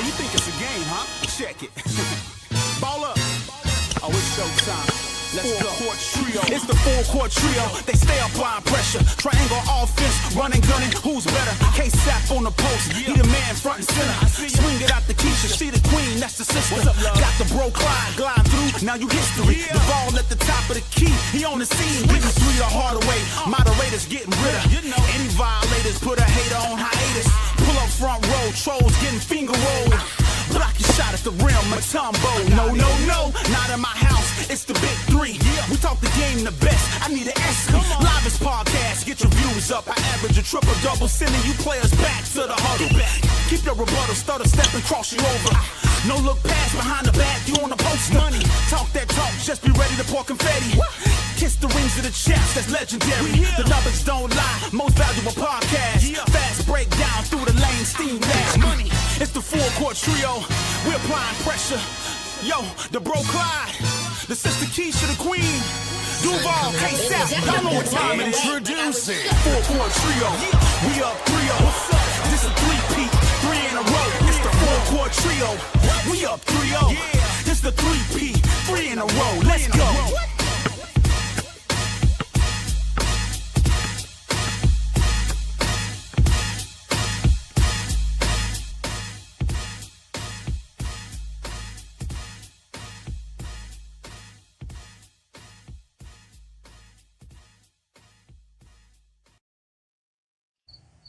you think it's a game, huh? Check it. Ball up. Oh, it's showtime. Let's go. Court trio. It's the full court trio. They stay applying pressure. Triangle offense, running, gunning. Who's better? K-Sap on the post. He the man front and center. Swing it out the Keisha. She the queen, that's the sister. Got the bro Clyde glide through. Now you history. The ball at the top of the key. He on the scene. Getting three the hard way. Moderators getting rid of. Any violators put a hater on hiatus. Pull up front row. Trolls getting finger rolled. Block your shot at the rim, Matumbo. No, no, no, not in my house. It's the big three. We talk the game the best. I need an S. Livest podcast, get your views up. I average a triple double, sending you players back to the huddle. Keep your rebuttal, stutter, step and cross you over. No look past behind the back, you on the post. Money, talk that talk, just be ready to pour confetti. Kiss the rings of the chaps, that's legendary. The numbers don't lie, most valuable podcast. Fast breakdown through the lane, steam dash. Money, it's the full court trio. We're applying pressure. Yo, the bro Clyde, the sister Keisha, the queen. Duval, K-Sap, y'all know what time it is. Introducing full court trio. We up 3-0. This is 3-peat, 3 in a row. It's the full court trio. We up 3-0. This the 3-peat, 3 in a row. Let's go.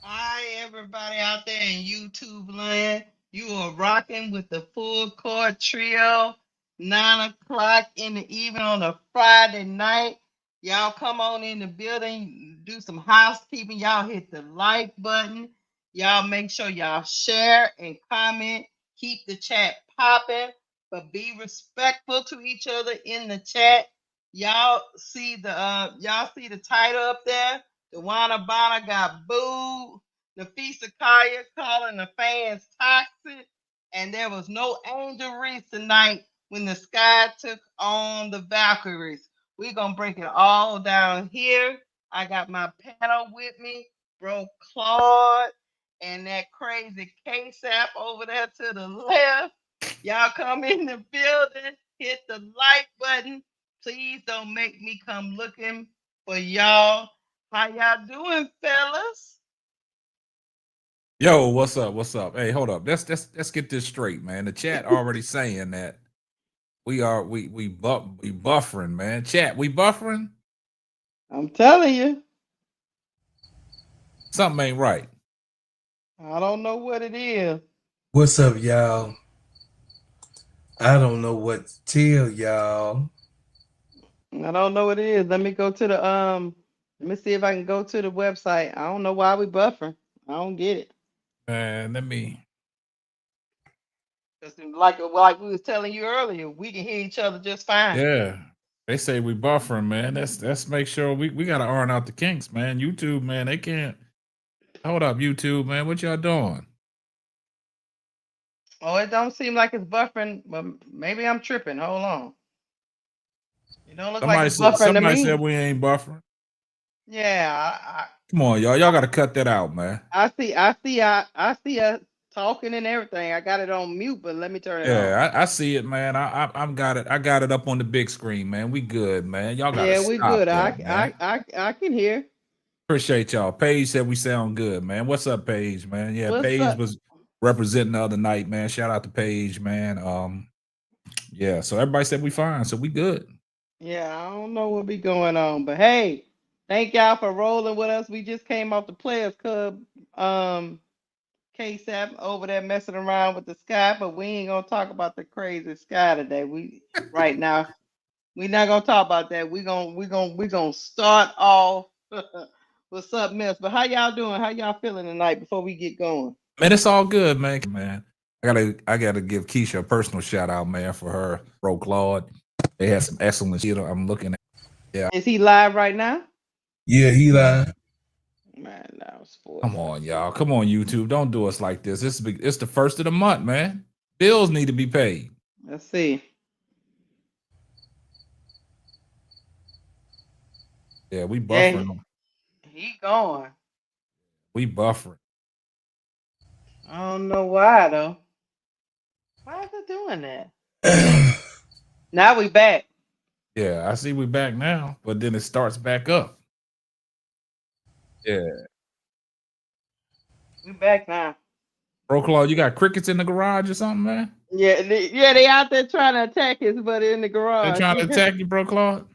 Hi, everybody out there in YouTube land. You are rocking with the full court trio, 9 o'clock in the evening on a Friday night. Y'all come on in the building, do some housekeeping. Y'all hit the like button. Y'all make sure y'all share and comment. Keep the chat popping, but be respectful to each other in the chat. Y'all see the title up there. DeWanna Bonner got booed. Napheesa Collier calling the fans toxic. And there was no Angel Reese tonight when the Sky took on the Valkyries. We're going to break it all down here. I got my panel with me, bro Claude, and that crazy K-Sap over there to the left. Y'all come in the building, hit the like button. Please don't make me come looking for y'all. How y'all doing, fellas? Yo, what's up? What's up? Hey, hold up. Let's get this straight, man. The chat already saying that we buffering, man. Chat, we buffering? I'm telling you. Something ain't right. I don't know what it is. What's up, y'all? I don't know what to tell y'all. I don't know what it is. Let me go to the let me see if I can go to the website. I don't know why we buffering. I don't get it. Man, let me. Like we was telling you earlier, we can hear each other just fine. Yeah. They say we buffering, man. Let's make sure we gotta iron out the kinks, man. YouTube, man, they can't. Hold up, YouTube, man. What y'all doing? Oh, it don't seem like it's buffering, but maybe I'm tripping. Hold on. It don't look like it's buffering to me. Somebody said we ain't buffering. Yeah, Come on, y'all. Y'all gotta cut that out, man. I see us talking and everything. I got it on mute, but let me turn it on. Yeah, I see it, man. I got it. I got it up on the big screen, man. We good, man. Y'all got. Yeah, we good. That, I can hear. Appreciate y'all. Paige said we sound good, man. What's up, Paige, man? Yeah, What's Paige up? was representing the other night, man. Shout out to Paige, man. Yeah. So everybody said we fine, so we good. Yeah, I don't know what be going on, but hey, thank y'all for rolling with us. We just came off the Players Club. K-Sap over there messing around with the Sky, but we ain't gonna talk about the crazy Sky today. Right now, we're not gonna talk about that. We're gonna start off with something else. But how y'all doing? How y'all feeling tonight before we get going? Man, it's all good, man. I gotta give Keisha a personal shout out, man, for her bro Claude. They had some excellent shit. I'm looking at. Yeah. Is he live right now? Yeah, he live. Man, that was sports. Come on, y'all. Come on, YouTube. Don't do us like this. It's the first of the month, man. Bills need to be paid. Let's see. Yeah, we buffering them. He going. We buffering. I don't know why though. Why is it doing that? Now we back. Yeah, I see we back now, but then it starts back up. Yeah. We back now. Bro Claude, you got crickets in the garage or something, man? Yeah, they out there trying to attack his buddy in the They garage. trying to attack you, Bro Claude?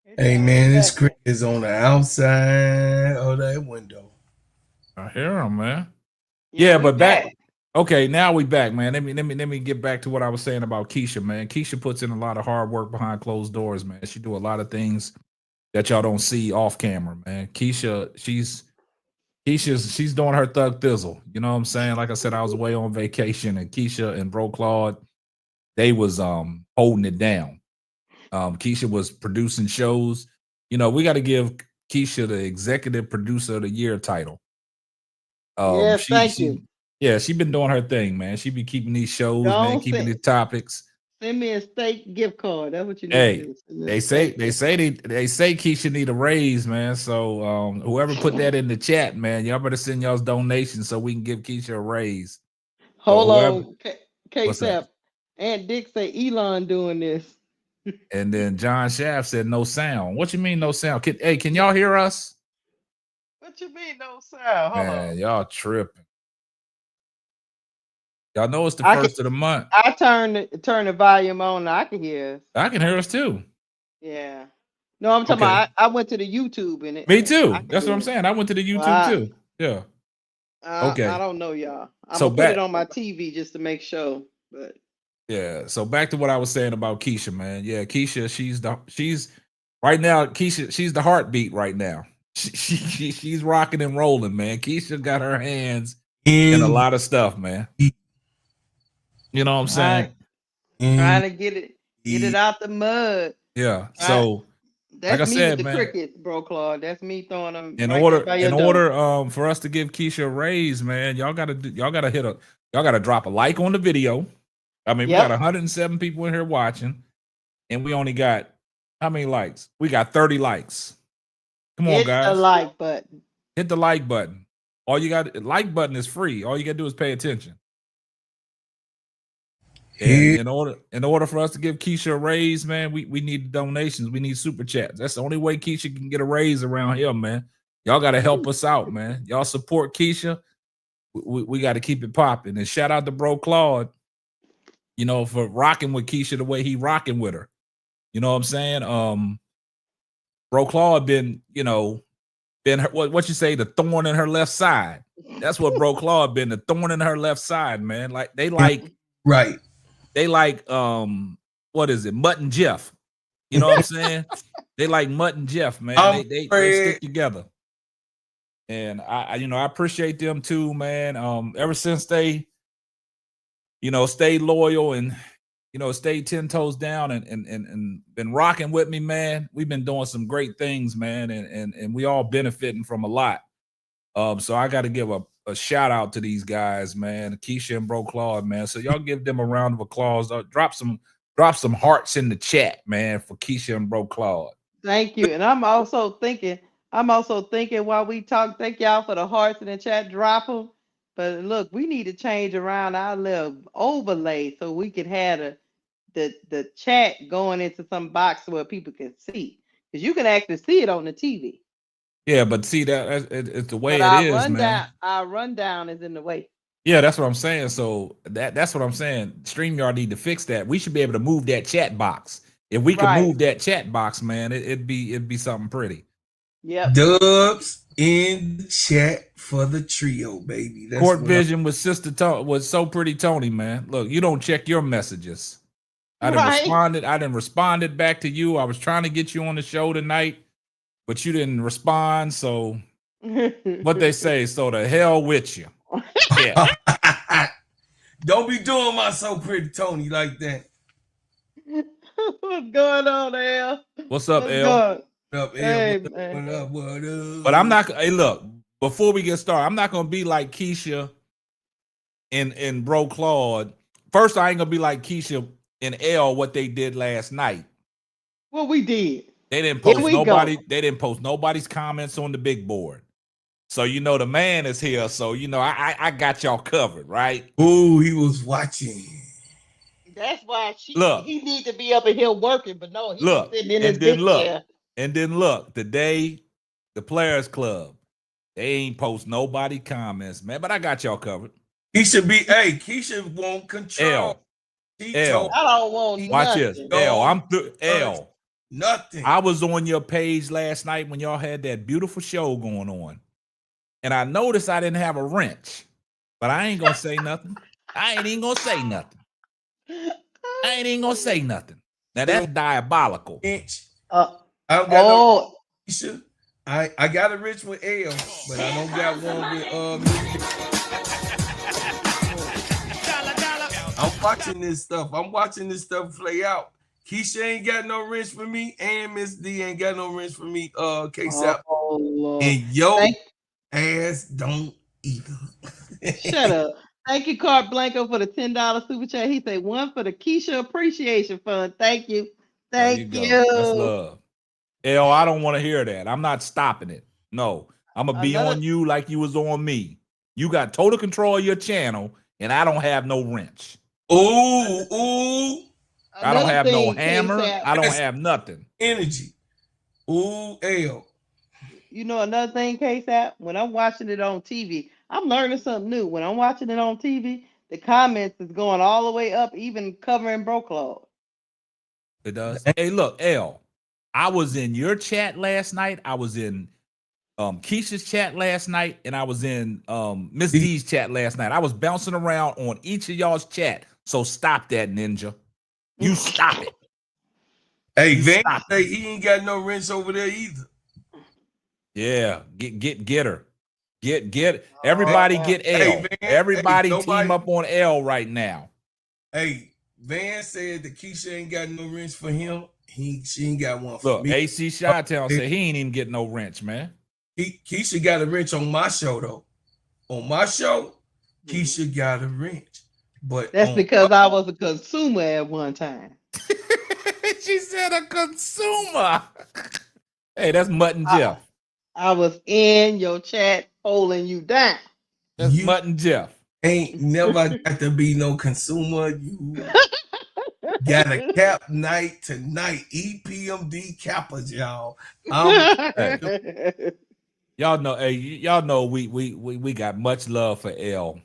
They Hey trying to man, this attack me. cricket is on the outside of that window. I hear them, man. Yeah, Yeah, we but back. back. Okay, now we back, man. Let me get back to what I was saying about Keisha, man. Keisha puts in a lot of hard work behind closed doors, man. She do a lot of things that y'all don't see off camera, man. Keisha, she's doing her thug thizzle. You know what I'm saying? Like I said, I was away on vacation, and Keisha and Bro Claude, they was holding it down. Keisha was producing shows. You know, we got to give Keisha the executive producer of the year title. Yes, thank you. Yeah, she been doing her thing, man. She be keeping these shows, man, Don't keeping send, these topics. send me a steak gift card. That's what you need to Hey, do. Send me a they say steak they gift say card. they say Keisha need a raise, man. So whoever put that in the chat, man, y'all better send y'all's donations so we can give Keisha a raise. So Hold whoever, on, what's up? K-Sap. Aunt Dick say Elon doing this. And then John Shaft said no sound. What you mean no sound? Can y'all hear us? What you mean no sound? Hold on. Man, y'all tripping. Y'all know it's the I can. first of the month. I turn the volume on. I can hear us. I can hear us too. Yeah. No, I'm talking Okay. about. I went to the YouTube and it. Me I too. can That's what hear I'm it. saying. I went to the YouTube Well, too. Yeah. I Okay. don't know, y'all. I'm So gonna put it back. on my TV just to make sure. But Yeah. So back to what I was saying about Keisha, man. Yeah, Keisha, she's right now. Keisha, she's the heartbeat right now. She's rocking and rolling, man. Keisha got her hands in a lot of stuff, man. You know what I'm saying? trying to get it out the mud. Yeah. Try, So like that's I me with said, the man, crickets, bro, Claude. That's me throwing them in right there order by your in door. order for us to give Keisha a raise, man, y'all gotta drop a like on the video. I mean, we got 107 people in here watching, and we only got how many likes? We got 30 likes. Come on, Hit the guys. like button. Hit the like button. All you got, like button is free. All you gotta do is pay attention. And in order for us to give Keisha a raise, man, we need donations. We need super chats. That's the only way Keisha can get a raise around here, man. Y'all got to help us out, man. Y'all support Keisha. We got to keep it popping. And shout out to Bro Claude, you know, for rocking with Keisha the way he rocking with her. You know what I'm saying? Bro Claude been her, what you say, the thorn in her left side. That's what Bro Claude been, the thorn in her left side, man. Like they like right. They like what is it? Mutt and Jeff. You know what I'm saying? They like Mutt and Jeff, man. They stick together. And I appreciate them too, man. Ever since they, stayed loyal and stayed 10 toes down and been rocking with me, man. We've been doing some great things, man, and we all benefiting from a lot. So I got to give a shout out to these guys, man, Keisha and Bro Claude, man. So y'all give them a round of applause. Drop some hearts in the chat, man, for Keisha and Bro Claude. Thank you. And I'm also thinking while we talk, thank y'all for the hearts in the chat, drop them. But look, we need to change around our little overlay so we can have the chat going into some box where people can see. Because you can actually see it on the TV. Yeah, but see it's the way but it is, man. Our rundown is in the way. Yeah, that's what I'm saying. So that's what I'm saying. StreamYard need to fix that. We should be able to move that chat box. If we could move that chat box, man, it'd be something pretty. Yep. Dubs in the chat for the trio, baby. That's Court Vision with Sister was so pretty Tony, man. Look, you don't check your messages. I didn't responded back to you. I was trying to get you on the show tonight, but you didn't respond. So what they say, so the hell with you. Yeah. Don't be doing my so pretty Tony like that. What's going on, L? What's up, L? What up, L? Hey, what up? But I'm not. Hey, look. Before we get started, I'm not gonna be like Keisha and Bro Claude. First, I ain't gonna be like Keisha and L. What they did last night. What we did. They didn't post nobody. They didn't post nobody's comments on the big board. So the man is here. So I got y'all covered, right? Ooh, he was watching. That's why Look, he need to be up in here working, but no, he look, sitting in his and then big look, chair. and then look. Today, the Players Club, they ain't post nobody comments, man. But I got y'all covered. Keisha won't control. L. I don't want Watch nothing. this. L. I'm through. L. Nothing. I was on your page last night when y'all had that beautiful show going on, and I noticed I didn't have a wrench, but I ain't gonna say nothing. I ain't even gonna say nothing. I ain't even gonna say nothing. Now that's diabolical. I don't got no Keisha. I got a wrench with L, but I don't got one with I'm watching this stuff. I'm watching this stuff play out. Keisha ain't got no wrench for me, and Miss D ain't got no wrench for me. K-Sap. And yo ass don't either. Shut up. Thank you, Cart Blanco, for the $10 super chat. He said one for the Keisha Appreciation Fund. Thank you. Thank you. That's love. L, I don't want to hear that. I'm not stopping it. No, I'm gonna be on you like you was on me. You got total control of your channel, and I don't have no wrench. Ooh. I don't have no hammer. I don't have nothing. Energy. Ooh, L. You know another thing, K-Sap? When I'm watching it on TV, I'm learning something new. When I'm watching it on TV, the comments is going all the way up, even covering Bro Claude. It does. Hey, look, L. I was in your chat last night. I was in Keisha's chat last night, and I was in Miss D's chat last night. I was bouncing around on each of y'all's chat. So stop that, Ninja. You stop it. Hey, Van say he ain't got no wrench over there either. Yeah, get her. Get everybody get L. Hey, Van, everybody team up on L right now. Hey, Van said that Keisha ain't got no wrench for him. She ain't got one for me. AC Chi-Town said he ain't even getting no wrench, man. Keisha got a wrench on my show though. On my show, Keisha got a wrench. But that's because I was a consumer at one time. She said a consumer. Hey, that's Mutton Jeff. I was in your chat holding you down. That's Mutton Jeff. Ain't never got to be no consumer. You got a cap night tonight. EPMD Kappas, y'all. Y'all know, hey, y'all know we got much love for L.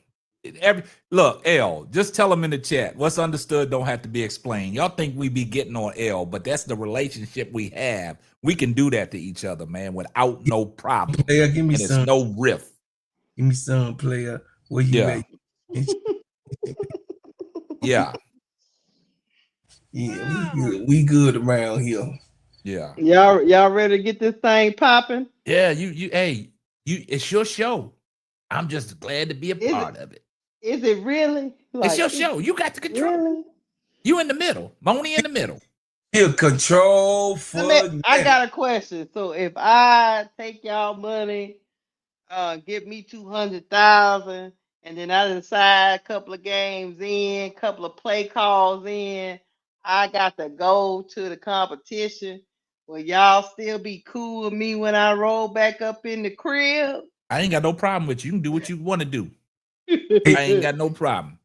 Look, L, just tell them in the chat. What's understood don't have to be explained. Y'all think we be getting on L, but that's the relationship we have. We can do that to each other, man, without no problem. Player, give me some. It's no riff. Give me some, player. Where you at? Yeah. Yeah, we good around here. Yeah. Y'all ready to get this thing popping? Yeah, it's your show. I'm just glad to be a part of it. Is it really? It's your show. You got the control. Really? You in the middle. Moni in the middle. He'll control for I got a question. So if I take y'all money, give me 200,000, and then I decide a couple of games in, couple of play calls in, I got to go to the competition. Will y'all still be cool with me when I roll back up in the crib? I ain't got no problem with you. You can do what you want to do. I ain't got no problem.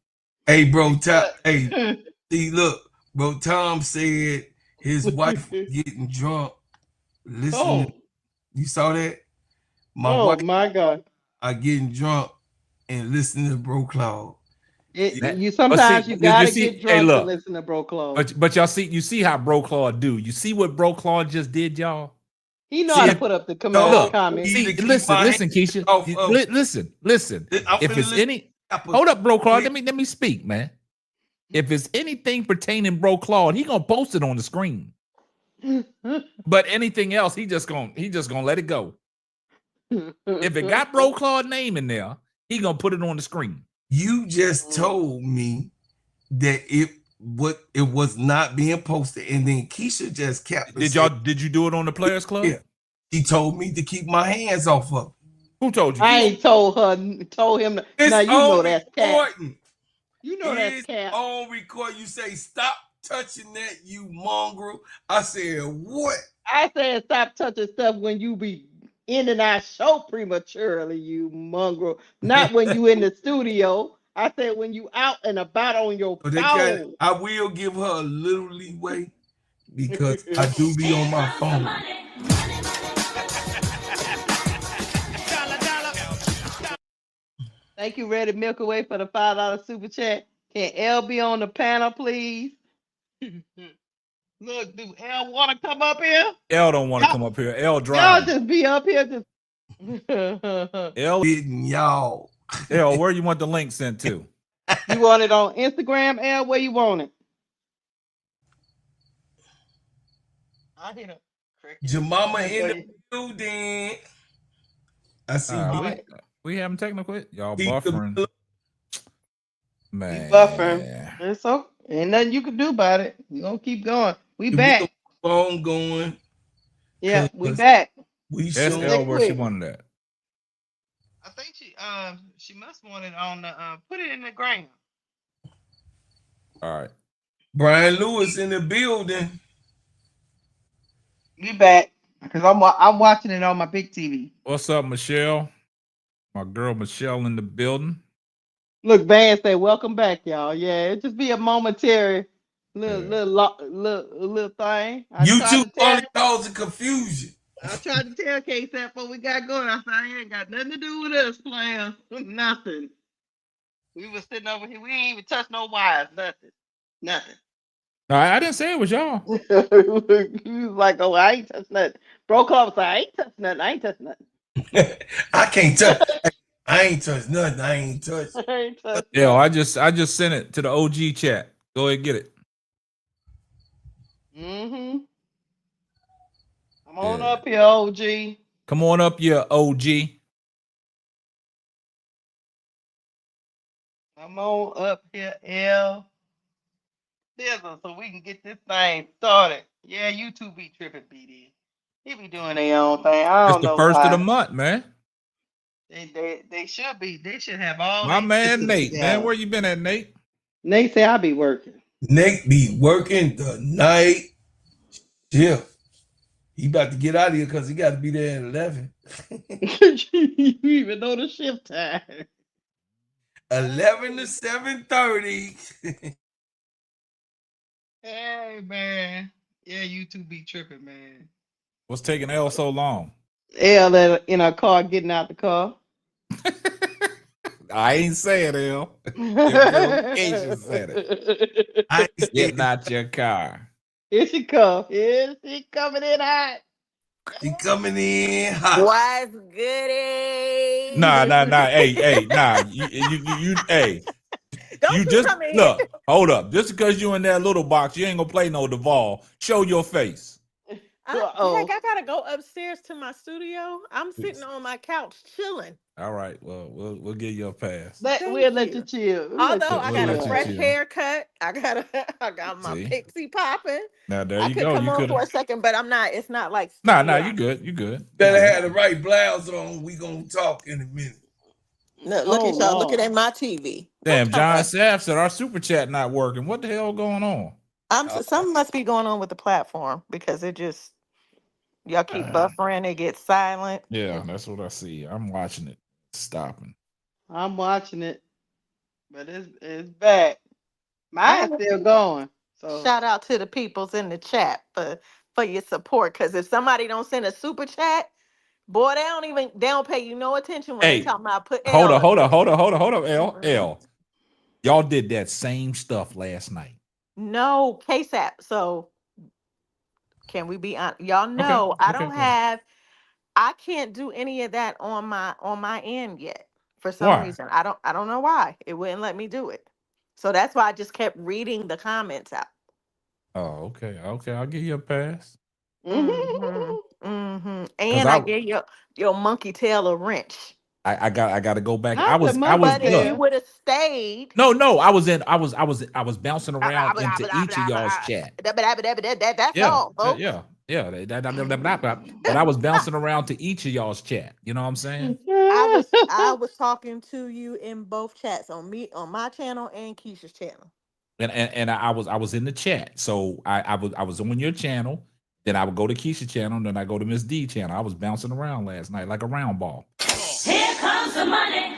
Hey, bro, hey, see, look, bro, Tom said his wife was getting drunk. Listen, you saw that? My wife, my God, are getting drunk and listening to Bro Claude. You sometimes you gotta get drunk to listen to Bro Claude. But y'all see, you see how Bro Claude do. You see what Bro Claude just did, y'all. He know how to put up the comments. See, listen, Keisha. Listen. If it's any, hold up, Bro Claude. Let me speak, man. If it's anything pertaining Bro Claude, he gonna post it on the screen. But anything else, he just gonna let it go. If it got Bro Claude name in there, he gonna put it on the screen. You just told me that it was not being posted, and then Keisha just kept. Did you do it on the Players Club? Yeah. He told me to keep my hands off of it. Who told you? I ain't told him. Now you know that's cat. You know that's cat. On record, you say stop touching that, you mongrel. I said what? I said stop touching stuff when you be ending our show prematurely, you mongrel. Not when you in the studio. I said when you out and about on your phone. I will give her a little leeway because I do be on my phone. Thank you, Ready Milk Away, for the $5 super chat. Can L be on the panel, please? Look, do L want to come up here? L don't want to come up here. L driving. Y'all just be up here. Just L, y'all. L, where you want the link sent to? You want it on Instagram, L? Where you want it? I hear it. Jemima in the building. I see. We having technical. Y'all buffering. Man. Buffering. It's so ain't nothing you can do about it. We gonna keep going. We back. Phone going. Yeah, we back. We Ask L where she wanted that. I think she must want it on the put it in the gram. All right. Brian Lewis in the building. We back because I'm watching it on my big TV. What's up, Michelle? My girl Michelle in the building. Look, Van say, welcome back, y'all. Yeah, it just be a momentary little thing. YouTube only causing confusion. I tried to tell K-Sap what we got going. I said, it ain't got nothing to do with us playing. Nothing. We was sitting over here. We ain't even touched no wires. Nothing. No, I didn't say it was y'all. He was like, oh, I ain't touched nothing. Bro Club said, I ain't touched nothing. I can't touch. I ain't touched nothing. I ain't touched. Yeah, I just sent it to the OG chat. Go ahead and get it. Come on up here, OG. Come on up here, OG. Come on up here, L. So we can get this thing started. Yeah, YouTube be tripping, BD. He be doing their own thing. I don't know. It's the first of the month, man. They should be. They should have all. My man Nate, man, where you been at, Nate? Nate say I be working. Nate be working the night shift. He about to get out of here because he got to be there at 11. You even know the shift time. 11 to 7:30. Hey man, yeah, YouTube be tripping, man. What's taking L so long? L in our car, getting out the car. I ain't saying L. Your said it. I ain't getting out your car. Here she come. Here she coming in hot. She coming in hot. What's goody? Nah. Hey, nah. You hey. Don't you just look. Here. Hold up. Just because you in that little box, you ain't gonna play no Duval. Show your face. Heck, I gotta go upstairs to my studio. I'm sitting on my couch chilling. All right. Well, we'll give you a pass. We'll let you chill. Although I got a fresh haircut, I got my pixie popping. Now there you go. I could come on for a second, but I'm not. It's not like. Nah. You good. You good. Better have the right blouse on. We gonna talk in a minute. No, look at y'all looking at my TV. Damn, John Sapp said our super chat not working. What the hell going on? Something must be going on with the platform because it just y'all keep buffering. It gets silent. Yeah, that's what I see. I'm watching it. Stopping. I'm watching it, but it's back. Mine's still going. So shout out to the peoples in the chat for your support. Because if somebody don't send a super chat, boy, they don't pay you no attention when they talking about put. Hold up, L. Y'all did that same stuff last night. No, KSAP. So can we be honest? Y'all know I don't have. I can't do any of that on my end yet. For some reason, I don't know why it wouldn't let me do it. So that's why I just kept reading the comments out. Oh, okay. I'll give you a pass. And I gave your monkey tail a wrench. I got to go back. But if you would have stayed. No, I was bouncing around into each of y'all's chat. That's all, folks. Yeah. But I was bouncing around to each of y'all's chat. You know what I'm saying? I was talking to you in both chats on my channel and Keisha's channel. And I was in the chat. So I was on your channel. Then I would go to Keisha's channel. And then I go to Miss D channel. I was bouncing around last night like a round ball. Here comes the money.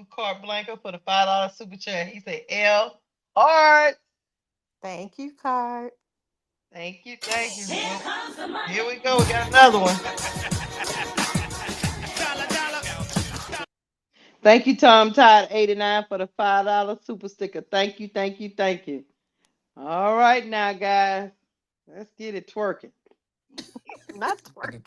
Carte Blanca for the $5 super chat. He said, L hard. Thank you, Card. Thank you. Well, here we go. We got another one. Thank you, Tom Tide 89 for the $5 super sticker. Thank you. All right now, guys. Let's get it twerking. Not twerking.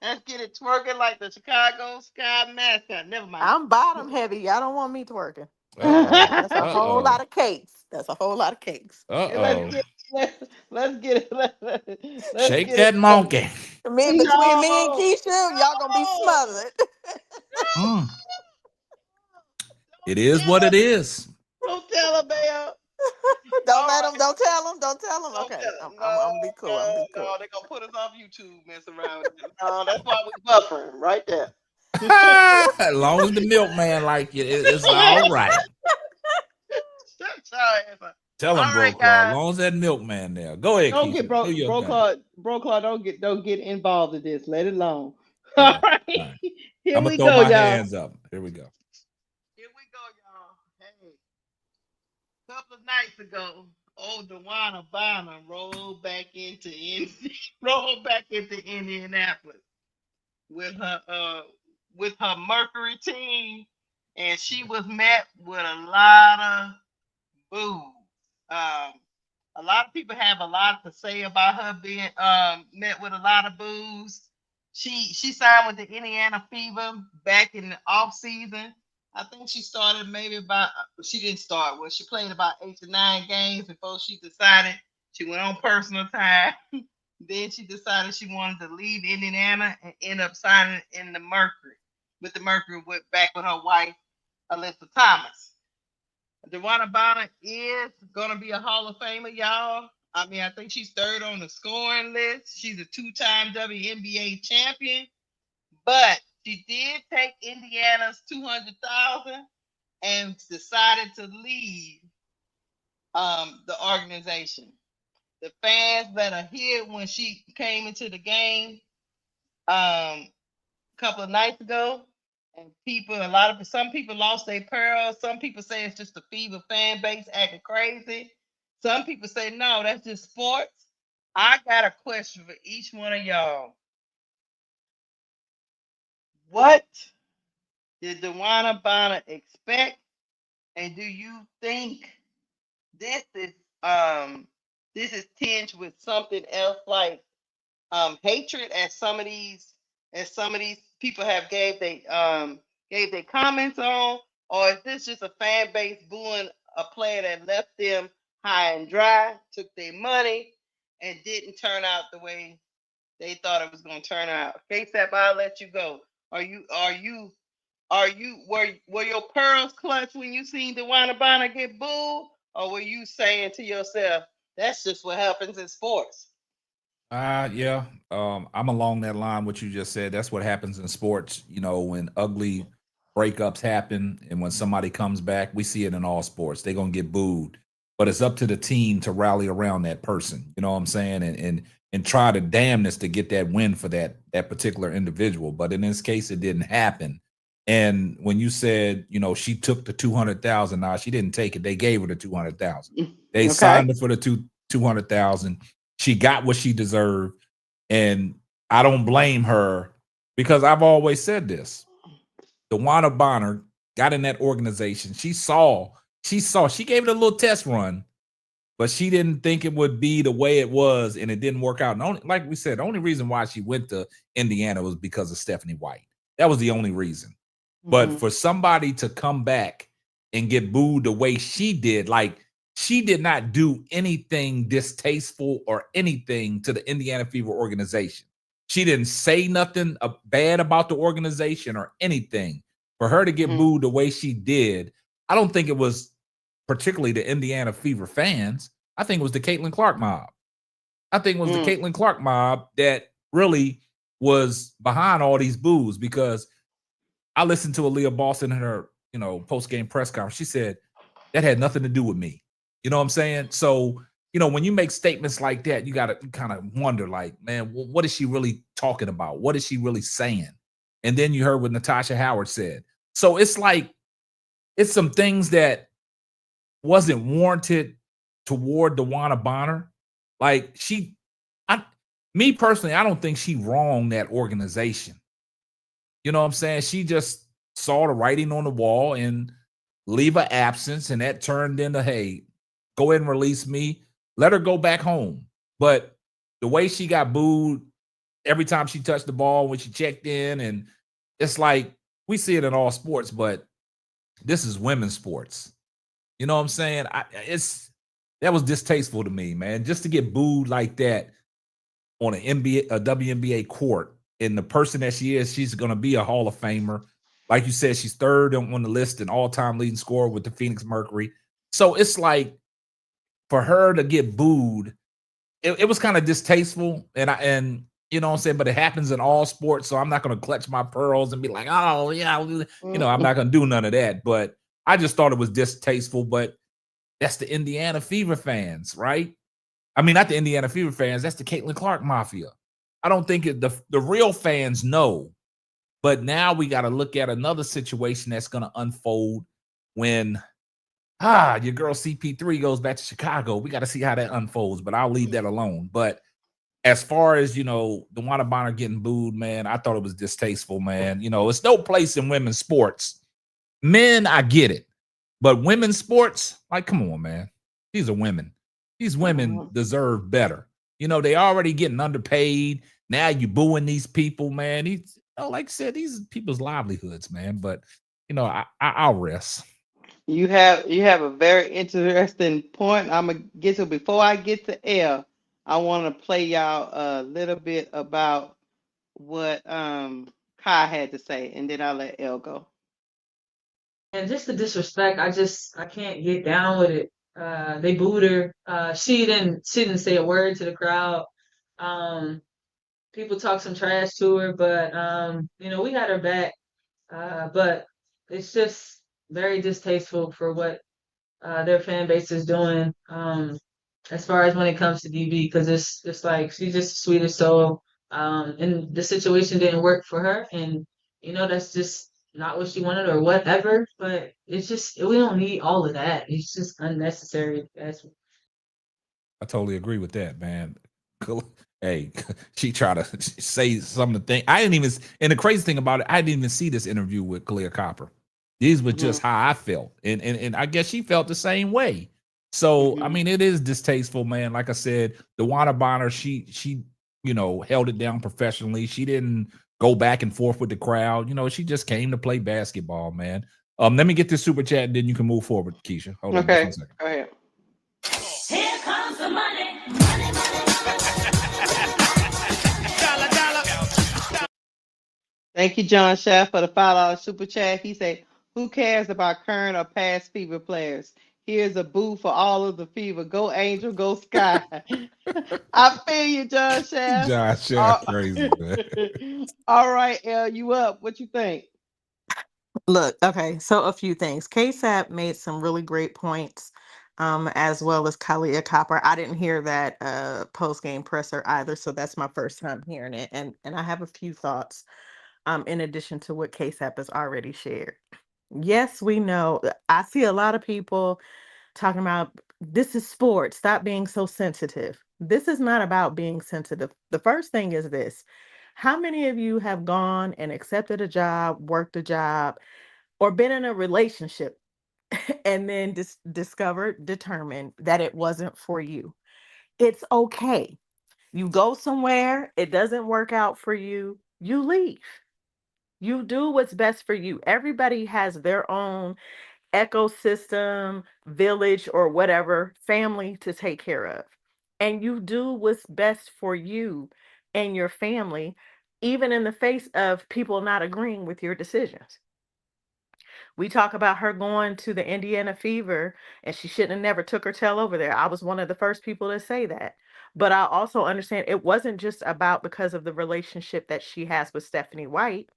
Let's get it twerking like the Chicago Sky mascot. Never mind. I'm bottom heavy. Y'all don't want me twerking. That's a whole lot of cakes. Let's get it. Let's shake get that it. monkey. Between me and Keisha, y'all gonna be smothered. It is what it is. Don't tell him, Bell. Don't tell him. Okay, I'm gonna be cool. No, they're gonna put us off YouTube, mess around. No, that's why we buffering right there. As long as the milkman like you, it's all right. Sorry, tell him, Bro Claw. As long as that milkman there. Go ahead. Don't get Bro Claw. Don't get involved in this. Let it alone. All right. Here I'm we gonna go, throw my y'all. hands up. Here we go. Y'all. Hey, a couple of nights ago, DeWanna Bonner rolled back into Indianapolis with her Mercury team, and she was met with a lot of boos. A lot of people have a lot to say about her being met with a lot of boos. She signed with the Indiana Fever back in the off season. I think she started she didn't start. Well, she played about 8 to 9 games before she decided she went on personal time. Then she decided she wanted to leave Indiana and end up signing in the Mercury. With the Mercury, back with her wife, Alyssa Thomas. DeWanna Bonner is gonna be a Hall of Famer, y'all. I mean, I think she's third on the scoring list. She's a 2-time WNBA champion, but she did take Indiana's $200,000 and decided to leave the organization. The fans let her hear when she came into the game a couple of nights ago. And some people lost their pearls. Some people say it's just the Fever fan base acting crazy. Some people say, no, that's just sports. I got a question for each one of y'all. What did DeWanna Bonner expect? And do you think this is tinged with something else like hatred, as some of these people have gave their comments on, or is this just a fan base booing a player that left them high and dry, took their money, and didn't turn out the way they thought it was going to turn out? KSAP, I'll let you go. Were your pearls clutched when you seen DeWanna Bonner get booed, or were you saying to yourself, that's just what happens in sports? Yeah. I'm along that line. What you just said, that's what happens in sports. You know, when ugly breakups happen and when somebody comes back, we see it in all sports. They're going to get booed, but it's up to the team to rally around that person. You know what I'm saying? And try to damnness to get that win for that particular individual. But in this case, it didn't happen. And when you said, you know, she took the 200,000, now she didn't take it. They gave her the 200,000. They signed her for the 200,000. She got what she deserved. And I don't blame her, because I've always said this. DeWanna Bonner got in that organization. She gave it a little test run, but she didn't think it would be the way it was, and it didn't work out. And like we said, the only reason why she went to Indiana was because of Stephanie White. That was the only reason. But for somebody to come back and get booed the way she did, like, she did not do anything distasteful or anything to the Indiana Fever organization. She didn't say nothing bad about the organization or anything. For her to get booed the way she did, I don't think it was particularly the Indiana Fever fans. I think it was the Caitlin Clark mob. I think it was the Caitlin Clark mob that really was behind all these boos, because I listened to Aaliyah Boston in her, you know, post-game press conference. She said that had nothing to do with me. You know what I'm saying? So, you know, when you make statements like that, you got to kind of wonder, like, man, what is she really talking about? What is she really saying? And then you heard what Natasha Howard said. So it's like it's some things that wasn't warranted toward DeWanna Bonner. Like me personally, I don't think she wronged that organization. You know what I'm saying? She just saw the writing on the wall and leave her absence, and that turned into, hey, go ahead and release me. Let her go back home. But the way she got booed every time she touched the ball when she checked in, and it's like we see it in all sports, but this is women's sports. You know what I'm saying? That was distasteful to me, man. Just to get booed like that on an WNBA court, and the person that she is, she's going to be a Hall of Famer. Like you said, she's third on the list in all-time leading scorer with the Phoenix Mercury. So it's like for her to get booed, it was kind of distasteful, and you know what I'm saying, but it happens in all sports, so I'm not going to clutch my pearls and be like, oh yeah, you know, I'm not going to do none of that. But I just thought it was distasteful. But that's the Indiana Fever fans, right? I mean, not the Indiana Fever fans. That's the Caitlin Clark Mafia. I don't think the real fans know. But now we got to look at another situation that's going to unfold when your girl CP3 goes back to Chicago. We got to see how that unfolds, but I'll leave that alone. But as far as, you know, DeWanna Bonner getting booed, man, I thought it was distasteful, man. You know, it's no place in women's sports. Men, I get it. But women's sports, like, come on, man. These are women. These women deserve better. You know, they already getting underpaid. Now you booing these people, man. These, like I said, these are people's livelihoods, man. But, you know, I'll rest. You have a very interesting point. I'm gonna get to. Before I get to L, I want to play y'all a little bit about what Kai had to say, and then I'll let L go. And just the disrespect, I can't get down with it. They booed her. She didn't say a word to the crowd. People talk some trash to her, but you know, we had her back. But it's just very distasteful for what their fan base is doing. As far as when it comes to DB, because it's like she's just the sweetest soul. And the situation didn't work for her, and you know that's just not what she wanted or whatever. But it's just we don't need all of that. It's just unnecessary. I totally agree with that, man. Hey, she tried to say some of the things. I didn't even, and the crazy thing about it, I didn't even see this interview with Collier Copper. These were just how I felt. And I guess she felt the same way. So, I mean, it is distasteful, man. Like I said, DeWanna Bonner, she, you know, held it down professionally. She didn't go back and forth with the crowd. You know, she just came to play basketball, man. Let me get this super chat and then you can move forward, Keisha. Hold on just 1 second. Go ahead. Here comes the money. Thank you, John Shaft, for the $5 super chat. He said, who cares about current or past Fever players? Here's a boo for all of the Fever. Go Angel, go Sky. I feel you, John Shaft. John Shaft, crazy, man. All right, Elle, you up. What you think? Look, okay, so a few things. KSAP made some really great points, as well as Kalia Copper. I didn't hear that post-game presser either, so that's my first time hearing it. And I have a few thoughts in addition to what KSAP has already shared. Yes, we know. I see a lot of people talking about this is sports. Stop being so sensitive. This is not about being sensitive. The first thing is this. How many of you have gone and accepted a job, worked a job, or been in a relationship and then determined that it wasn't for you? It's okay. You go somewhere, it doesn't work out for you, you leave. You do what's best for you. Everybody has their own ecosystem, village, or whatever family to take care of. And you do what's best for you and your family, even in the face of people not agreeing with your decisions. We talk about her going to the Indiana Fever and she shouldn't have never took her tail over there. I was one of the first people to say that. But I also understand it wasn't just about because of the relationship that she has with Stephanie White.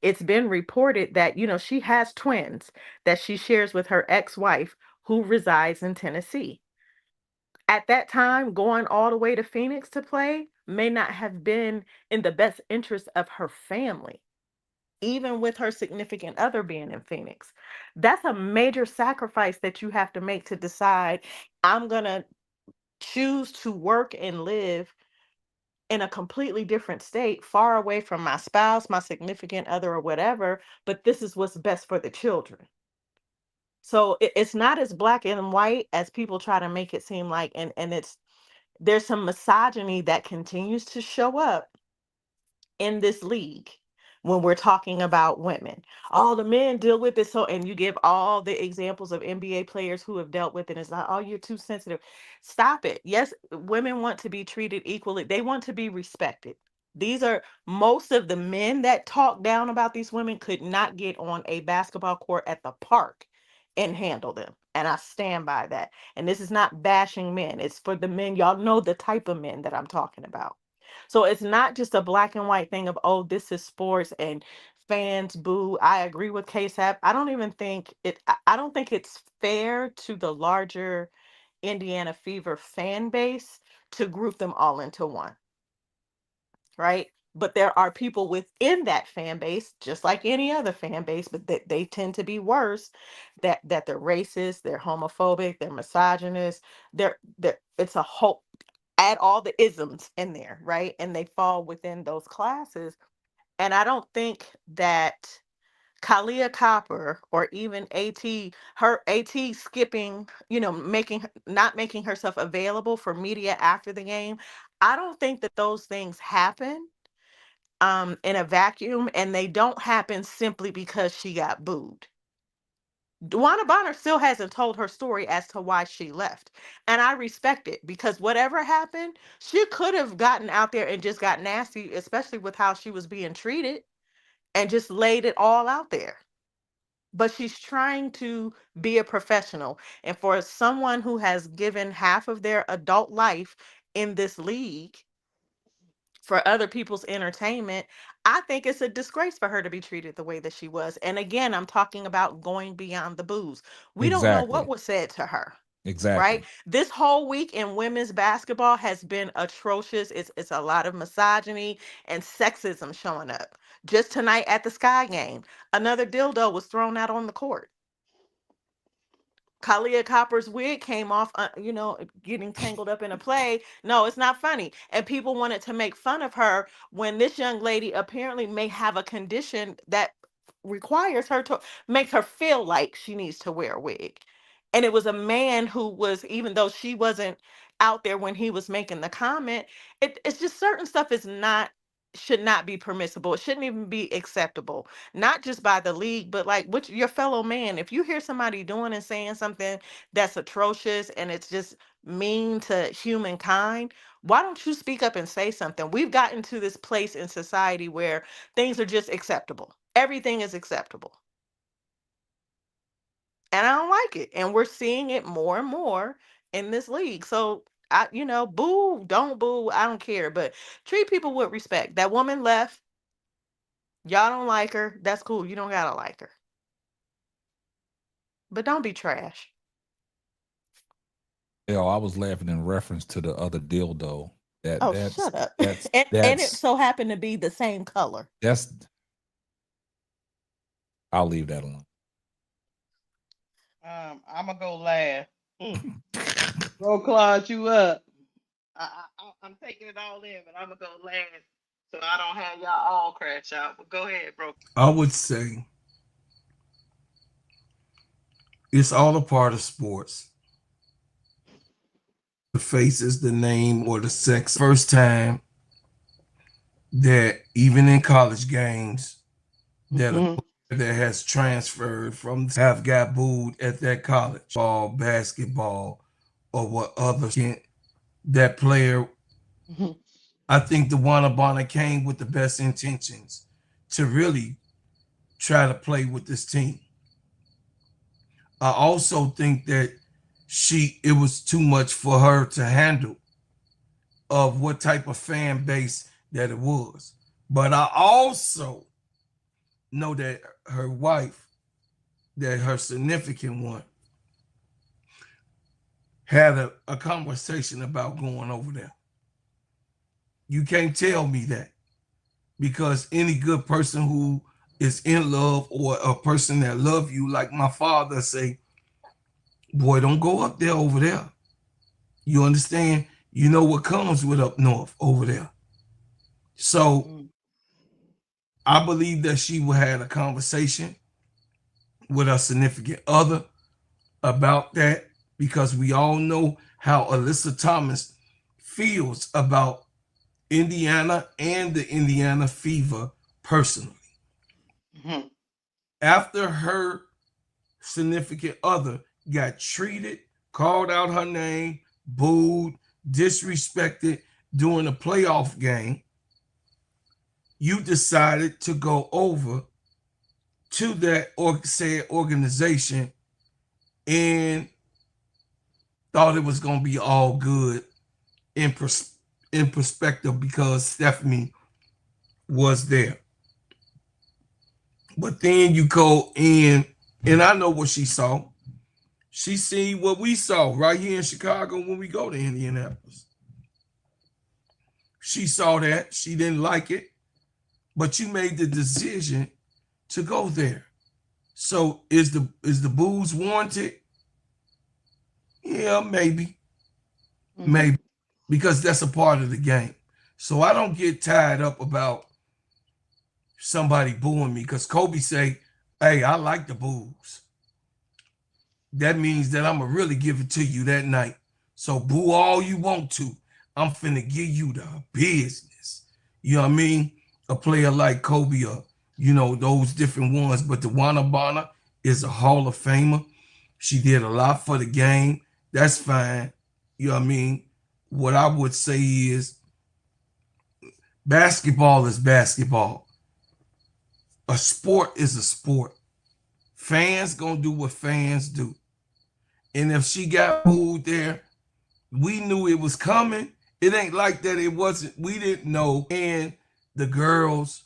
It's been reported that, you know, she has twins that she shares with her ex-wife who resides in Tennessee. At that time, going all the way to Phoenix to play may not have been in the best interest of her family. even with her significant other being in Phoenix. That's a major sacrifice that you have to make to decide, I'm going to choose to work and live in a completely different state, far away from my spouse, my significant other, or whatever, but this is what's best for the children. So it's not as black and white as people try to make it seem like, and there's some misogyny that continues to show up in this league when we're talking about women. All the men deal with it. So, and you give all the examples of NBA players who have dealt with it. It's like, oh, you're too sensitive. Stop it. Yes, women want to be treated equally. They want to be respected. These are most of the men that talk down about these women could not get on a basketball court at the park and handle them. And I stand by that. And this is not bashing men. It's for the men. Y'all know the type of men that I'm talking about. So it's not just a black and white thing of, oh, this is sports and fans boo. I agree with KSAP. I don't even think it, I don't think it's fair to the larger Indiana Fever fan base to group them all into one, right? But there are people within that fan base, just like any other fan base, but they tend to be worse, that they're racist, they're homophobic, they're misogynist, they're it's a whole, add all the isms in there, right? And they fall within those classes. And I don't think that Kalia Copper or even her AT skipping, not making herself available for media after the game. I don't think that those things happen in a vacuum, and they don't happen simply because she got booed. DeWanna Bonner still hasn't told her story as to why she left. And I respect it, because whatever happened, she could have gotten out there and just got nasty, especially with how she was being treated, and just laid it all out there. But she's trying to be a professional. And for someone who has given half of their adult life in this league for other people's entertainment, I think it's a disgrace for her to be treated the way that she was. And again, I'm talking about going beyond the booze. We don't know what Exactly. was said to her. Exactly. Right? This whole week in women's basketball has been atrocious. It's a lot of misogyny and sexism showing up. Just tonight at the Sky game, another dildo was thrown out on the court. Kalia Copper's wig came off, getting tangled up in a play. No, it's not funny. And people wanted to make fun of her when this young lady apparently may have a condition that requires her to make her feel like she needs to wear a wig. And it was a man who was, even though she wasn't out there when he was making the comment, it's just certain stuff should not be permissible. It shouldn't even be acceptable, not just by the league, but like with your fellow man. If you hear somebody doing and saying something that's atrocious and it's just mean to humankind, why don't you speak up and say something? We've gotten to this place in society where things are just acceptable. Everything is acceptable. And I don't like it. And we're seeing it more and more in this league. So boo, don't boo, I don't care. But treat people with respect. That woman left. Y'all don't like her. That's cool. You don't gotta like her. But don't be trash. I was laughing in reference to the other dildo. Shut up. And it so happened to be the same color. I'll leave that alone. I'm gonna go last. Go Claude, you up. I'm taking it all in, but I'm gonna go last so I don't have y'all all crash out. But go ahead, bro. I would say it's all a part of sports. The faces, the name, or the sex. First time that even in college games that that has transferred from have got booed at that college, ball, basketball, or what other that player. I think DeWanna Bonner came with the best intentions to really try to play with this team. I also think that it was too much for her to handle of what type of fan base that it was. But I also know that her wife, that her significant one, had a conversation about going over there. You can't tell me that, because any good person who is in love, or a person that love you, like my father say, boy, don't go up there over there. You understand? You know what comes with up north over there. So I believe that she will have a conversation with a significant other about that, because we all know how Alyssa Thomas feels about Indiana and the Indiana Fever personally. Mm-hmm. After her significant other got treated, called out her name, booed, disrespected during a playoff game, you decided to go over to that said organization and thought it was going to be all good in perspective because Stephanie was there. But then you go in, and I know what she saw. She seen what we saw right here in Chicago when we go to Indianapolis. She saw that. She didn't like it, but you made the decision to go there. So is the booze warranted? Yeah, maybe. Maybe. Because that's a part of the game. So I don't get tied up about somebody booing me, because Kobe say, hey, I like the booze. That means that I'm going to really give it to you that night. So boo all you want to. I'm finna give you the business. You know what I mean? A player like Kobe, or, you know, those different ones. But DeWanna Bonner is a Hall of Famer. She did a lot for the game. That's fine. You know what I mean? What I would say is basketball is basketball. A sport is a sport. Fans gonna do what fans do. And if she got booed there, we knew it was coming. It ain't like that it wasn't. We didn't know. And the girls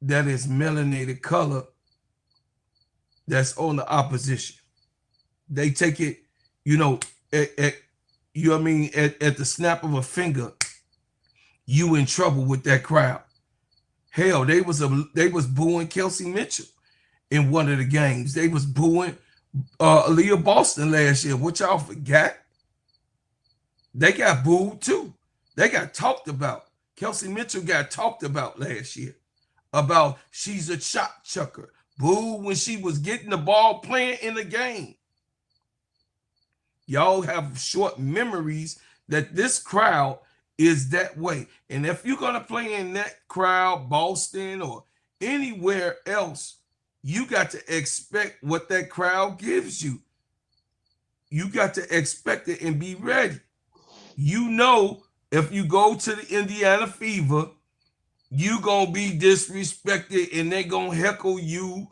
that is melanated color that's on the opposition, they take it, you know, you know what I mean, at the snap of a finger, you in trouble with that crowd. Hell, they was booing Kelsey Mitchell in one of the games. They was booing Aaliyah Boston last year. What y'all forgot? They got booed too. They got talked about. Kelsey Mitchell got talked about last year about she's a shot chucker. Booed when she was getting the ball playing in the game. Y'all have short memories that this crowd is that way. And if you're going to play in that crowd, Boston or anywhere else, you got to expect what that crowd gives you. You got to expect it and be ready. You know, if you go to the Indiana Fever, you going to be disrespected and they going to heckle you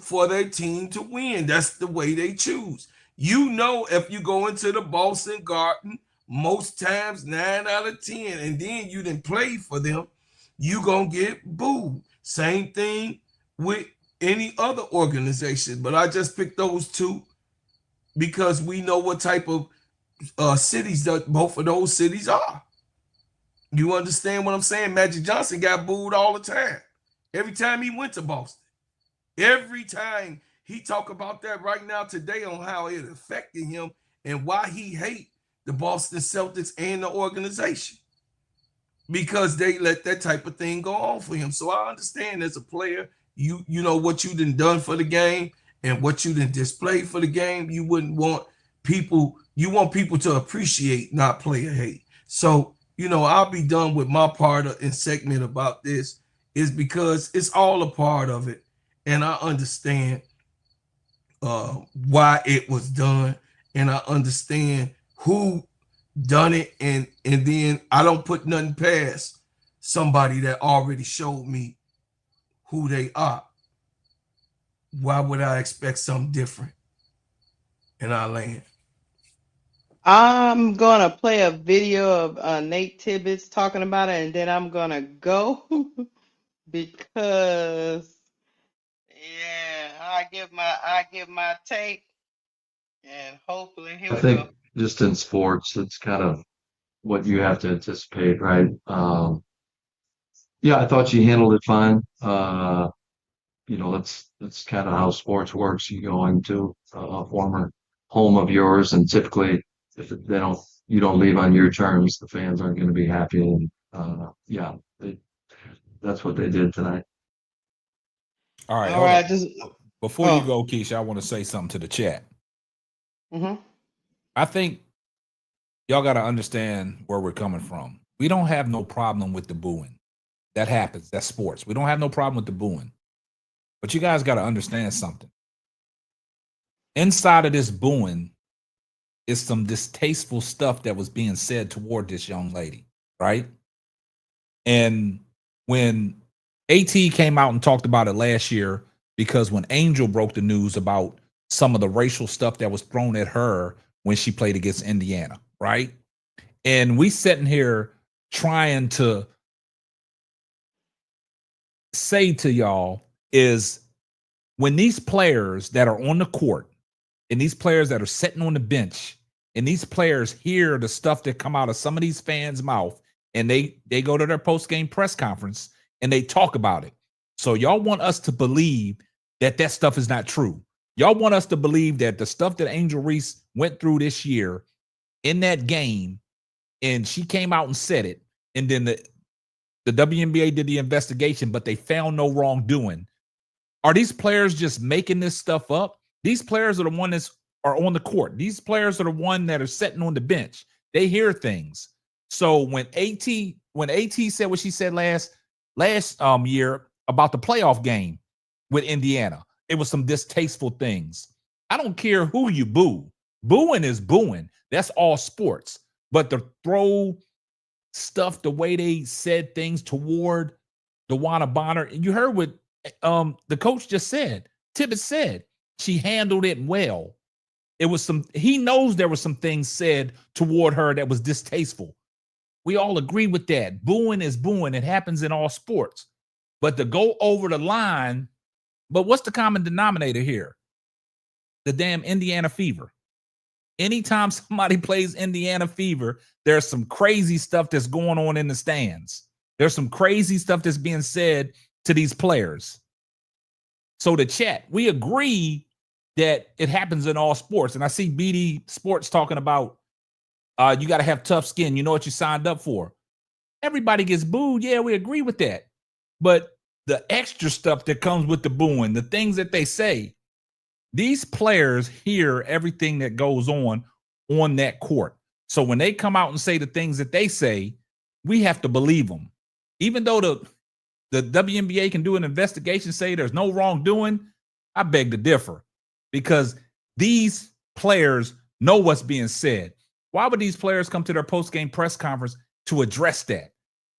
for their team to win. That's the way they choose. You know, if you go into the Boston Garden, most times 9 out of 10, and then you didn't play for them, you gonna get booed. Same thing with any other organization, but I just picked those two because we know what type of cities that both of those cities are. You understand what I'm saying? Magic Johnson got booed all the time. Every time he went to Boston. Every time he talk about that right now today on how it affected him and why he hate the Boston Celtics and the organization, because they let that type of thing go on for him. So I understand as a player, you know what you done for the game and what you done displayed for the game. You wouldn't want people, you want people to appreciate, not player hate. So, you know, I'll be done with my part and segment about this, is because it's all a part of it. And I understand why it was done, and I understand who done it, and then I don't put nothing past somebody that already showed me who they are. Why would I expect something different? And I land. I'm gonna play a video of Nate Tibbetts talking about it, and then I'm gonna go because I give my take, and hopefully here we go. Just in sports, it's kind of what you have to anticipate, right? Yeah, I thought she handled it fine. that's kind of how sports works. You go into a former home of yours, and typically, if you don't leave on your terms, the fans aren't going to be happy. And yeah, that's what they did tonight. All right, all right. Before you go, Keisha, I want to say something to the chat. I think y'all got to understand where we're coming from. We don't have no problem with the booing. That happens. That's sports. We don't have no problem with the booing. But you guys got to understand something. Inside of this booing is some distasteful stuff that was being said toward this young lady, right? And when AT came out and talked about it last year, because when Angel broke the news about some of the racial stuff that was thrown at her when she played against Indiana, right? And we sitting here trying to say to y'all is when these players that are on the court and these players that are sitting on the bench and these players hear the stuff that come out of some of these fans' mouth and they go to their post-game press conference and they talk about it. So y'all want us to believe that stuff is not true. Y'all want us to believe that the stuff that Angel Reese went through this year in that game, and she came out and said it, and then the WNBA did the investigation, but they found no wrongdoing. Are these players just making this stuff up? These players are the ones that are on the court. These players are the ones that are sitting on the bench. They hear things. So when AT said what she said last year about the playoff game with Indiana, it was some distasteful things. I don't care who you boo. Booing is booing. That's all sports. But to throw stuff the way they said things toward DeWanna Bonner, and you heard what the coach just said. Tibbetts said she handled it well. It was he knows there were some things said toward her that was distasteful. We all agree with that. Booing is booing. It happens in all sports. But to go over the line, but what's the common denominator here? The damn Indiana Fever. Anytime somebody plays Indiana Fever, there's some crazy stuff that's going on in the stands. There's some crazy stuff that's being said to these players. So the chat, we agree that it happens in all sports. And I see BD Sports talking about you got to have tough skin. You know what you signed up for. Everybody gets booed. Yeah, we agree with that. But the extra stuff that comes with the booing, the things that they say, these players hear everything that goes on that court. So when they come out and say the things that they say, we have to believe them. Even though the WNBA can do an investigation, say there's no wrongdoing, I beg to differ, because these players know what's being said. Why would these players come to their post-game press conference to address that?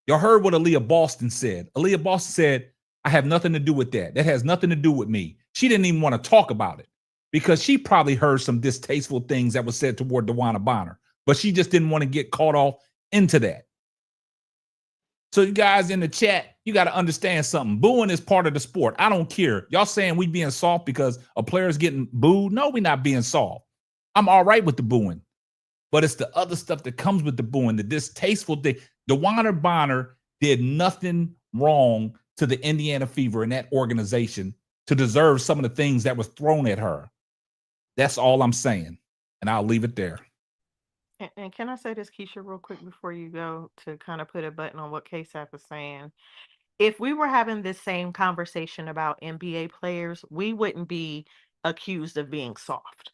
Y'all heard what Aaliyah Boston said. Aaliyah Boston said, I have nothing to do with that. That has nothing to do with me. She didn't even want to talk about it because she probably heard some distasteful things that was said toward DeWanna Bonner, but she just didn't want to get caught off into that. So you guys in the chat, you got to understand something. Booing is part of the sport. I don't care. Y'all saying we being soft because a player's getting booed? No, we're not being soft. I'm all right with the booing. But it's the other stuff that comes with the booing, the distasteful thing. DeWanna Bonner did nothing wrong to the Indiana Fever in that organization to deserve some of the things that was thrown at her. That's all I'm saying. And I'll leave it there. And can I say this, Keisha, real quick before you go, to kind of put a button on what KSAP is saying? If we were having this same conversation about NBA players, we wouldn't be accused of being soft,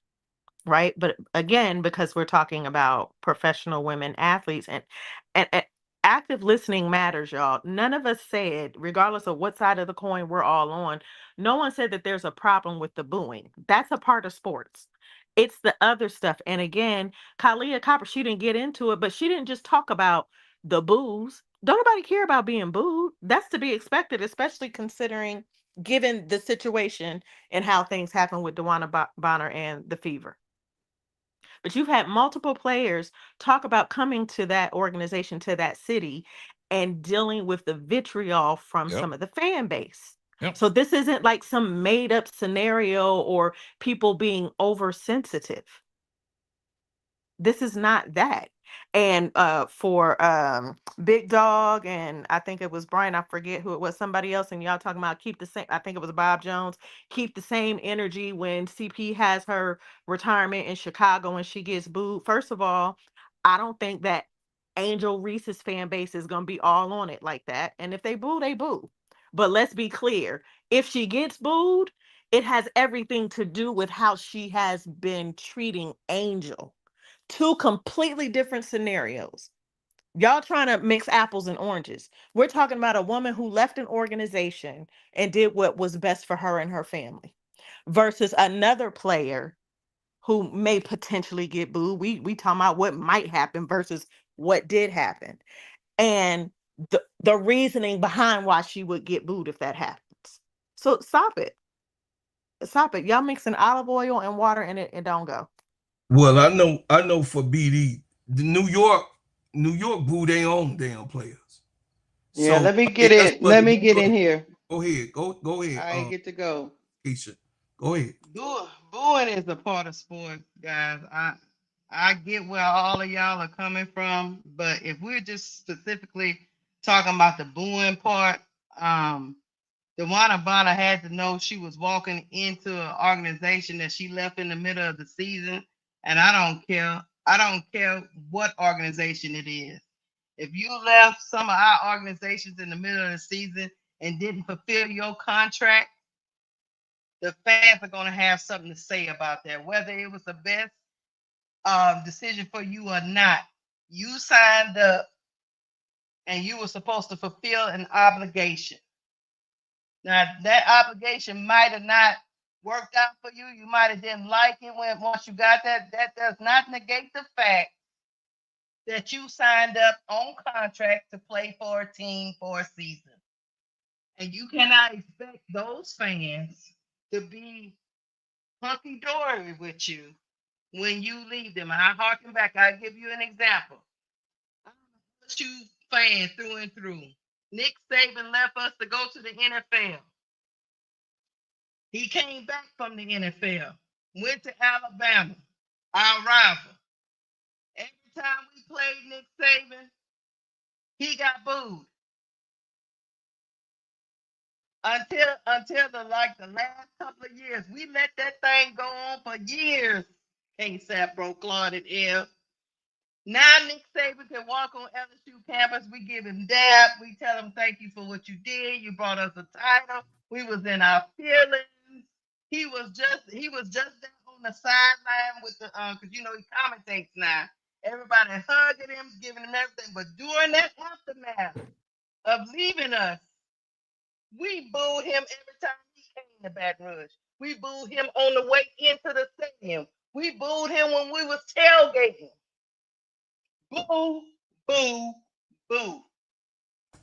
right? But again, because we're talking about professional women athletes, and active listening matters, y'all. None of us said, regardless of what side of the coin we're all on, no one said that there's a problem with the booing. That's a part of sports. It's the other stuff. And again, Kalia Copper, she didn't get into it, but she didn't just talk about the boos. Don't nobody care about being booed. That's to be expected, especially considering given the situation and how things happen with DeWanna Bonner and the Fever. But you've had multiple players talk about coming to that organization, to that city, and dealing with the vitriol from some of the fan base. So this isn't like some made up scenario or people being oversensitive. This is not that. And for Big Dog, and I think it was Brian, I forget who it was, somebody else, and y'all talking about keep the same, I think it was Bob Jones, keep the same energy when CP has her retirement in Chicago and she gets booed. First of all, I don't think that Angel Reese's fan base is going to be all on it like that. And if they boo, they boo. But let's be clear, if she gets booed, it has everything to do with how she has been treating Angel. Two completely different scenarios. Y'all trying to mix apples and oranges. We're talking about a woman who left an organization and did what was best for her and her family versus another player who may potentially get booed. We talking about what might happen versus what did happen. And the reasoning behind why she would get booed if that happens. So stop it. Stop it. Y'all mixing olive oil and water and it don't go. Well, I know for BD, the New York boo their own damn players. Yeah, So let me get in. Let me get in here. Go ahead. Go ahead. I ain't get to go. Keisha, go ahead. Booing is a part of sports, guys. I get where all of y'all are coming from, but if we're just specifically talking about the booing part, DeWanna Bonner had to know she was walking into an organization that she left in the middle of the season, and I don't care. I don't care what organization it is. If you left some of our organizations in the middle of the season and didn't fulfill your contract, the fans are going to have something to say about that, whether it was the best decision for you or not. You signed up and you were supposed to fulfill an obligation. Now, that obligation might have not worked out for you. You might have didn't like it once you got that. That does not negate the fact that you signed up on contract to play for a team for a season. And you cannot expect those fans to be hunky-dory with you when you leave them. I harken back. I'll give you an example. I'm a LSU fan through and through. Nick Saban left us to go to the NFL. He came back from the NFL, went to Alabama, our rival. Every time we played Nick Saban, he got booed. Until the last couple of years. We let that thing go on for years. KSAP broke Claude L. Now Nick Saban can walk on LSU campus. We give him dab. We tell him thank you for what you did. You brought us a title. We was in our feelings. He was just there on the sideline with the because he commentates now. Everybody hugging him, giving him everything. But during that aftermath of leaving us, we booed him every time he came to Baton Rouge. We booed him on the way into the stadium. We booed him when we was tailgating. Boo, boo, boo.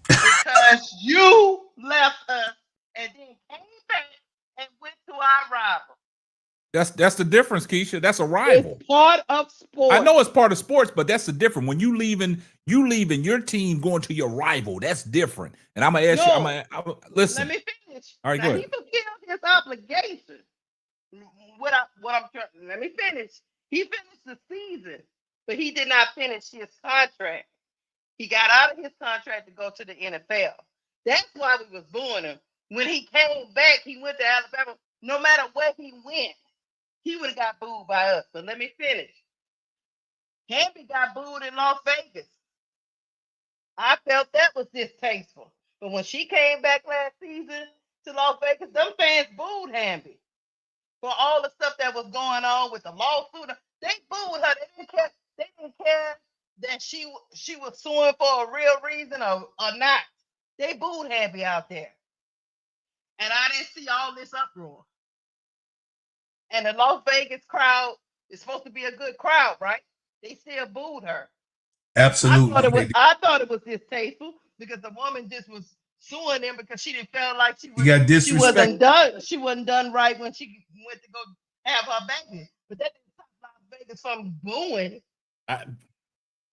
Because you left us and then came back and went to our rival. That's the difference, Keisha. That's a rival. It's part of sports. I know it's part of sports, but that's the difference. When you leaving your team going to your rival, that's different. And I'm gonna ask you. I'm gonna listen. Let me finish. All right, go ahead. He fulfilled his obligation. Let me finish. He finished the season, but he did not finish his contract. He got out of his contract to go to the NFL. That's why we was booing him. When he came back, he went to Alabama. No matter where he went, he would have got booed by us. But let me finish. Hamby got booed in Las Vegas. I felt that was distasteful. But when she came back last season to Las Vegas, them fans booed Hamby for all the stuff that was going on with the lawsuit. They booed her. They didn't care that she was suing for a real reason or not. They booed Hamby out there. And I didn't see all this uproar. And the Las Vegas crowd is supposed to be a good crowd, right? They still booed her. Absolutely. I thought it was distasteful because the woman just was suing them because she didn't feel like she wasn't done right when she went to go have her baby. But that didn't stop Las Vegas from booing.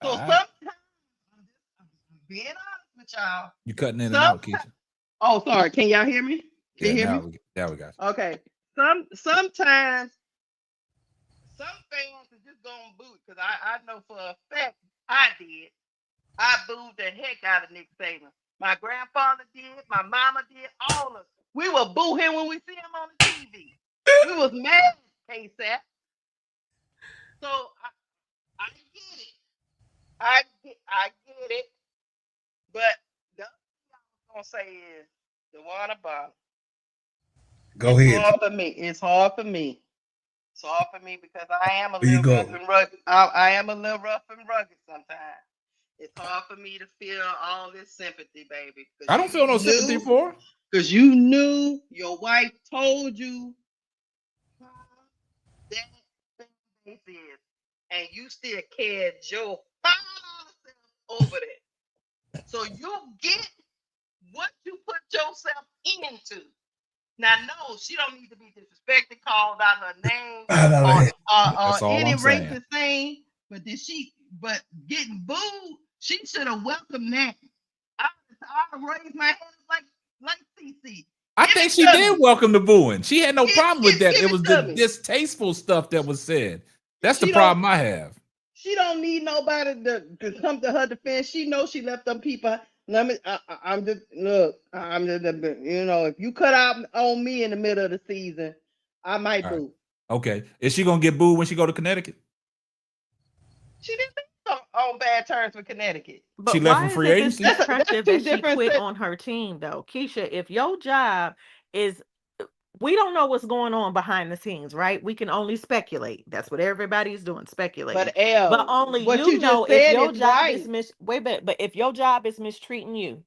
So sometimes, I'm being honest with y'all. You cutting in and out, Keisha. Oh, sorry. Can y'all hear me? Can you hear me? Now we got you. Okay. Sometimes some fans are just gonna boot because I know for a fact I did. I booed the heck out of Nick Saban. My grandfather did. My mama did. All of us. We will boo him when we see him on the TV. We was mad, KSAP. So I get it. I get it. But the other thing I was gonna say is DeWanna Bonner. Go ahead. Hard for me. It's hard for me. It's hard for me because I am a There you little go. rough and rugged. I am a little rough and rugged sometimes. It's hard for me to feel all this sympathy, baby. I don't feel no sympathy for her. Because you knew your wife told you that fan base is, and you still cared your $5 over that. So you get what you put yourself into. Now, no, she don't need to be disrespected, called out her name, That's all any I'm saying. racist thing. But getting booed, she should have welcomed that. I raised my hand like CC. I think she did welcome the booing. She had no problem with that. It was the distasteful stuff that was said. That's the problem I have. She don't need nobody to come to her defense. She knows she left them people. I'm just if you cut out on me in the middle of the season, I might boo. Okay. Is she gonna get booed when she go to Connecticut? She didn't be on bad terms with Connecticut. But she left for free agency. That's destructive that she quit on her team, though. Keisha, if your job is, we don't know what's going on behind the scenes, right? We can only speculate. That's what everybody's doing, speculating. But only you know if your job is but if your job is mistreating you,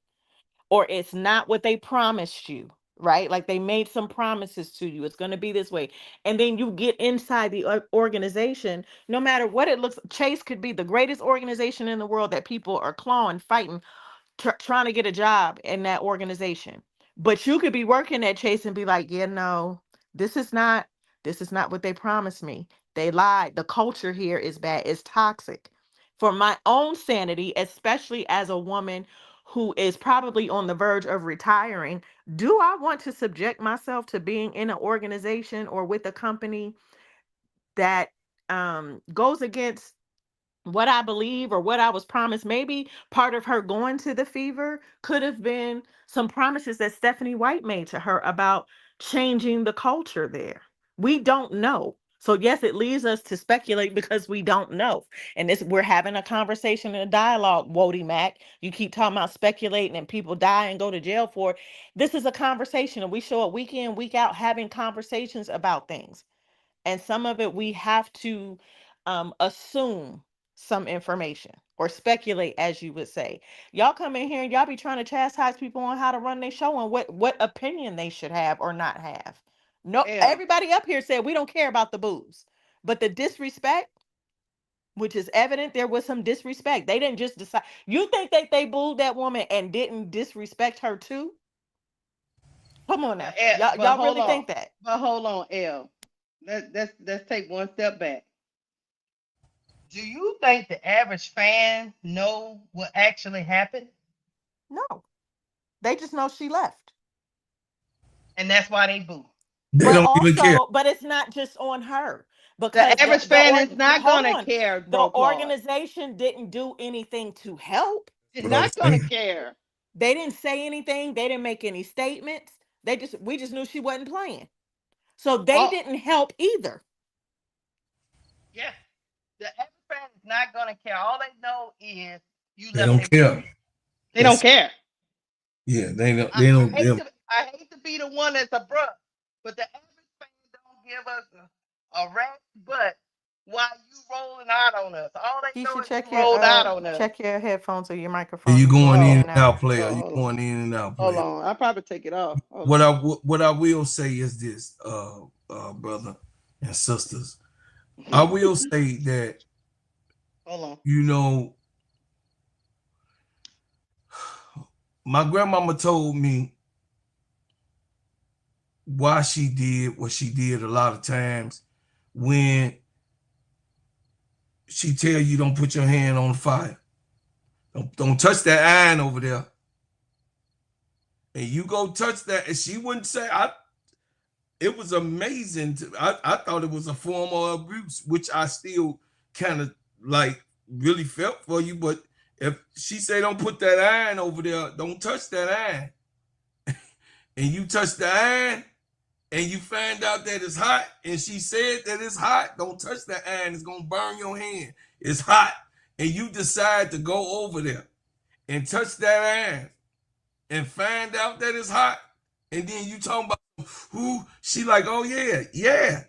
or it's not what they promised you, right? Like they made some promises to you. It's going to be this way. And then you get inside the organization, no matter what it looks, Chase could be the greatest organization in the world that people are clawing, fighting, trying to get a job in that organization. But you could be working at Chase and be like, yeah, no, this is not what they promised me. They lied. The culture here is bad. It's toxic. For my own sanity, especially as a woman who is probably on the verge of retiring, do I want to subject myself to being in an organization or with a company that goes against what I believe or what I was promised? Maybe part of her going to the Fever could have been some promises that Stephanie White made to her about changing the culture there. We don't know. So yes, it leads us to speculate because we don't know. And we're having a conversation and a dialogue, Wody Mac. You keep talking about speculating and people die and go to jail for it. This is a conversation, and we show up week in, week out having conversations about things. And some of it we have to assume some information or speculate, as you would say. Y'all come in here and y'all be trying to chastise people on how to run their show and what opinion they should have or not have. No, everybody up here said we don't care about the boos, but the disrespect, which is evident, there was some disrespect. They didn't just decide. You think that they booed that woman and didn't disrespect her too? Come on now, y'all really think that? But hold on, L. Let's take one step back. Do you think the average fan know what actually happened? No. They just know she left. And that's why they boo. They don't even care. But it's not just on her. Because the average fan is not going to care. The organization didn't do anything to help. They're not going to care. They didn't say anything. They didn't make any statements. We just knew she wasn't playing. So they didn't help either. Yeah. The average fan is not going to care. All they know is you left. They don't care. They don't care. Yeah, they don't. I hate to be the one that's abrupt, but the average fan don't give us a rat's butt while you rolling out on us. All they know is you rolled out on us. Check your headphones or your microphone. You going in and out, player. You going in and out, player. Hold on, I'll probably take it off. What I will say is this, brother and sisters. I will say that. Hold on. You know, my grandmama told me why she did what she did a lot of times when she tell you don't put your hand on the fire. Don't touch that iron over there. And you go touch that, and she wouldn't say, it was amazing. I thought it was a form of abuse, which I still kind of like really felt for you, but if she say don't put that iron over there, don't touch that iron, and you touch the iron, and you find out that it's hot, and she said that it's hot, don't touch that iron, it's gonna burn your hand. It's hot, and you decide to go over there and touch that iron and find out that it's hot, and then you talking about who, she like, oh yeah,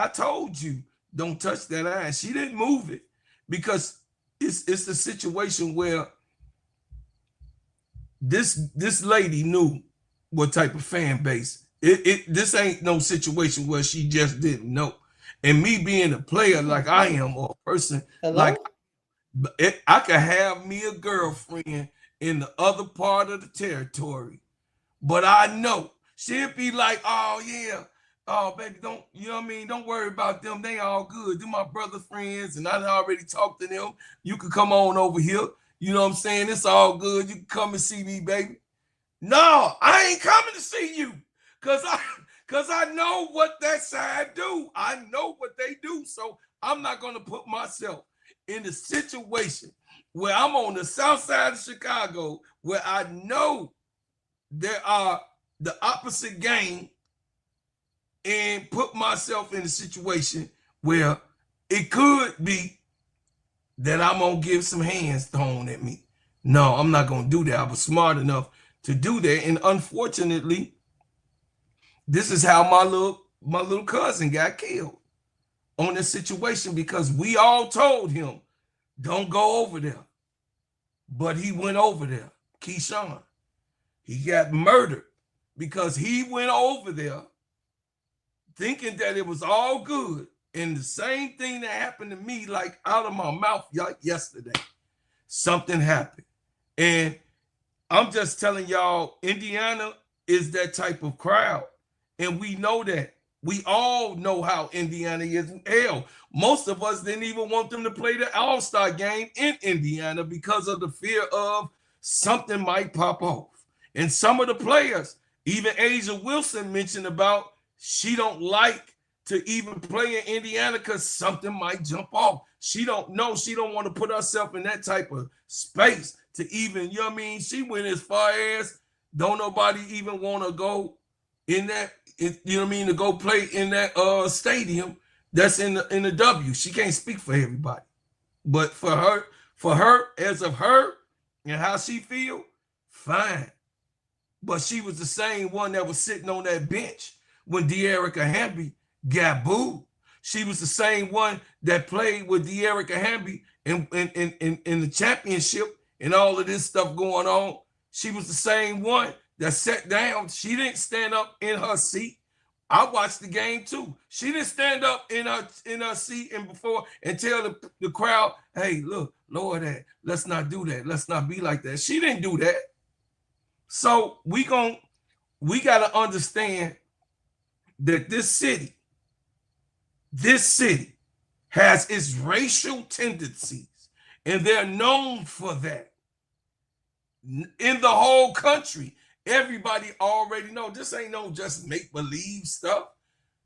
I told you don't touch that iron. She didn't move it because it's the situation where this lady knew what type of fan base. This ain't no situation where she just didn't know. And me being a player like I am, or a person like I could have me a girlfriend in the other part of the territory, but I know she'll be like, oh yeah, oh baby, don't, you know what I mean? Don't worry about them. They all good. They're my brother friends, and I already talked to them. You can come on over here. You know what I'm saying? It's all good. You can come and see me, baby. No, I ain't coming to see you. Cause I know what that side do. I know what they do. So I'm not gonna put myself in the situation where I'm on the south side of Chicago, where I know there are the opposite gang, and put myself in a situation where it could be that I'm gonna give some hands thrown at me. No, I'm not gonna do that. I was smart enough to do that, and unfortunately, this is how my little cousin got killed on this situation, because we all told him, don't go over there. But he went over there. Keyshawn, he got murdered because he went over there thinking that it was all good. And the same thing that happened to me, like out of my mouth like yesterday, something happened. And I'm just telling y'all, Indiana is that type of crowd. And we know that. We all know how Indiana is. Hell, most of us didn't even want them to play the All-Star game in Indiana because of the fear of something might pop off. And some of the players, even Angel Wilson mentioned about she don't like to even play in Indiana because something might jump off. She don't know. She don't want to put herself in that type of space to even, you know what I mean? She went as far as don't nobody even want to go in that, you know what I mean, to go play in that stadium that's in the W. She can't speak for everybody. But for her, as of her and how she feel, fine. But she was the same one that was sitting on that bench when De'Erica Hamby got booed. She was the same one that played with De'Erica Hamby in the championship and all of this stuff going on. She was the same one that sat down. She didn't stand up in her seat. I watched the game too. She didn't stand up in her seat and tell the crowd, hey, look, lower that. Let's not do that. Let's not be like that. She didn't do that. So we got to understand that this city has its racial tendencies, and they're known for that. In the whole country, everybody already know this ain't no just make-believe stuff.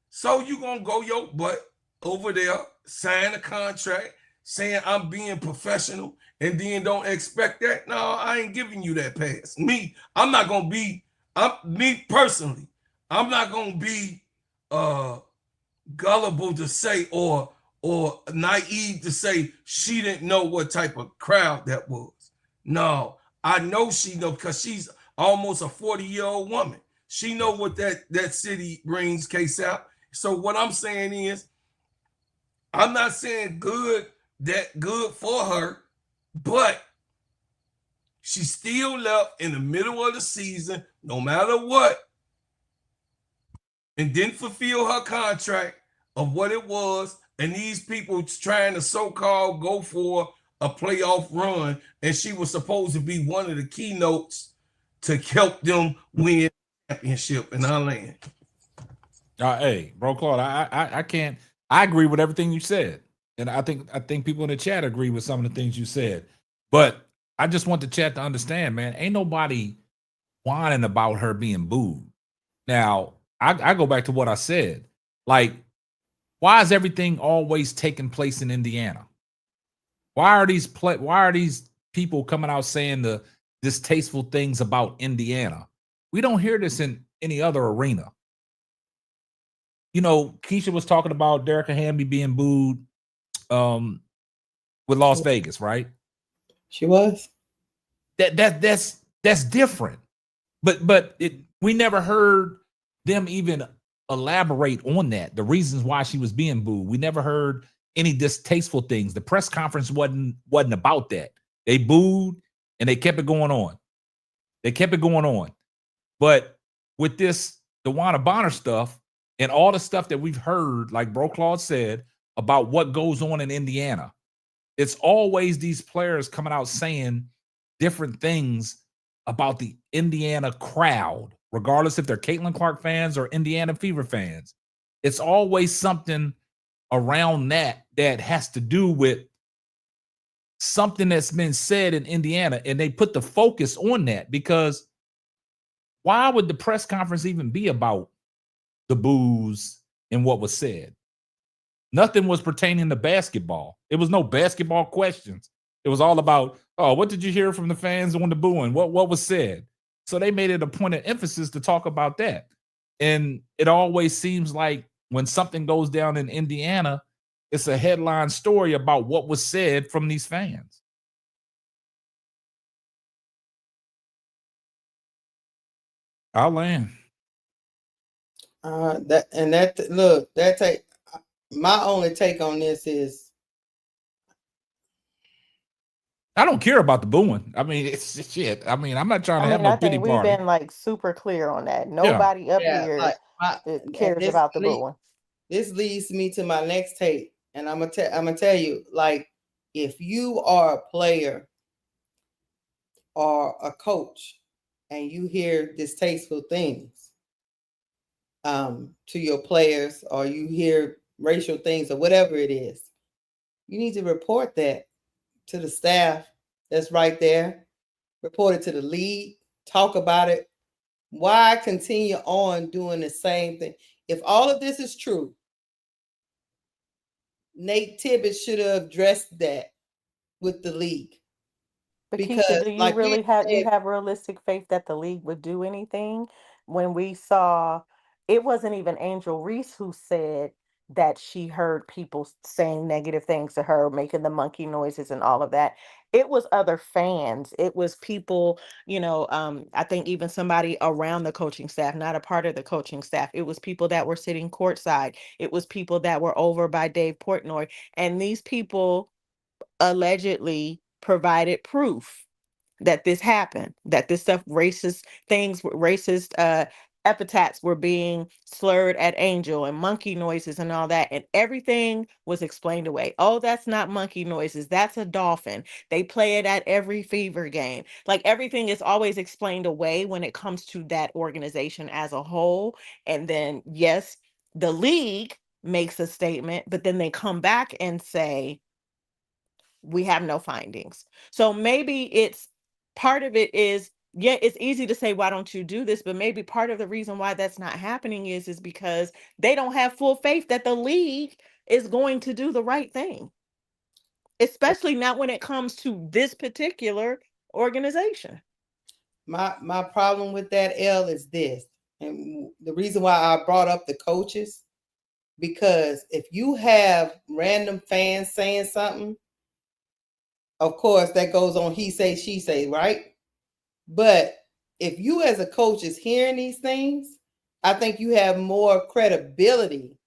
So you gonna go your butt over there, sign a contract saying I'm being professional, and then don't expect that? No, I ain't giving you that pass. I'm not gonna be, me personally, I'm not gonna be gullible to say or naive to say she didn't know what type of crowd that was. No, I know she know, because she's almost a 40-year-old woman. She know what that city brings, K-Sap. So what I'm saying is, I'm not saying good for her, but she still left in the middle of the season, no matter what, and didn't fulfill her contract of what it was. And these people trying to so-called go for a playoff run, and she was supposed to be one of the keynotes to help them win the championship in our land. Hey, bro, Claude, I can't. I agree with everything you said, and I think people in the chat agree with some of the things you said. But I just want the chat to understand, man. Ain't nobody whining about her being booed. Now, I go back to what I said. Like, why is everything always taking place in Indiana? Why are these people coming out saying the distasteful things about Indiana? We don't hear this in any other arena. You know, Keisha was talking about Derrica Hamby being booed with Las Vegas, right? She was. That's different. But we never heard them even elaborate on that. The reasons why she was being booed. We never heard any distasteful things. The press conference wasn't about that. They booed and they kept it going on. They kept it going on. But with this DeWanna Bonner stuff and all the stuff that we've heard, like Bro Claude said, about what goes on in Indiana, it's always these players coming out saying different things about the Indiana crowd, regardless if they're Caitlin Clark fans or Indiana Fever fans. It's always something around that has to do with something that's been said in Indiana, and they put the focus on that because why would the press conference even be about the boos and what was said? Nothing was pertaining to basketball. It was no basketball questions. It was all about, oh, what did you hear from the fans on the booing? What was said? So they made it a point of emphasis to talk about that. And it always seems like when something goes down in Indiana, it's a headline story about what was said from these fans. I'll land. My only take on this is I don't care about the booing. I mean, it's shit. I mean, I'm not trying to have no pity party. We've been like super clear on that. Nobody up here cares about the booing. This leads me to my next take, and I'm gonna tell you, like, if you are a player or a coach and you hear distasteful things to your players, or you hear racial things or whatever it is, you need to report that to the staff that's right there, report it to the league, talk about it. Why continue on doing the same thing? If all of this is true, Nate Tibbetts should have addressed that with the league. But Keisha, do you really have realistic faith that the league would do anything? When we saw, it wasn't even Angel Reese who said that she heard people saying negative things to her, making the monkey noises and all of that. It was other fans. It was people, I think even somebody around the coaching staff, not a part of the coaching staff. It was people that were sitting courtside. It was people that were over by Dave Portnoy. And these people allegedly provided proof that this happened, that this stuff, racist epithets were being slurred at Angel and monkey noises and all that, and everything was explained away. Oh, that's not monkey noises, that's a dolphin. They play it at every Fever game. Like, everything is always explained away when it comes to that organization as a whole. And then, yes, the league makes a statement, but then they come back and say, we have no findings. So maybe it's part of it is, yeah, it's easy to say, why don't you do this? But maybe part of the reason why that's not happening is because they don't have full faith that the league is going to do the right thing, especially not when it comes to this particular organization. My problem with that, L, is this, and the reason why I brought up the coaches, because if you have random fans saying something, of course, that goes on he say, she say, right? But if you as a coach is hearing these things, I think you have more credibility.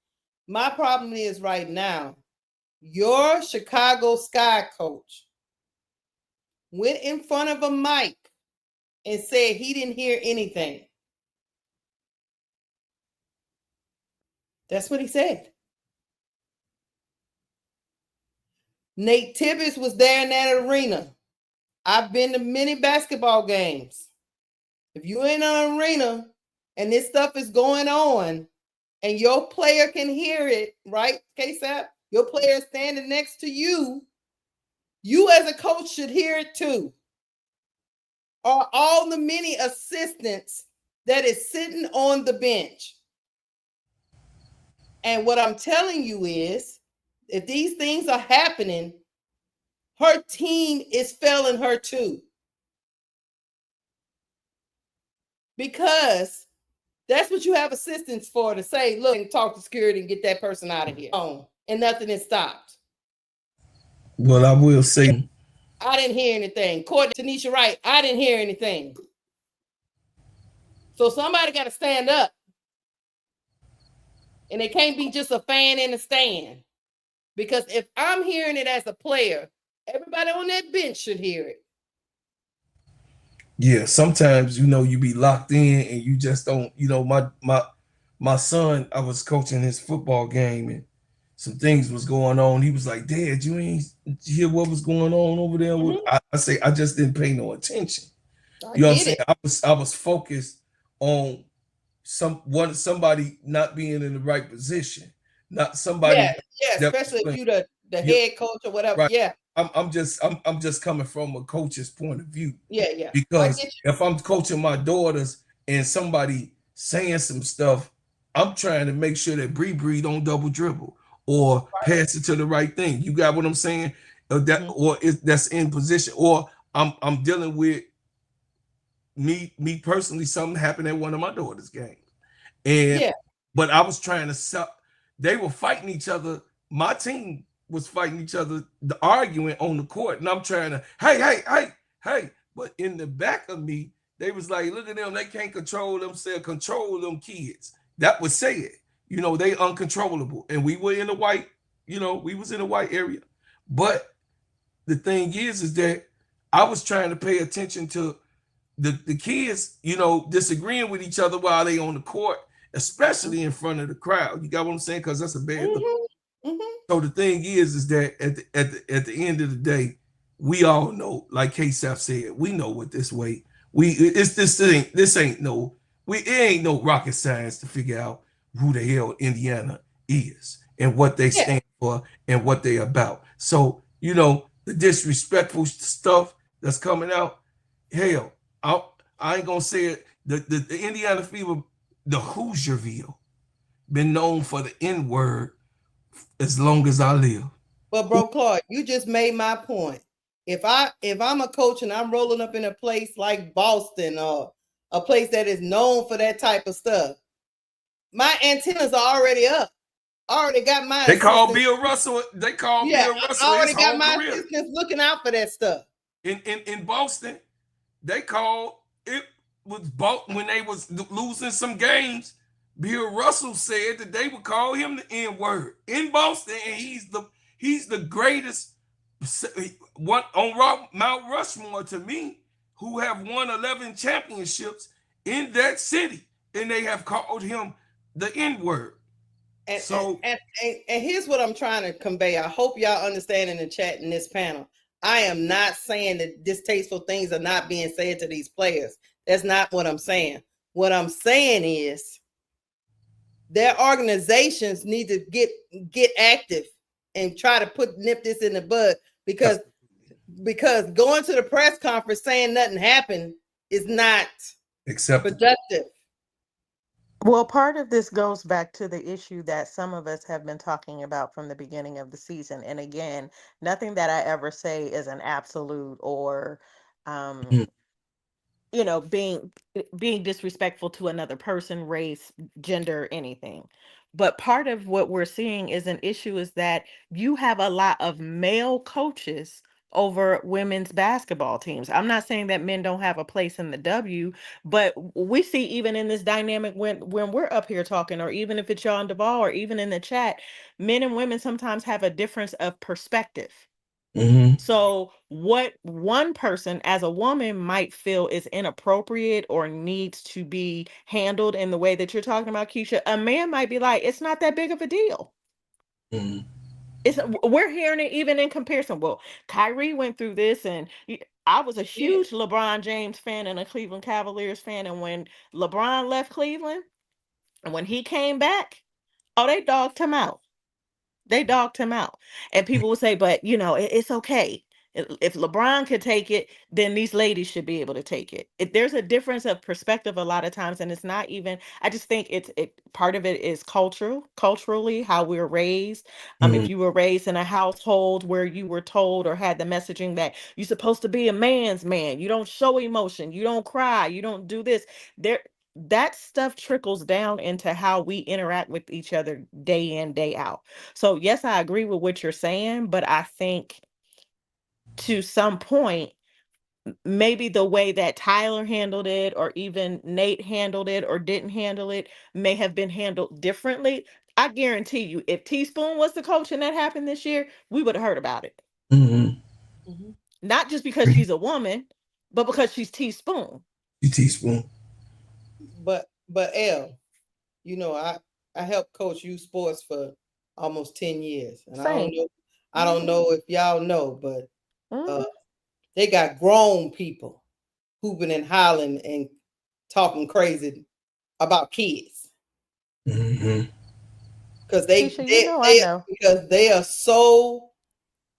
My problem is right now, your Chicago Sky coach went in front of a mic and said he didn't hear anything. That's what he said. Nate Tibbetts was there in that arena. I've been to many basketball games. If you're in an arena and this stuff is going on and your player can hear it, right, KSAP? Your player is standing next to you. You as a coach should hear it too. Or all the many assistants that is sitting on the bench. And what I'm telling you is, if these things are happening, her team is failing her too. Because that's what you have assistants for, to say, look, and talk to security and get that person out of here. And nothing is stopped. Well, I will say, I didn't hear anything. Tanisha Wright, I didn't hear anything. So somebody got to stand up. And it can't be just a fan in the stand. Because if I'm hearing it as a player, everybody on that bench should hear it. Yeah, sometimes, you be locked in and you just don't, my son, I was coaching his football game and some things was going on. He was like, Dad, you ain't hear what was going on over there? I say, I just didn't pay no attention. You know what I'm saying? I was focused on somebody not being in the right position, not somebody. Yeah, especially if you the head coach or whatever. Right. Yeah. I'm just coming from a coach's point of view. Yeah. Because if I'm coaching my daughters and somebody saying some stuff, I'm trying to make sure that Bree don't double dribble or pass it to the right thing. You got what I'm saying? That's in position. Or I'm dealing with me personally. Something happened at one of my daughters' games, but I was trying to sell. They were fighting each other. My team was fighting each other, arguing on the court, and I'm trying to, hey. But in the back of me, they was like, look at them, they can't control themselves, control them kids. That was said, they uncontrollable. And we were in the white, we was in the white area. But the thing is that I was trying to pay attention to the kids, disagreeing with each other while they on the court, especially in front of the crowd. You got what I'm saying? Because that's a bad look. So the thing is that at the end of the day, we all know, like KSAP said, we know what this way. It ain't no rocket science to figure out who the hell Indiana is and what they stand for and what they about. So, the disrespectful stuff that's coming out, hell, I ain't gonna say it. The Indiana Fever, the Hoosierville, been known for the N-word as long as I live. But bro, Clark, you just made my point. If I'm a coach and I'm rolling up in a place like Boston or a place that is known for that type of stuff, my antennas are already up. I already got my. They call Bill Russell. Bill Russell. I already got my assistants looking out for that stuff. In Boston, they called it was when they was losing some games. Bill Russell said that they would call him the N-word in Boston, and he's the greatest one on Mount Rushmore to me, who have won 11 championships in that city, and they have called him the N-word. And here's what I'm trying to convey. I hope y'all understand in the chat in this panel. I am not saying that distasteful things are not being said to these players. That's not what I'm saying. What I'm saying is their organizations need to get active and try to nip this in the bud, because going to the press conference saying nothing happened is not productive. Well, part of this goes back to the issue that some of us have been talking about from the beginning of the season. And again, nothing that I ever say is an absolute or being disrespectful to another person, race, gender, anything. But part of what we're seeing is an issue is that you have a lot of male coaches over women's basketball teams. I'm not saying that men don't have a place in the W, but we see even in this dynamic when we're up here talking, or even if it's John Duvall or even in the chat, men and women sometimes have a difference of perspective. Mm-hmm. So what one person as a woman might feel is inappropriate or needs to be handled in the way that you're talking about, Keisha, a man might be like, it's not that big of a deal. Mm-hmm. We're hearing it even in comparison. Well, Kyrie went through this, and I was a huge LeBron James fan and a Cleveland Cavaliers fan. And when LeBron left Cleveland and when he came back, they dogged him out. And people would say, but it's okay. If LeBron could take it, then these ladies should be able to take it. There's a difference of perspective a lot of times, and it's not even. I just think part of it is culturally how we're raised. If you were raised in a household where you were told or had the messaging that you're supposed to be a man's man, you don't show emotion, you don't cry, you don't do this. That stuff trickles down into how we interact with each other day in, day out. So yes, I agree with what you're saying, but I think to some point, maybe the way that Tyler handled it, or even Nate handled it, or didn't handle it, may have been handled differently. I guarantee you, if Teaspoon was the coach and that happened this year, we would have heard about it. Not just because she's a woman, but because she's Teaspoon. Teaspoon. But L, I helped coach youth sports for almost 10 years. And I don't know if y'all know, but they got grown people hooping and hollering and talking crazy about kids. Because because they are so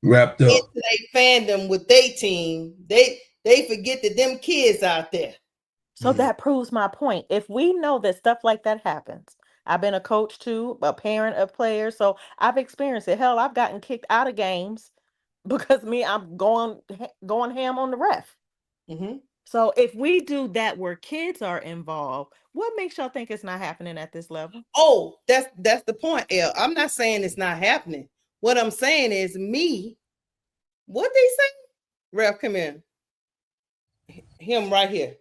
wrapped up into their fandom with their team, they forget that them kids out there. So that proves my point. If we know that stuff like that happens, I've been a coach too, a parent of players, so I've experienced it. Hell, I've gotten kicked out of games because I'm going ham on the ref. So if we do that where kids are involved, what makes y'all think it's not happening at this level? Oh, that's the point, L. I'm not saying it's not happening. What I'm saying is what they say? Ref, come in. Him right here.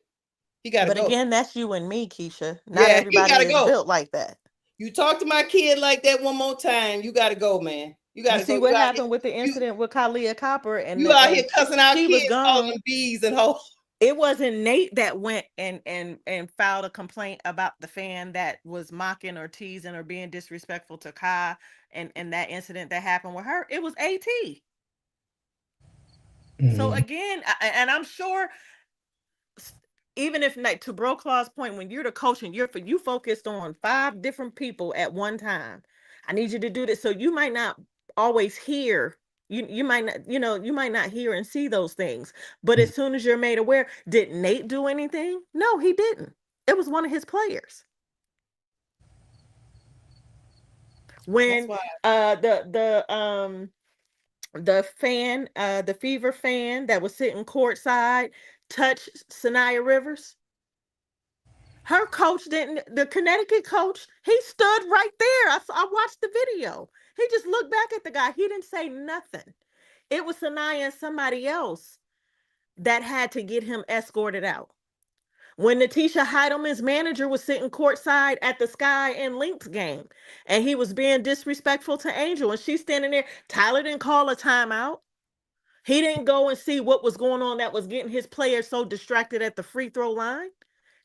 He got to go. But again, that's you and me, Keisha. Not everybody is built like that. You talk to my kid like that one more time, you got to go, man. You got to see what happened with the incident with Collier Copper, and you out here cussing out kids, calling them bees and hoes. It wasn't Nate that went and filed a complaint about the fan that was mocking or teasing or being disrespectful to Kai and that incident that happened with her. It was AT. So again, and I'm sure, even if, like, to Bro Claw's point, when you're the coach and you focused on 5 different people at one time, I need you to do this. So you might not always hear. You might not, you might not hear and see those things. But as soon as you're made aware, did Nate do anything? No, he didn't. It was one of his players. When the fan, the Fever fan that was sitting courtside touched Sanaya Rivers, her coach the Connecticut coach, he stood right there. I watched the video. He just looked back at the guy. He didn't say nothing. It was Sanaya and somebody else that had to get him escorted out. When Napheesa Heidelman's manager was sitting courtside at the Sky and Lynx game, and he was being disrespectful to Angel, and she's standing there, Tyler didn't call a timeout. He didn't go and see what was going on that was getting his players so distracted at the free throw line.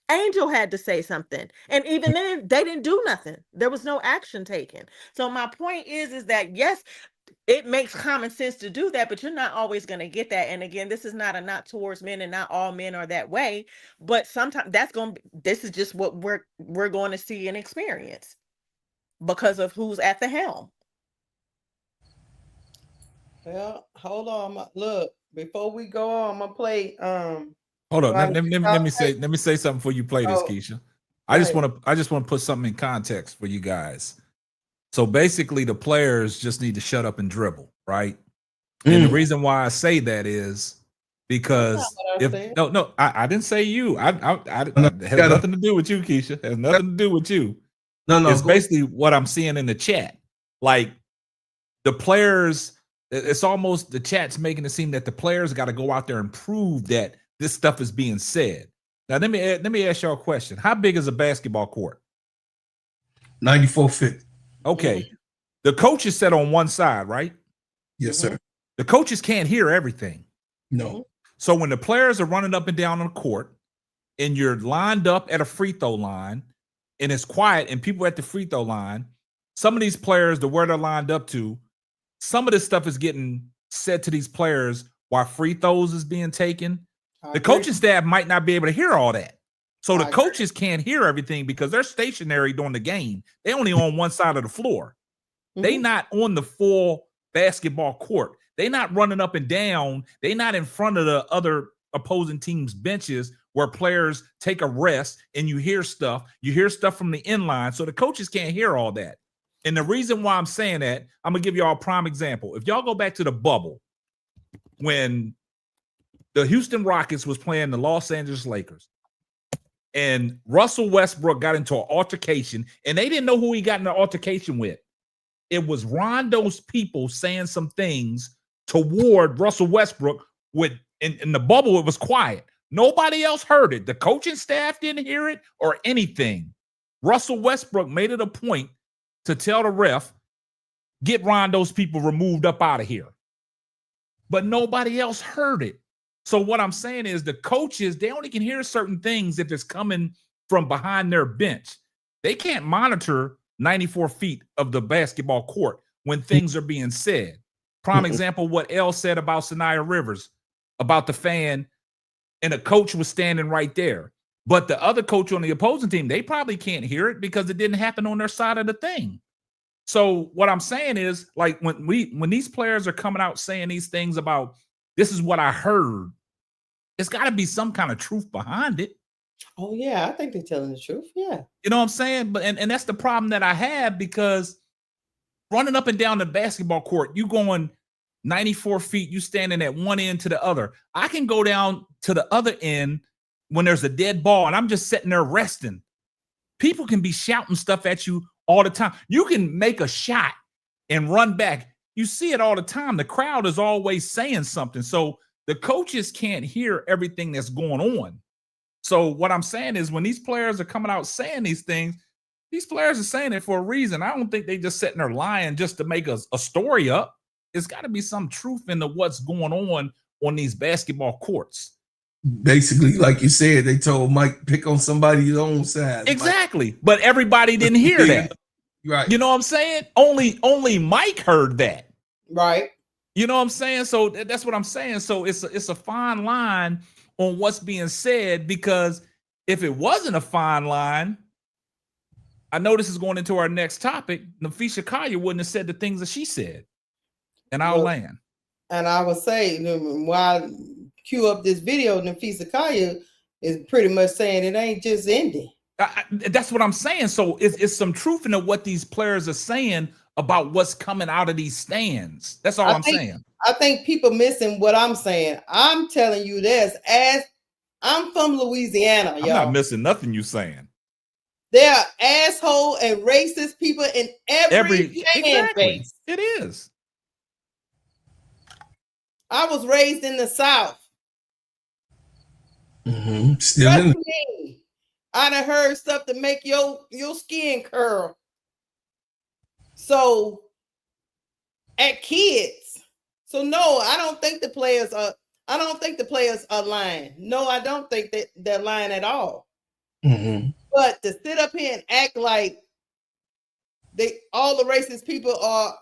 Angel had to say something. And even then, they didn't do nothing. There was no action taken. So my point is that, yes, it makes common sense to do that, but you're not always going to get that. And again, this is not a knock towards men, and not all men are that way. But sometimes this is just what we're going to see and experience because of who's at the helm. Well, hold on. Look, before we go on, I'm gonna play. Hold on. Let me say something before you play this, Keisha. I just want to put something in context for you guys. So basically, the players just need to shut up and dribble, right? And the reason why I say that is because I didn't say you. It has nothing to do with you, Keisha. It has nothing to do with you. No. It's basically what I'm seeing in the chat. Like, the players, it's almost the chat's making it seem that the players got to go out there and prove that this stuff is being said. Now, let me ask y'all a question. How big is a basketball court? 94 feet. Okay. The coaches sat on one side, right? Yes, sir. The coaches can't hear everything. No. So when the players are running up and down on the court and you're lined up at a free throw line and it's quiet and people at the free throw line, some of these players, where they're lined up to, some of this stuff is getting said to these players while free throws is being taken. The coaching staff might not be able to hear all that. So the coaches can't hear everything because they're stationary during the game. They only on one side of the floor. They not on the full basketball court. They're not running up and down. They're not in front of the other opposing team's benches where players take a rest and you hear stuff. You hear stuff from the inline, so the coaches can't hear all that. And the reason why I'm saying that, I'm going to give y'all a prime example. If y'all go back to the bubble, when the Houston Rockets was playing the Los Angeles Lakers, and Russell Westbrook got into an altercation, and they didn't know who he got in an altercation with. It was Rondo's people saying some things toward Russell Westbrook. In the bubble, it was quiet. Nobody else heard it. The coaching staff didn't hear it or anything. Russell Westbrook made it a point to tell the ref, get Rondo's people removed up out of here. But nobody else heard it. So what I'm saying is the coaches, they only can hear certain things if it's coming from behind their bench. They can't monitor 94 feet of the basketball court when things are being said. Prime example, what L said about Sanaya Rivers, about the fan, and a coach was standing right there. But the other coach on the opposing team, they probably can't hear it because it didn't happen on their side of the thing. So what I'm saying is, like, when these players are coming out saying these things about, this is what I heard, it's got to be some kind of truth behind it. Oh, yeah, I think they're telling the truth. Yeah. You know what I'm saying? But and that's the problem that I have, because running up and down the basketball court, you going 94 feet, you standing at one end to the other. I can go down to the other end when there's a dead ball and I'm just sitting there resting. People can be shouting stuff at you all the time. You can make a shot and run back. You see it all the time. The crowd is always saying something. So the coaches can't hear everything that's going on. So what I'm saying is, when these players are coming out saying these things, these players are saying it for a reason. I don't think they just sitting there lying just to make a story up. It's got to be some truth into what's going on these basketball courts. Basically, like you said, they told Mike, pick on somebody's own side. Exactly. Mike. But everybody didn't hear that. Right. You know what I'm saying? Only Mike heard that. Right. You know what I'm saying? So that's what I'm saying. So it's a fine line on what's being said, because if it wasn't a fine line, I know this is going into our next topic, Napheesa Collier wouldn't have said the things that she said. And I'll land. And I would say, while I cue up this video, Napheesa Collier is pretty much saying it ain't just ending. That's what I'm saying. So it's some truth in what these players are saying about what's coming out of these stands. That's all I'm saying. I think people missing what I'm saying. I'm telling you this, as I'm from Louisiana, y'all. I'm not missing nothing you saying. There are asshole and racist people in every fan base. It is. I was raised in the South. Still in me. I done heard stuff to make your skin curl. So at kids. So no, I don't think the players are lying. No, I don't think that they're lying at all. But to sit up here and act like all the racist people are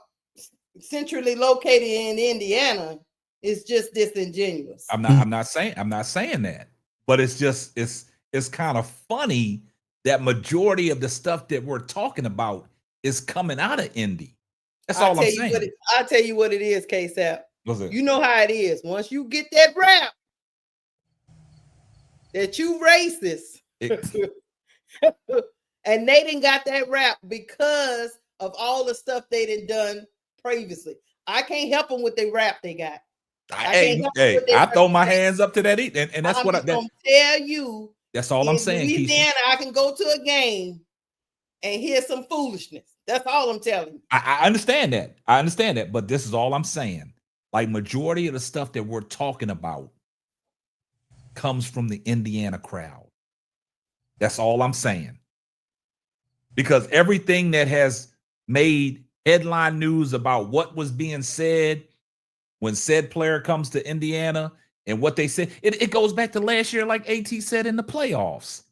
centrally located in Indiana is just disingenuous. I'm not saying that, but it's kind of funny that majority of the stuff that we're talking about is coming out of Indy. That's all I'm saying. I'll tell you what it is, K-Sap. You know how it is. Once you get that rap that you racist, and they didn't got that rap because of all the stuff they done previously. I can't help them with the rap they got. I throw my hands up to that, and that's what I'm gonna tell you. That's all I'm saying. Louisiana, I can go to a game and hear some foolishness. That's all I'm telling you. I understand that. But this is all I'm saying. Like, majority of the stuff that we're talking about comes from the Indiana crowd. That's all I'm saying. Because everything that has made headline news about what was being said when said player comes to Indiana and what they said, it goes back to last year, like AT said in the playoffs.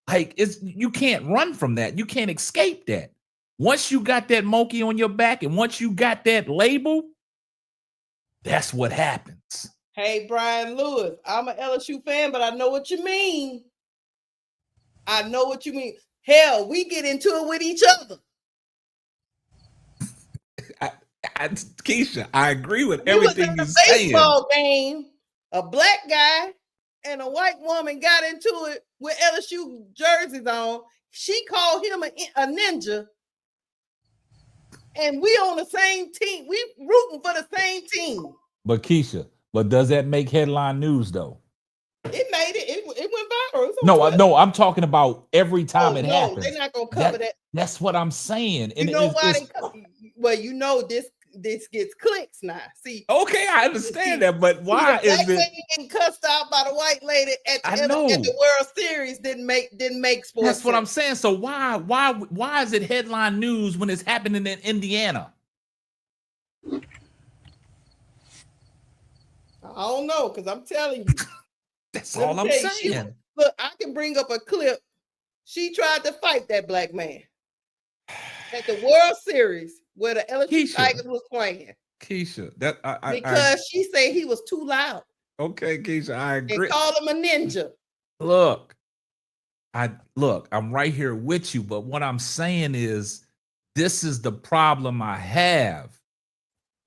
Like, you can't run from that. You can't escape that. Once you got that monkey on your back and once you got that label, that's what happens. Hey, Brian Lewis, I'm an LSU fan, but I know what you mean. I know what you mean. Hell, we get into it with each other. Keisha, I agree with We was everything in you're a saying. baseball game. A black guy and a white woman got into it with LSU jerseys on. She called him a ninja. And we on the same team. We rooting for the same team. But Keisha, does that make headline news though? It made it. It went viral. No, I'm talking about every time it happens. They're not gonna cover that. That's what I'm saying. And you know why well, you know this gets clicks now. See, okay, I understand that, but why is it getting cussed out by the white lady at the World Series didn't make sports? That's what I'm saying. So why is it headline news when it's happening in Indiana? I don't know, because I'm telling you. That's all I'm saying. Look, I can bring up a clip. She tried to fight that black man at the World Series where the LSU Tigers was playing. Keisha, because she said he was too loud. Okay, Keisha, I agree. And called him a ninja. Look, I'm right here with you, but what I'm saying is this is the problem I have.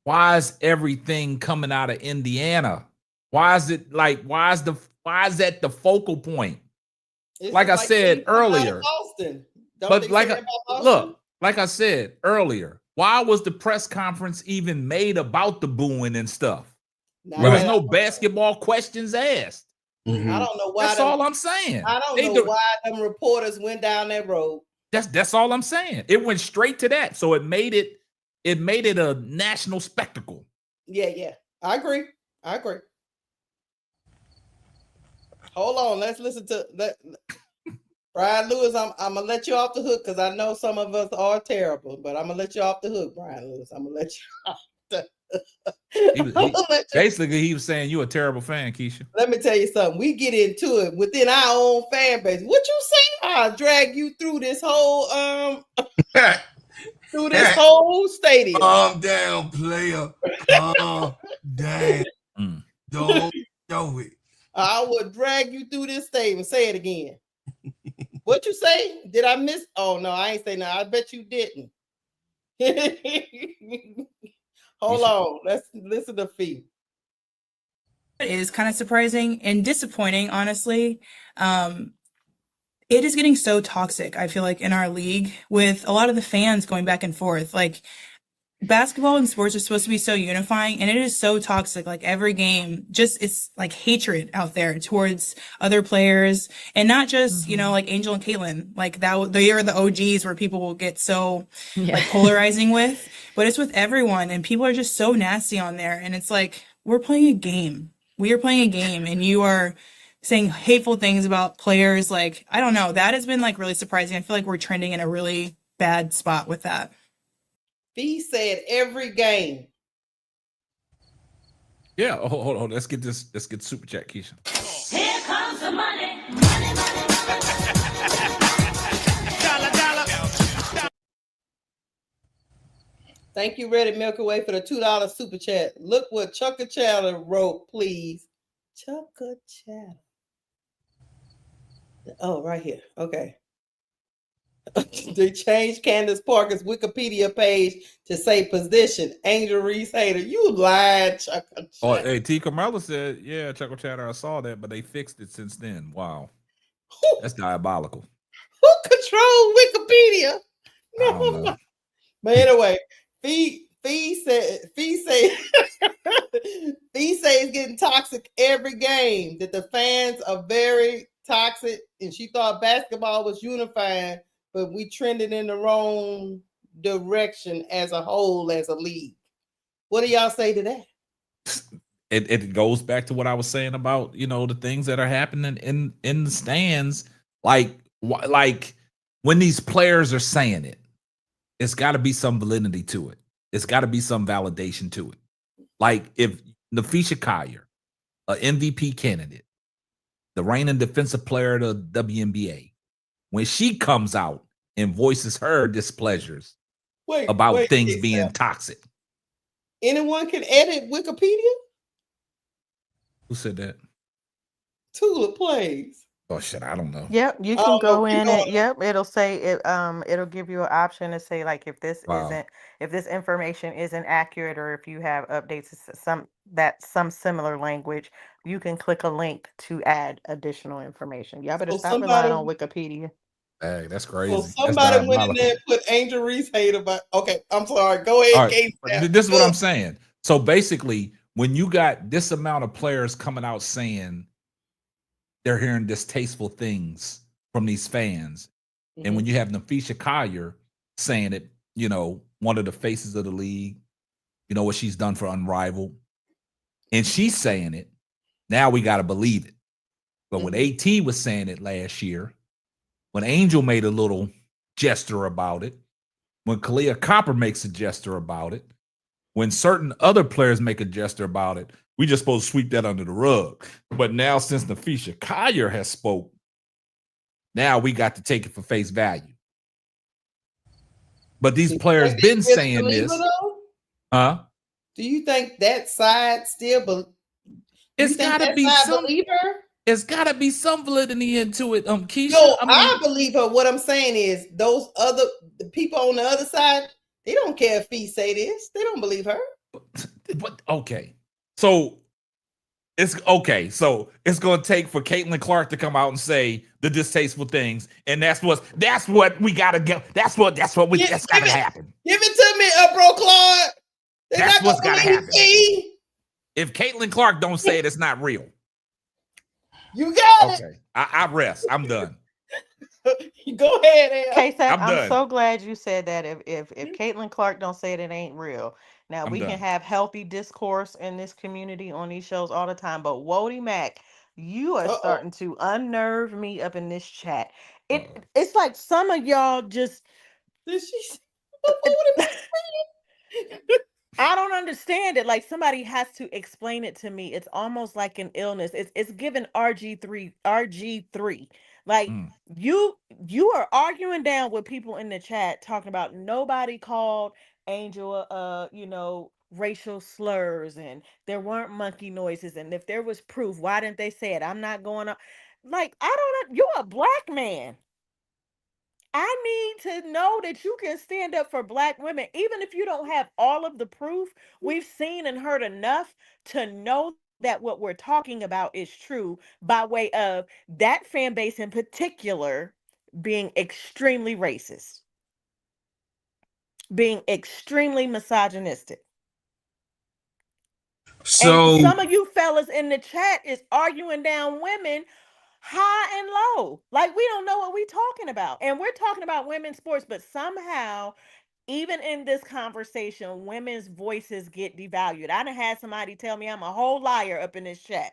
Why is everything coming out of Indiana? Why is it like why is that the focal point? Like I said earlier. But like I said earlier, why was the press conference even made about the booing and stuff? There was no basketball questions asked. Mm-hmm. I don't know why. That's all I'm saying. I don't know why them reporters went down that road. That's all I'm saying. It went straight to that. So it made it a national spectacle. Yeah. I agree. Hold on. Let's listen to that. Brian Lewis, I'm gonna let you off the hook because I know some of us are terrible, but I'm gonna let you off the hook, Brian Lewis. I'm gonna let you off the basically, he was saying you a terrible fan, Keisha. Let me tell you something. We get into it within our own fan base. What you say? I'll drag you through this whole whole stadium. Calm down, player. Calm down. Don't show it. I will drag you through this stadium. Say it again. What you say? Did I miss? Oh no, I ain't say no. I bet you didn't. Hold on. Let's listen to Fee. It is kind of surprising and disappointing, honestly. It is getting so toxic, I feel like, in our league with a lot of the fans going back and forth. Like, basketball and sports are supposed to be so unifying, and it is so toxic. Like, every game, it's like hatred out there towards other players, and not just, like Angel and Caitlin. Like, they are the OGs where people will get so like polarizing with, but it's with everyone, and people are just so nasty on there. And it's like, we're playing a game. We are playing a game, and you are saying hateful things about players. Like, I don't know. That has been like really surprising. I feel like we're trending in a really bad spot with that. He said every game. Yeah, hold on. Let's get super chat, Keisha. Here comes the money. Thank you, Reddit Milky Way, for the $2 super chat. Look what Chucka Chatter wrote, please. Chucka Chatter. Oh, right here. Okay. They changed Candace Parker's Wikipedia page to say position. Angel Reese hater. You lied, Chucka Chatter. Oh, hey, T. Carmella said, yeah, Chucka Chatter, I saw that, but they fixed it since then. Wow. That's diabolical. Who controls Wikipedia? No. But anyway, Fee say it's getting toxic every game, that the fans are very toxic, and she thought basketball was unifying, but we trended in the wrong direction as a whole, as a league. What do y'all say to that? It goes back to what I was saying about, the things that are happening in the stands. Like when these players are saying it, it's got to be some validity to it. It's got to be some validation to it. Like if Napheesa Collier, an MVP candidate, the reigning defensive player of the WNBA, when she comes out and voices her displeasures about things being toxic. Anyone can edit Wikipedia? Who said that? Tula plays. Oh shit, I don't know. Yep, you can go in and yep, it'll say it. It'll give you an option to say like if this Wow. if this information isn't accurate, or if you have updates to some similar language, you can click a link to add additional information. Y'all better stop relying on Wikipedia. Hey, that's So crazy. somebody went in there and put Angel Reese hate about. Okay, I'm sorry. Go ahead, Kate. This is what I'm saying. So basically, when you got this amount of players coming out saying they're hearing distasteful things from these fans, and when you have Napheesa Collier saying it, you know, one of the faces of the league, you know what she's done for Unrivaled, and she's saying it, now we got to believe it. But when AT was saying it last year, when Angel made a little gesture about it, when Kalia Copper makes a gesture about it, when certain other players make a gesture about it, we just supposed to sweep that under the rug. But now, since Napheesa Collier has spoke, now we got to take it for face value. But these players been saying this. Huh? Do you think that side still it's gotta be some believer? It's gotta be some validity into it. Keisha. No, I believe her. What I'm saying is those other people on the other side, they don't care if Fee say this. They don't believe her. But okay. So it's okay. So it's gonna take for Caitlin Clark to come out and say the distasteful things, and that's what we gotta get. That's gotta happen. Give it to me, bro, Clark. That's what's gotta happen. If Caitlin Clark don't say it, it's not real. You got it. I rest. I'm done. Go ahead, K-Sap, I'm so glad you said that. If Caitlin Clark don't say it ain't real. Now we can have healthy discourse in this community on these shows all the time, but Wody Mac, you are starting to unnerve me up in this chat. It's like some of y'all just I don't understand it. Like somebody has to explain it to me. It's almost like an illness. It's given RG3. Like you are arguing down with people in the chat talking about nobody called Angel you know, racial slurs, and there weren't monkey noises, and if there was proof, why didn't they say it? I'm not going on. Like, I don't know. You're a black man. I need to know that you can stand up for black women, even if you don't have all of the proof. We've seen and heard enough to know that what we're talking about is true, by way of that fan base in particular being extremely racist, being extremely misogynistic. So and some of you fellas in the chat is arguing down women high and low, like we don't know what we're talking about, and we're talking about women's sports, but somehow even in this conversation women's voices get devalued. I done had somebody tell me I'm a whole liar up in this chat.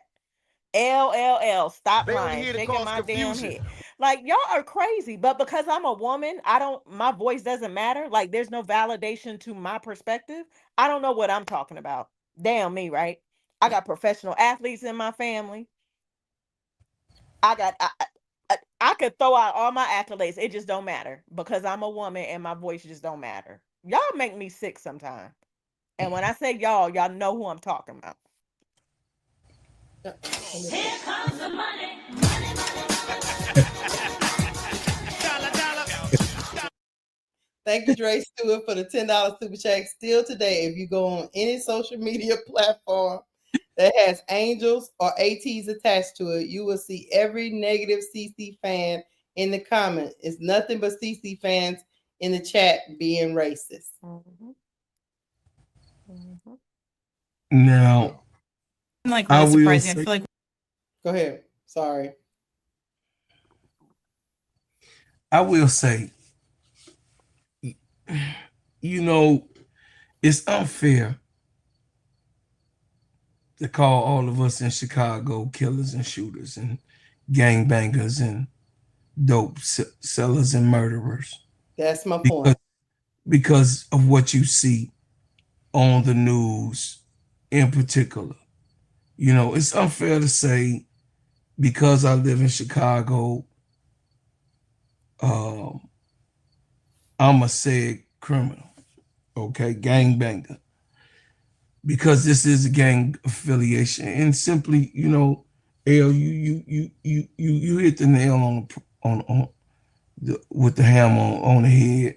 LLL, stop lying, shaking my damn head. Like, y'all are crazy, but because I'm a woman, my voice doesn't matter. Like, there's no validation to my perspective. I don't know what I'm talking about. Damn me, right? I got professional athletes in my family. I could throw out all my accolades. It just don't matter because I'm a woman and my voice just don't matter. Y'all make me sick sometimes. And when I say y'all know who I'm talking about. Here comes the money. Thank you, Dre Stewart, for the $10 super chat. Still today, if you go on any social media platform that has angels or ATs attached to it, you will see every negative CC fan in the comment. It's nothing but CC fans in the chat being racist. Now, like really surprising. I feel like. Go ahead. Sorry. I will say, you know, it's unfair to call all of us in Chicago killers and shooters and gangbangers and dope sellers and murderers. That's my point. Because of what you see on the news in particular. You know, it's unfair to say because I live in Chicago, I'm a said criminal, okay, gangbanger. Because this is a gang affiliation, and simply, you know, you hit the nail with the hammer on the head,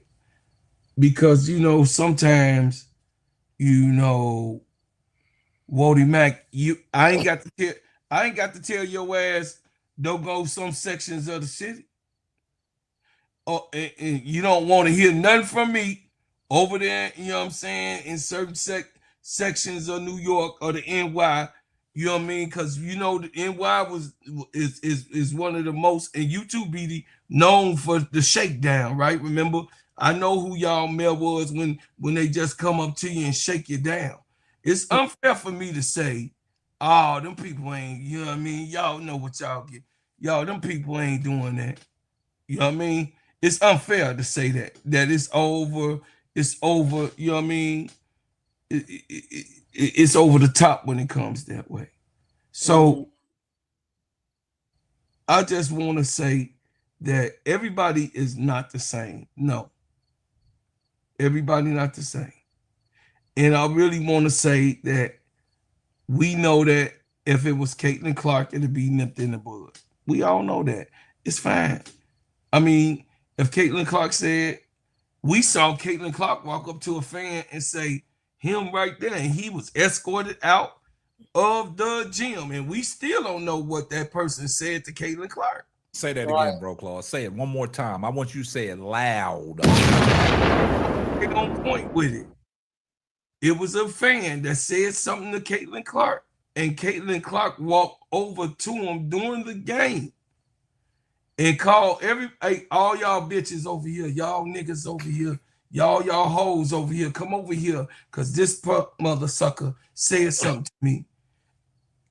because sometimes Wody Mac, I ain't got to tell your ass don't go some sections of the city. Oh, and you don't want to hear nothing from me over there, you know what I'm saying, in certain sections of New York or the NY, you know what I mean? Because the NY is one of the most, and you too, BD, known for the shakedown, right? Remember, I know who y'all male was when they just come up to you and shake you down. It's unfair for me to say, oh, them people ain't, you know what I mean? Y'all know what y'all get. Y'all, them people ain't doing that. You know what I mean? It's unfair to say that it's over. It's over. You know what I mean? It's over the top when it comes that way. So I just want to say that everybody is not the same. No, everybody not the same. And I really want to say that we know that if it was Caitlin Clark, it'd be nipped in the bud. We all know that. It's fine. I mean, if Caitlin Clark said, we saw Caitlin Clark walk up to a fan and say, him right there, and he was escorted out of the gym, and we still don't know what that person said to Caitlin Clark. Say that again, bro, Claude. Say it one more time. I want you to say it loud. They're on point with it. It was a fan that said something to Caitlin Clark, and Caitlin Clark walked over to him during the game and called all y'all bitches over here, y'all niggas over here, y'all hoes over here, come over here, because this mother sucker said something to me.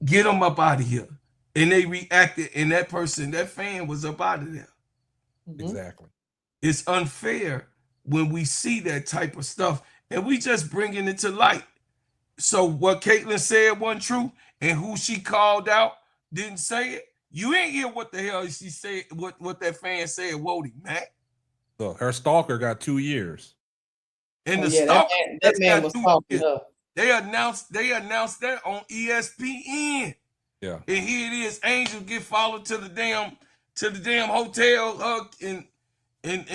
Get them up out of here. And they reacted, and that fan was up out of there. Exactly. It's unfair when we see that type of stuff, and we just bringing it to light. So what Caitlin said wasn't true, and who she called out didn't say it. You ain't hear what the hell she said, what that fan said, Wody, Mac. So her stalker got 2 years. And stalker that man was talking up. They announced that on ESPN. Yeah. And here it is, Angel get followed to the damn hotel, and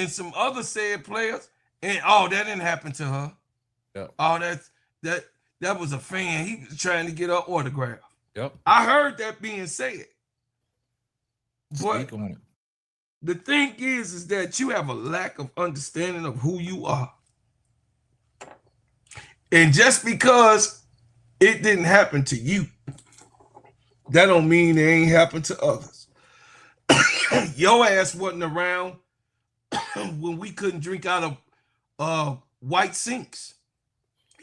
some other said players, and that didn't happen to her. Yeah. That was a fan. He was trying to get her autograph. Yep. I heard that being said. But the thing is that you have a lack of understanding of who you are. And just because it didn't happen to you, that don't mean it ain't happened to others. Your ass wasn't around when we couldn't drink out of white sinks.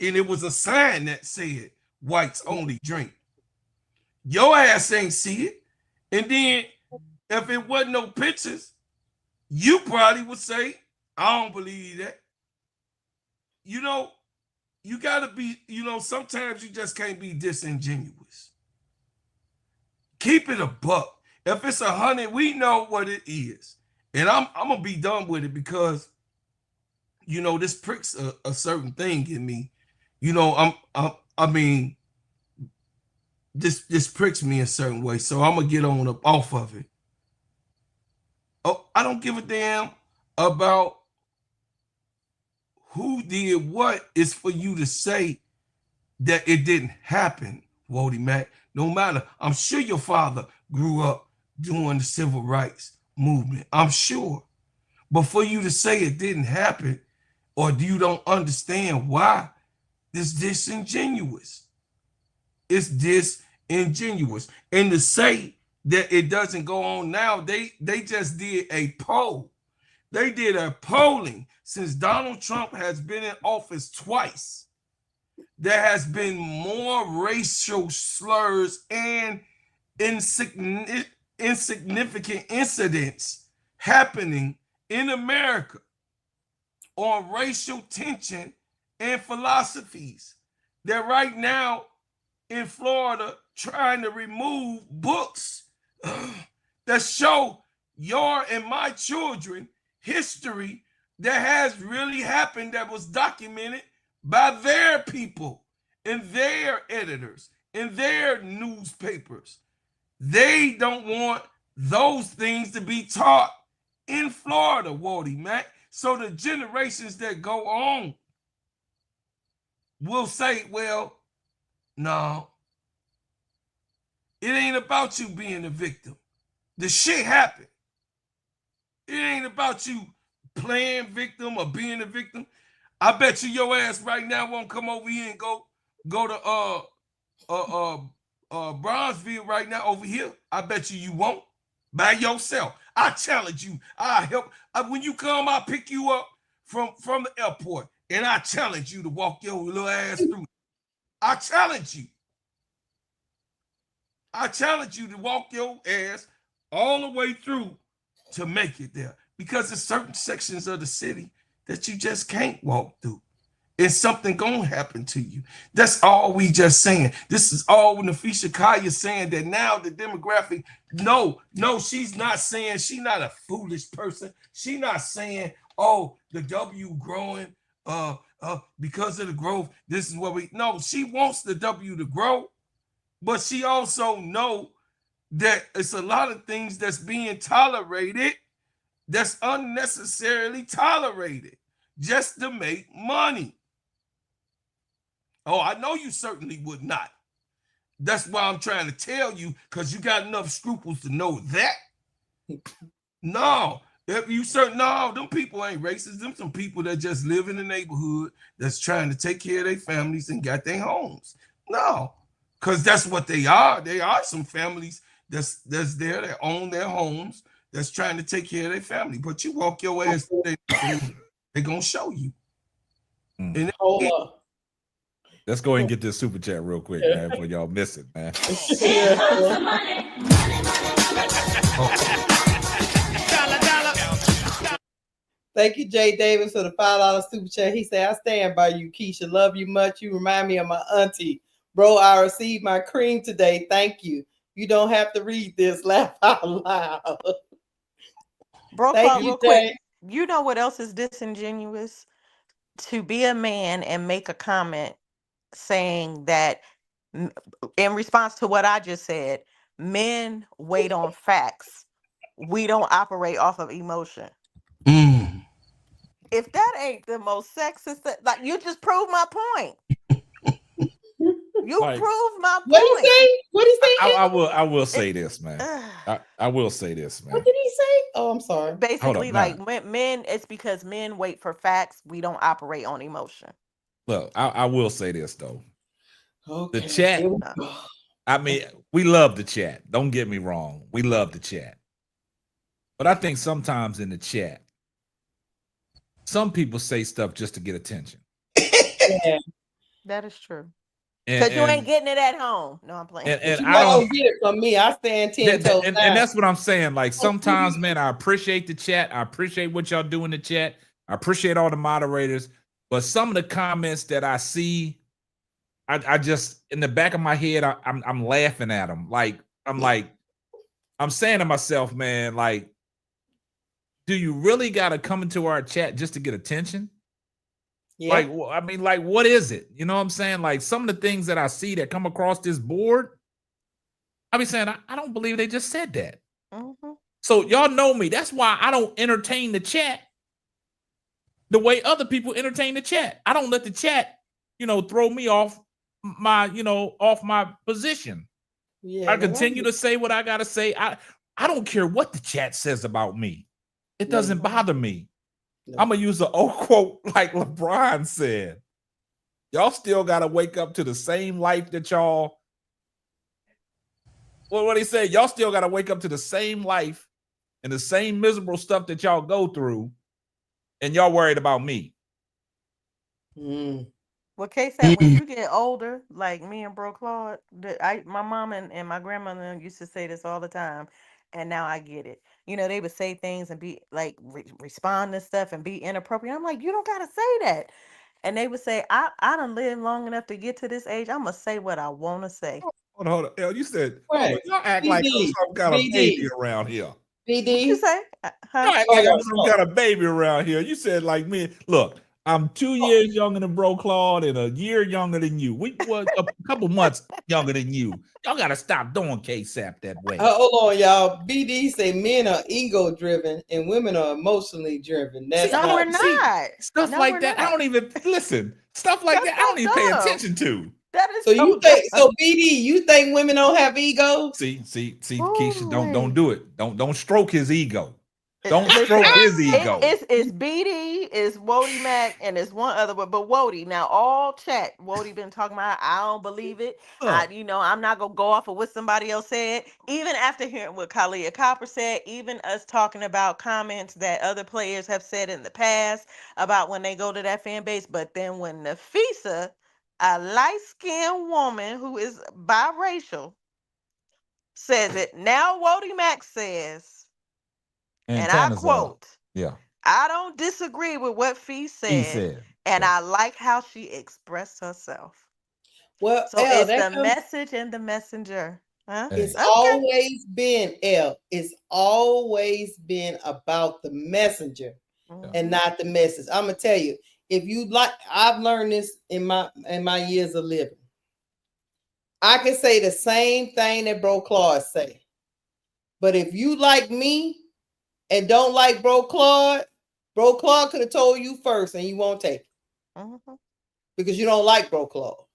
And it was a sign that said whites only drink. Your ass ain't see it. And then if it wasn't no pictures, you probably would say, I don't believe that. You gotta be, sometimes you just can't be disingenuous. Keep it a buck. If it's 100, we know what it is. And I'm gonna be done with it because this pricks a certain thing in me. This pricks me a certain way. So I'm gonna get off of it. Oh, I don't give a damn about who did what. Is for you to say that it didn't happen, Wody Mac. No matter, I'm sure your father grew up during the civil rights movement. I'm sure. But for you to say it didn't happen, or you don't understand why, it's disingenuous. It's disingenuous. And to say that it doesn't go on now, they just did a poll. They did a polling since Donald Trump has been in office twice. There has been more racial slurs and insignificant incidents happening in America on racial tension and philosophies. They're right now in Florida trying to remove books that show your and my children history that has really happened, that was documented by their people and their editors and their newspapers. They don't want those things to be taught in Florida, Wardy Mac. So the generations that go on will say, well, no, it ain't about you being a victim. The shit happened. It ain't about you playing victim or being a victim. I bet you your ass right now won't come over here and go to Bronzeville right now over here. I bet you won't by yourself. I challenge you. I help. When you come, I'll pick you up from the airport and I challenge you to walk your little ass through. I challenge you. I challenge you to walk your ass all the way through to make it there, because there's certain sections of the city that you just can't walk through. And something gonna happen to you. That's all we just saying. This is all Napheesa Collier saying, that now the demographic, no, she's not saying, she's not a foolish person. She's not saying, oh, the W growing because of the growth. This is what we, no, she wants the W to grow, but she also know that it's a lot of things that's being tolerated that's unnecessarily tolerated just to make money. Oh, I know you certainly would not. That's why I'm trying to tell you, because you got enough scruples to know that. No, if you no, them people ain't racist. Them some people that just live in the neighborhood that's trying to take care of their families and got their homes. No, because that's what they are. They are some families that's there that own their homes, that's trying to take care of their family. But you walk your ass, they're gonna show you. And hold up. Let's go ahead and get this super chat real quick, man, before y'all miss it, man. Thank you, Jay Davis, for the $5 super chat. He said, I stand by you, Keisha. Love you much. You remind me of my auntie. Bro, I received my cream today. Thank you. You don't have to read this. Laugh out loud. Bro, real quick. You know what else is disingenuous? To be a man and make a comment saying that, in response to what I just said, men wait on facts. We don't operate off of emotion. If that ain't the most sexist, like, you just proved my point. You proved my point. What did he say? I will say this, man. I will say this, man. What did he say? Oh, I'm sorry. Basically, like, men, it's because men wait for facts. We don't operate on emotion. Look, I will say this though. Okay. The chat. I mean, we love the chat. Don't get me wrong. We love the chat. But I think sometimes in the chat, some people say stuff just to get attention. Yeah. That is true. Because you ain't getting it at home. No, I'm playing. And I don't get it from me. I stand 10 toes down. And that's what I'm saying. Like, sometimes, man, I appreciate the chat. I appreciate what y'all do in the chat. I appreciate all the moderators. But some of the comments that I see, I just, in the back of my head, I'm laughing at them. Like, I'm saying to myself, man, like, do you really got to come into our chat just to get attention? Yeah. Like, I mean, like, what is it? You know what I'm saying? Like, some of the things that I see that come across this board, I be saying, I don't believe they just said that. Mm-hmm. So y'all know me. That's why I don't entertain the chat the way other people entertain the chat. I don't let the chat, throw me off my position. Yeah, I continue to say what I got to say. I don't care what the chat says about me. It doesn't bother me. I'm going to use an old quote like LeBron said. Y'all still got to wake up to the same life that y'all, what he said, y'all still got to wake up to the same life and the same miserable stuff that y'all go through, and y'all worried about me. Well, Kay said, when you get older, like me and Bro Claude, my mom and my grandmother used to say this all the time, and now I get it. They would say things and be like, respond to stuff and be inappropriate. I'm like, you don't gotta say that. And they would say, I done lived long enough to get to this age. I'm gonna say what I want to say. Hold on. You said, y'all act like I'm some kind of baby around here. BD. What you say? Y'all act like I'm some kind of baby around here. You said, like, me. Look, I'm 2 years younger than Bro Claude and a year younger than you. We was a couple months younger than you. Y'all gotta stop doing KSAP that way. Hold on, y'all. BD say men are ego driven and women are emotionally driven. That's no, we're not. Stuff like that. I don't even listen. Stuff like that. I don't even pay attention to. That is so you think so, BD? You think women don't have ego? See, Keisha, don't do it. Don't stroke his ego. Don't stroke his ego. It's BD, it's Wody Mac, and it's one other one. But Wody, now all chat, Wody been talking about, I don't believe it. I'm not gonna go off of what somebody else said. Even after hearing what Collier Copper said, even us talking about comments that other players have said in the past about when they go to that fan base. But then when Napheesa, a light-skinned woman who is biracial, says it, now Wody Mac says, and I quote, I don't disagree with what Fee said, and I like how she expressed herself. Well, so it's the message and the messenger. Huh? It's always been, it's always been about the messenger and not the message. I'm gonna tell you, if you like, I've learned this in my years of living. I can say the same thing that Bro Claude say, but if you like me and don't like Bro Claude could have told you first and you won't take it because you don't like Bro Claude.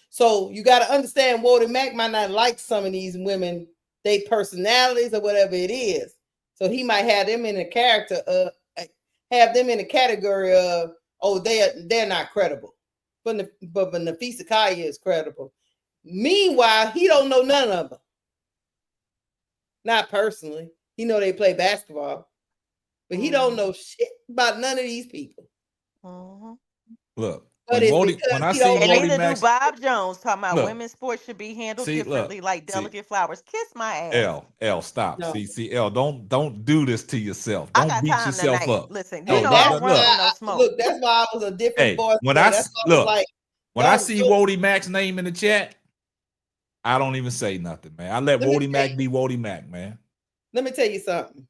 So you got to understand Wody Mac might not like some of these women, they personalities or whatever it is. So he might have them in a character, have them in a category of, oh, they're not credible. But Napheesa Collier is credible. Meanwhile, he don't know none of them. Not personally. He know they play basketball, but he don't know shit about none of these people. Look, but when I see Wody Mac, Bob Jones talking about women's sports should be handled differently, like delicate flowers. Kiss my ass. L, stop. No. See, L, don't do this to yourself. Don't beat yourself up. Listen, you know I don't run from no smoke. Look, that's why I was a different voice. When I see Wody Mac's name in the chat, I don't even say nothing, man. I let Wody Mac be Wody Mac, man. Let me tell you something.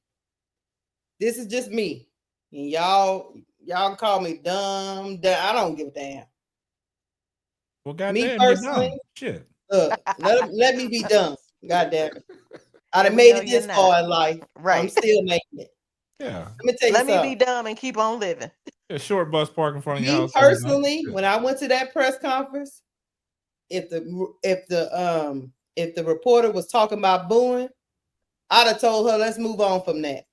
This is just me. And y'all call me dumb. I don't give a damn. Well, goddamn, me personally, shit. Let me be dumb. Goddamn it. I'd have made it this far in life. Right. I'm still making it. Yeah. Let me tell you something. Let me be dumb and keep on living. A short bus park in front of your house. Personally, when I went to that press conference, if the reporter was talking about booing, I'd have told her, let's move on from that.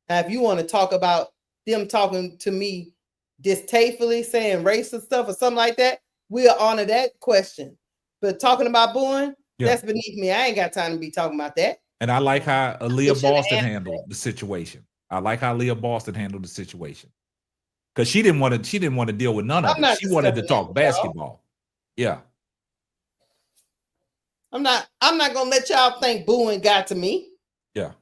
Now, if you want to talk about them talking to me distastefully, saying racist stuff or something like that, we'll honor that question. But talking about booing, that's beneath me. I ain't got time to be talking about that. And I like how Aaliyah Boston handled the situation. Because she didn't want to deal with none of it. She wanted to talk basketball. Yeah. I'm not gonna let y'all think booing got to me. Yeah.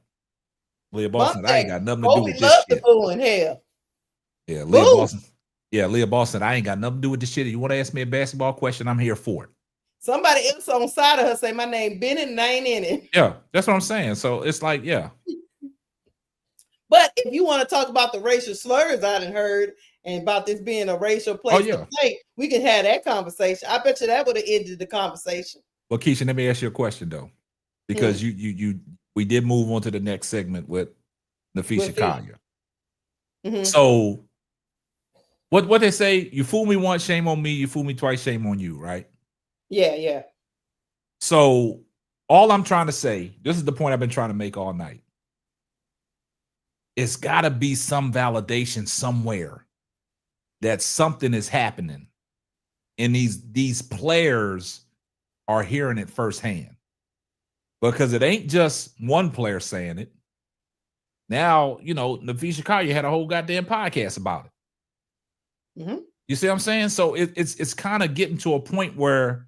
Leah Boston, I ain't got nothing to do with this shit. Booing, hell. Yeah, Leah Boston. Yeah, Leah Boston, I ain't got nothing to do with this shit. You want to ask me a basketball question? I'm here for it. Somebody else on the side of her say my name Bennett and I ain't in it. Yeah, that's what I'm saying. So it's like, yeah. But if you want to talk about the racial slurs I done heard and about this being a racial place to play, we can have that conversation. I bet you that would have ended the conversation. Well, Keisha, let me ask you a question though, because we did move on to the next segment with Napheesa Collier. So, what they say? You fool me once, shame on me. You fool me twice, shame on you. Right? Yeah. So, all I'm trying to say, this is the point I've been trying to make all night. It's got to be some validation somewhere that something is happening, and these players are hearing it firsthand, because it ain't just one player saying it. Now, Napheesa Collier had a whole goddamn podcast about it. You see what I'm saying? So it's kind of getting to a point where,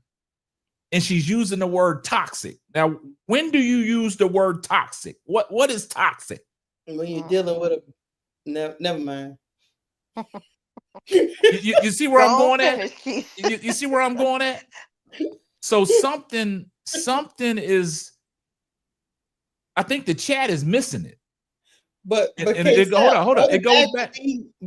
and she's using the word toxic. Now, when do you use the word toxic? What is toxic? When you're dealing with never mind. You see where I'm going at? You see where I'm going at? So something is, I think the chat is missing it. But hold on. It goes back.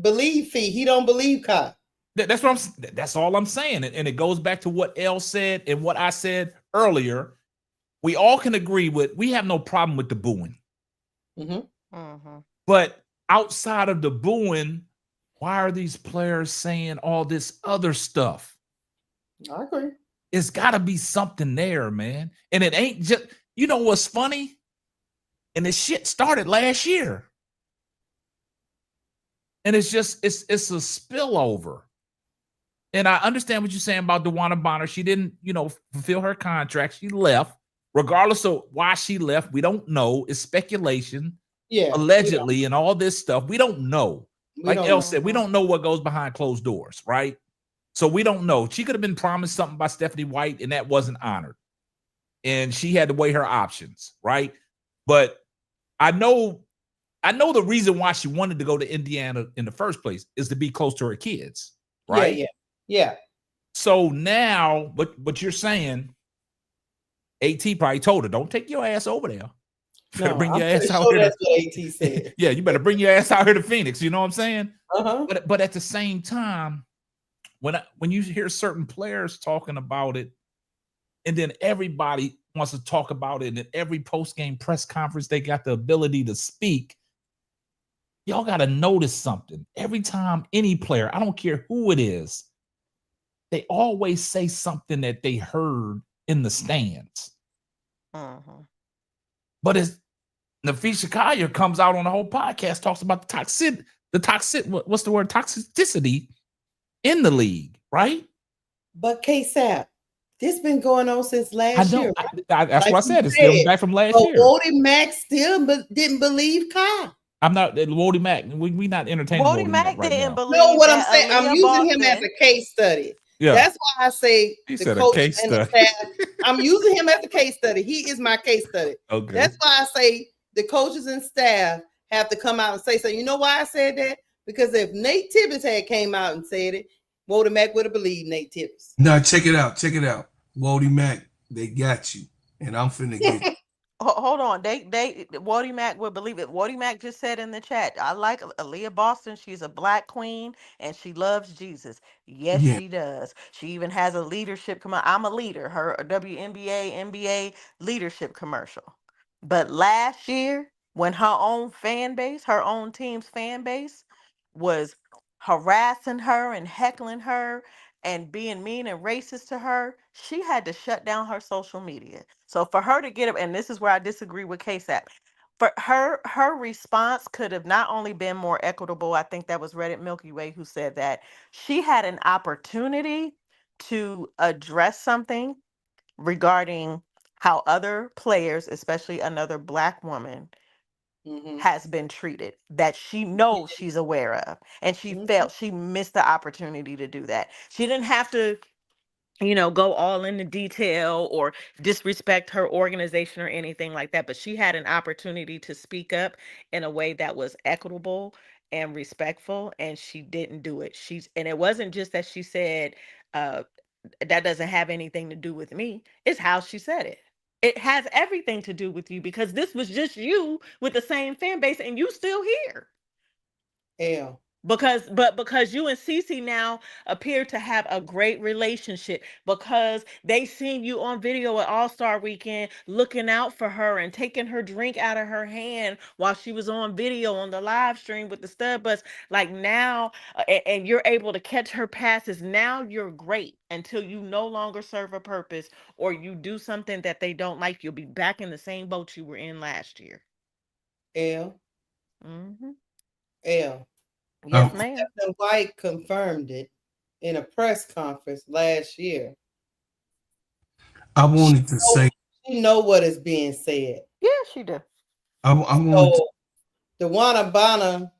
Believe Fee. He don't believe Kai. That's all I'm saying. And it goes back to what Elle said and what I said earlier. We all can agree we have no problem with the booing. But outside of the booing, why are these players saying all this other stuff? I agree. It's got to be something there, man. And it ain't just, you know what's funny? And this shit started last year. And it's a spillover. And I understand what you're saying about DeWanna Bonner. She didn't, fulfill her contract. She left. Regardless of why she left, we don't know. It's speculation. Yeah. Allegedly and all this stuff. We don't know. Like Elle said, we don't know what goes behind closed doors, right? So we don't know. She could have been promised something by Stephanie White, and that wasn't honored. And she had to weigh her options, right? But I know the reason why she wanted to go to Indiana in the first place is to be close to her kids, right? Yeah. So now, what you're saying, AT probably told her, don't take your ass over there. You better bring your ass out here. That's what AT said. Yeah, you better bring your ass out here to Phoenix. You know what I'm saying? But at the same time, when you hear certain players talking about it, and then everybody wants to talk about it, and at every post-game press conference, they got the ability to speak. Y'all got to notice something. Every time any player, I don't care who it is, they always say something that they heard in the stands. But as Napheesa Collier comes out on the whole podcast, talks about what's the word? Toxicity in the league, right? But KSAP, this been going on since last year. That's what I said. It's still back from last year. Wody Mack still didn't believe Kai. I'm not Wody Mack. We not entertaining Wody Mack right didn't now. believe. No, what I'm saying, Aaliyah I'm using Boston. him as a case study. Yeah. That's why I say He the said coach a case and the study. staff. I'm using him as a case study. He is my case study. Okay. That's why I say the coaches and staff have to come out and say so. You know why I said that? Because if Nate Tibbetts had came out and said it, Wody Mack would have believed Nate Tibbetts. No, check it out. Wody Mack, they got you. And I'm finna get you. Hold on. Wody Mack would believe it. Wody Mack just said in the chat, I like Aaliyah Boston. She's a black queen and she loves Jesus. Yes, she does. She even has a leadership commercial. I'm a leader. Her WNBA, NBA leadership commercial. But last year, when her own fan base, her own team's fan base was harassing her and heckling her and being mean and racist to her, she had to shut down her social media. So for her to get up, and this is where I disagree with KSAP, for her response could have not only been more equitable, I think that was Reddit Milky Way who said that, she had an opportunity to address something regarding how other players, especially another black woman, has been treated that she knows she's aware of. And she felt she missed the opportunity to do that. She didn't have to, go all into detail or disrespect her organization or anything like that. But she had an opportunity to speak up in a way that was equitable and respectful. And she didn't do it. And it wasn't just that she said, that doesn't have anything to do with me. It's how she said it. It has everything to do with you because this was just you with the same fan base and you still here. Yeah. Because you and Cece now appear to have a great relationship because they seen you on video at All-Star Weekend looking out for her and taking her drink out of her hand while she was on video on the live stream with the stud bus. Like now, and you're able to catch her passes. Now you're great until you no longer serve a purpose or you do something that they don't like. You'll be back in the same boat you were in last year. L. Yes, ma'am. Stephanie White confirmed it in a press conference last year. I wanted to say, you know what is being said. Yeah, she did. DeWanna Bonner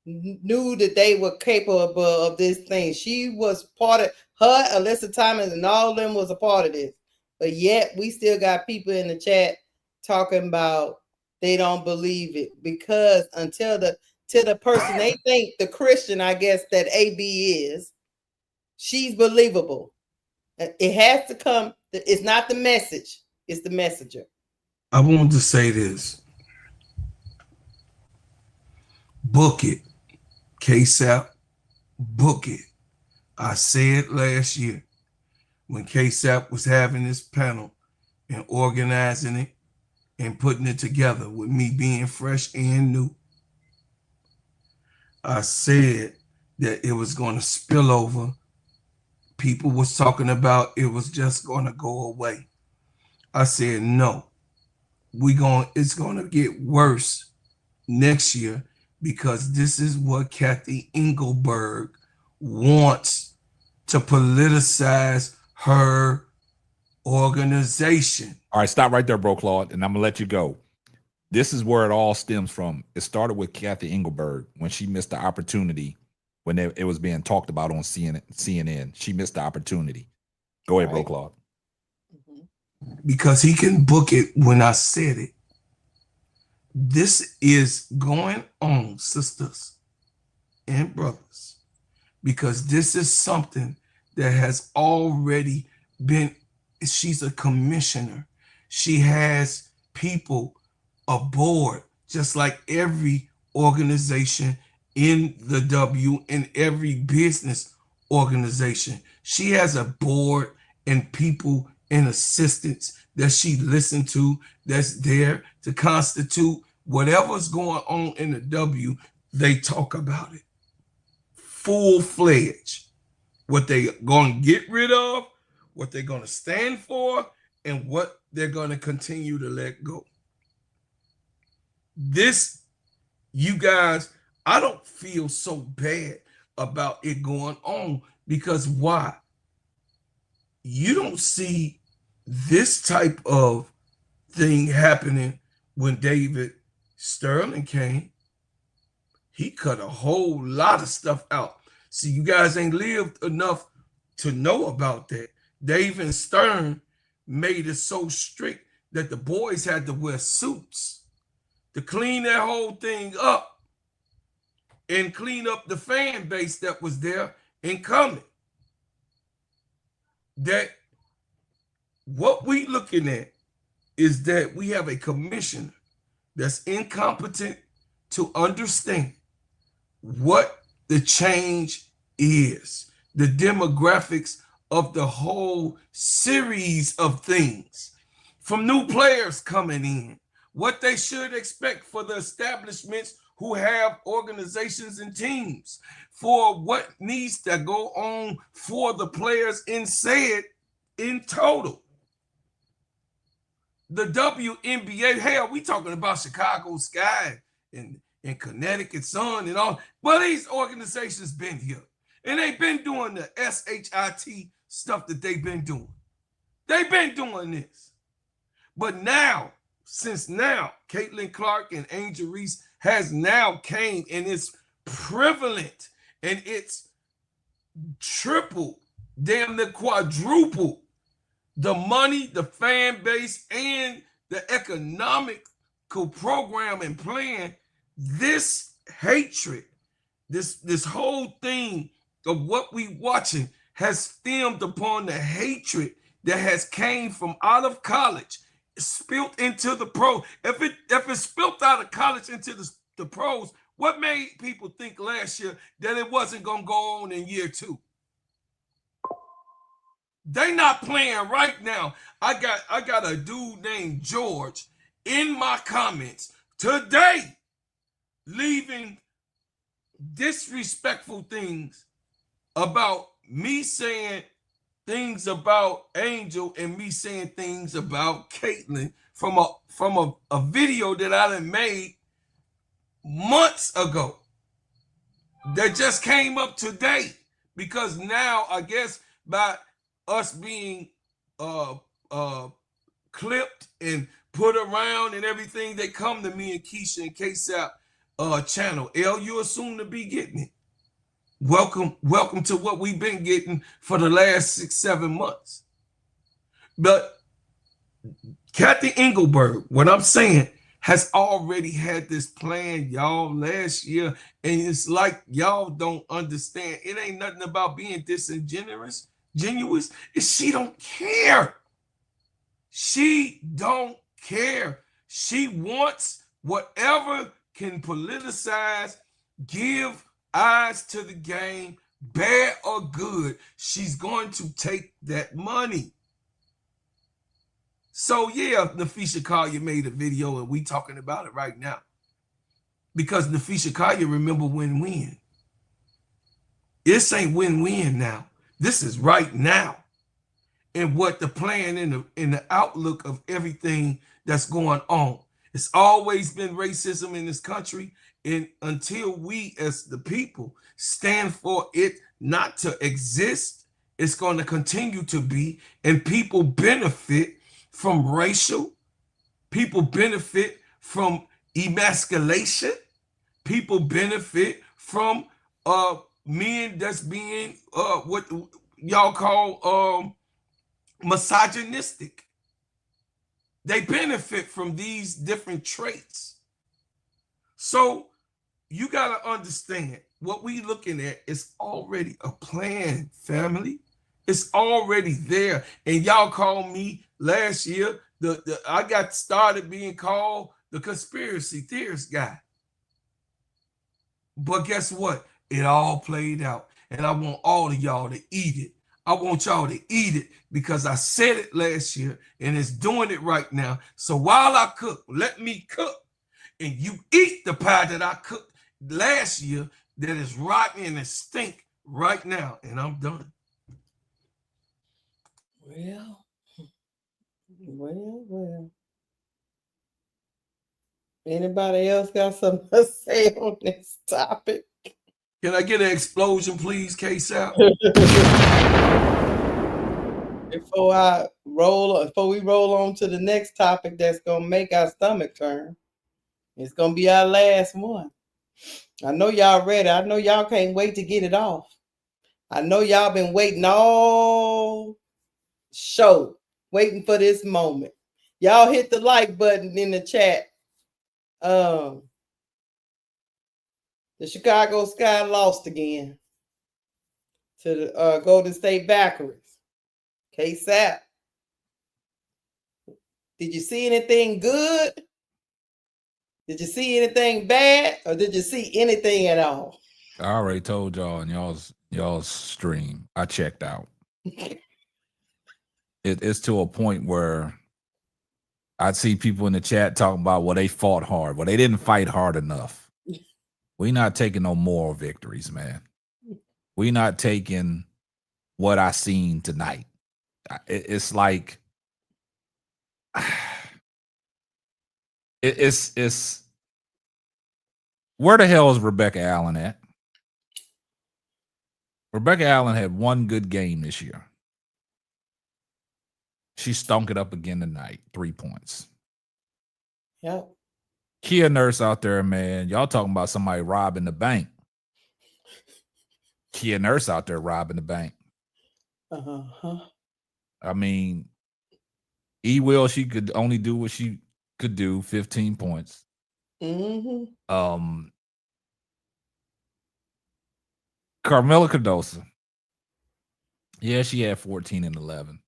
knew that they were capable of this thing. She was part of her, Alyssa Thomas, and all of them was a part of this. But yet we still got people in the chat talking about they don't believe it because until the person they think the Christian, I guess that AB is, she's believable. It has to come. It's not the message. It's the messenger. I wanted to say this. Book it. KSAP, book it. I said last year when KSAP was having this panel and organizing it and putting it together with me being fresh and new, I said that it was going to spill over. People was talking about it was just going to go away. I said, no, it's going to get worse next year because this is what Kathy Engelberg wants to politicize her organization. All right, stop right there, bro, Claude, and I'm going to let you go. This is where it all stems from. It started with Kathy Engelberg when she missed the opportunity when it was being talked about on CNN. She missed the opportunity. Go ahead, bro, Claude. Because he can book it when I said it. This is going on, sisters and brothers, because this is something that has already been, she's a commissioner. She has people aboard, just like every organization in the W and every business organization. She has a board and people and assistants that she listened to that's there to constitute whatever's going on in the W. They talk about it full-fledged, what they going to get rid of, what they're going to stand for, and what they're going to continue to let go. This, you guys, I don't feel so bad about it going on because why? You don't see this type of thing happening when David Sterling came. He cut a whole lot of stuff out. See, you guys ain't lived enough to know about that. David Stern made it so strict that the boys had to wear suits to clean that whole thing up and clean up the fan base that was there and coming. That what we looking at is that we have a commissioner that's incompetent to understand what the change is, the demographics of the whole series of things, from new players coming in, what they should expect for the establishments who have organizations and teams, for what needs to go on for the players in total. The WNBA, hell, we talking about Chicago Sky and Connecticut Sun and all. Well, these organizations been here. And they've been doing the SHIT stuff that they've been doing. They've been doing this. But now, since now, Caitlin Clark and Angel Reese has now came and it's prevalent and it's triple, damn near quadruple the money, the fan base, and the economical program and plan. This hatred, this whole thing of what we watching has stemmed upon the hatred that has came from out of college, spilt into the pro. If it spilt out of college into the pros, what made people think last year that it wasn't gonna go on in year two? They not playing right now. I got a dude named George in my comments today leaving disrespectful things about me saying things about Angel and me saying things about Caitlin from a video that I done made months ago that just came up today, because now I guess by us being clipped and put around and everything, they come to me and Keisha and KSAP channel. L, you're soon to be getting it. Welcome to what we've been getting for the last 6-7 months. But Kathy Engelberg, what I'm saying, has already had this plan, y'all, last year. And it's like y'all don't understand. It ain't nothing about being disingenuous. She don't care. She don't care. She wants whatever can politicize give eyes to the game, bad or good, she's going to take that money. So yeah, Napheesa Collier made a video and we talking about it right now. Because Napheesa Collier remember win-win. This ain't win-win now. This is right now. And what the plan in the outlook of everything that's going on. It's always been racism in this country. And until we as the people stand for it not to exist, it's going to continue to be. And people benefit from racial. People benefit from emasculation. People benefit from men that's being what y'all call misogynistic. They benefit from these different traits. So you got to understand what we looking at is already a plan, family. It's already there. And y'all called me last year. I got started being called the conspiracy theorist guy. But guess what? It all played out. And I want all of y'all to eat it. I want y'all to eat it because I said it last year and it's doing it right now. So while I cook, let me cook. And you eat the pie that I cooked last year that is rotten and it stink right now. And I'm done. Well. Anybody else got something to say on this topic? Can I get an explosion, please, K-Sap? Before we roll on to the next topic that's gonna make our stomach turn. It's gonna be our last one. I know y'all ready. I know y'all can't wait to get it off. I know y'all been waiting all show, waiting for this moment. Y'all hit the like button in the chat. The Chicago Sky lost again to the Golden State Valkyries. K-Sap, did you see anything good? Did you see anything bad? Or did you see anything at all? I already told y'all in y'all's stream. I checked out. It's to a point where I see people in the chat talking about, well, they fought hard. Well, they didn't fight hard enough. We not taking no moral victories, man. We not taking what I seen tonight. It's like it's where the hell is Rebecca Allen at? Rebecca Allen had one good game this year. She stunk it up again tonight. 3 points. Yep. Kia Nurse out there, man. Y'all talking about somebody robbing the bank. Kia Nurse out there robbing the bank. I mean, E-Will, she could only do what she could do, 15 points. Mm-hmm. Carmela Cardoso. Yeah, she had 14 and 11.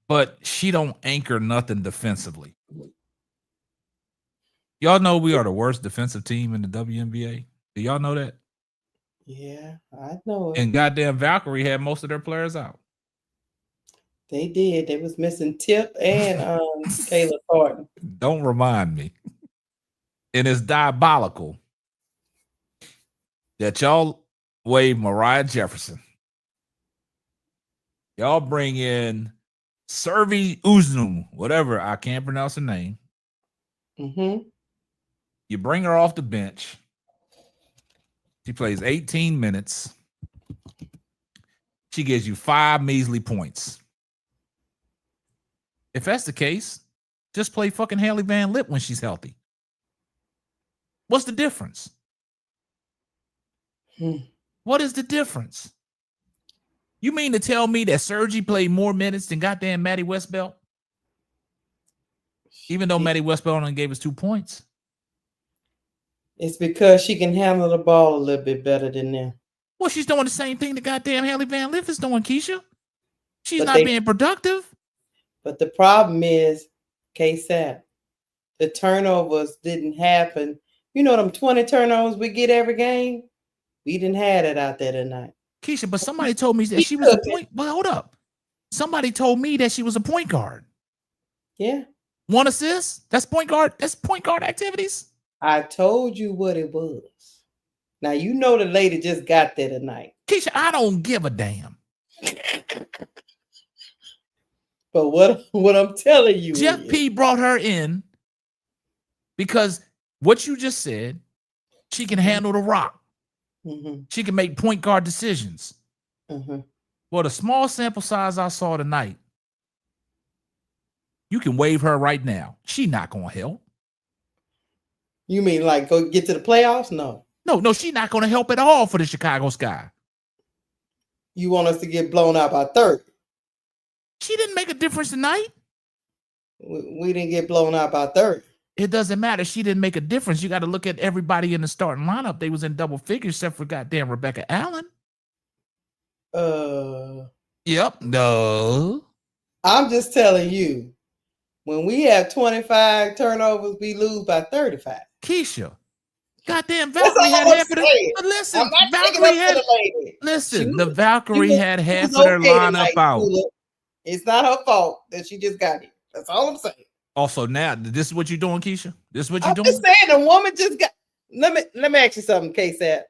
But she don't anchor nothing defensively. Y'all know we are the worst defensive team in the WNBA. Do y'all know that? Yeah, I know it. And goddamn Valkyrie had most of their players out. They did. They was missing Tip and Kayla Thornton. Don't remind me. And it's diabolical that y'all waive Mariah Jefferson. Y'all bring in Servi Uznum, whatever. I can't pronounce her name. Mm-hmm. You bring her off the bench. She plays 18 minutes. She gives you 5 measly points. If that's the case, just play fucking Haley Van Lip when she's healthy. What's the difference? What is the difference? You mean to tell me that Sergi played more minutes than goddamn Maddie Westbelt? Even though Maddie Westbelt only gave us 2 points. It's because she can handle the ball a little bit better than them. Well, she's doing the same thing that goddamn Haley Van Lip is doing, Keisha. She's not being productive. But the problem is, K-Sap, the turnovers didn't happen You know them 20 turnovers we get every game? We didn't have it out there tonight. Keisha, but somebody told me that she was a point. But hold up. Somebody told me that she was a point guard. Yeah. 1 assist? That's point guard. That's point guard activities. I told you what it was. Now you know the lady just got there tonight. Keisha, I don't give a damn. But what I'm telling you, Jeff P brought her in because what you just said, she can handle the rock. Mm-hmm. She can make point guard decisions. Mm-hmm. Well, the small sample size I saw tonight, you can waive her right now. She not gonna help. You mean like go get to the playoffs? No. No, she's not gonna help at all for the Chicago Sky. You want us to get blown out by 30? She didn't make a difference tonight. We didn't get blown out by 30. It doesn't matter. She didn't make a difference. You got to look at everybody in the starting lineup. They was in double figures except for goddamn Rebecca Allen. Yep. No. I'm just telling you, when we have 25 turnovers, we lose by 35. Keisha. Goddamn, Valkyrie had half of the. But listen, Valkyrie had. The Valkyrie had half of their lineup out. It's not her fault that she just got it. That's all I'm saying. Also, now this is what you're doing, Keisha. This is what you're doing. I'm just saying, the woman just got. Let me ask you something, K-Sap.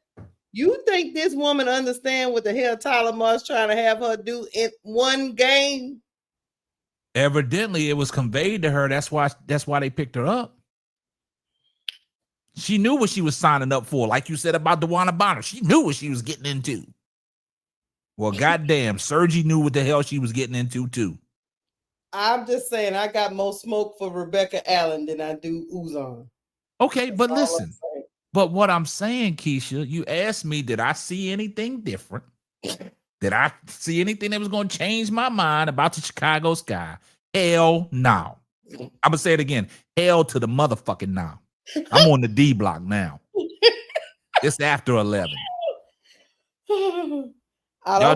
You think this woman understand what the hell Tyler Marsh trying to have her do in one game? Evidently, it was conveyed to her. That's why they picked her up. She knew what she was signing up for. Like you said about DeWanna Bonner. She knew what she was getting into. Well, goddamn, Sergi knew what the hell she was getting into, too. I'm just saying, I got more smoke for Rebecca Allen than I do Uzon. Okay, that's but listen. But what I'm saying, Keisha, you asked me, did I see anything different? Did I see anything that was going to change my mind about the Chicago Sky? Hell no. I'm going to say it again. Hell to the motherfucking no. I'm on the D block now. It's after 11. I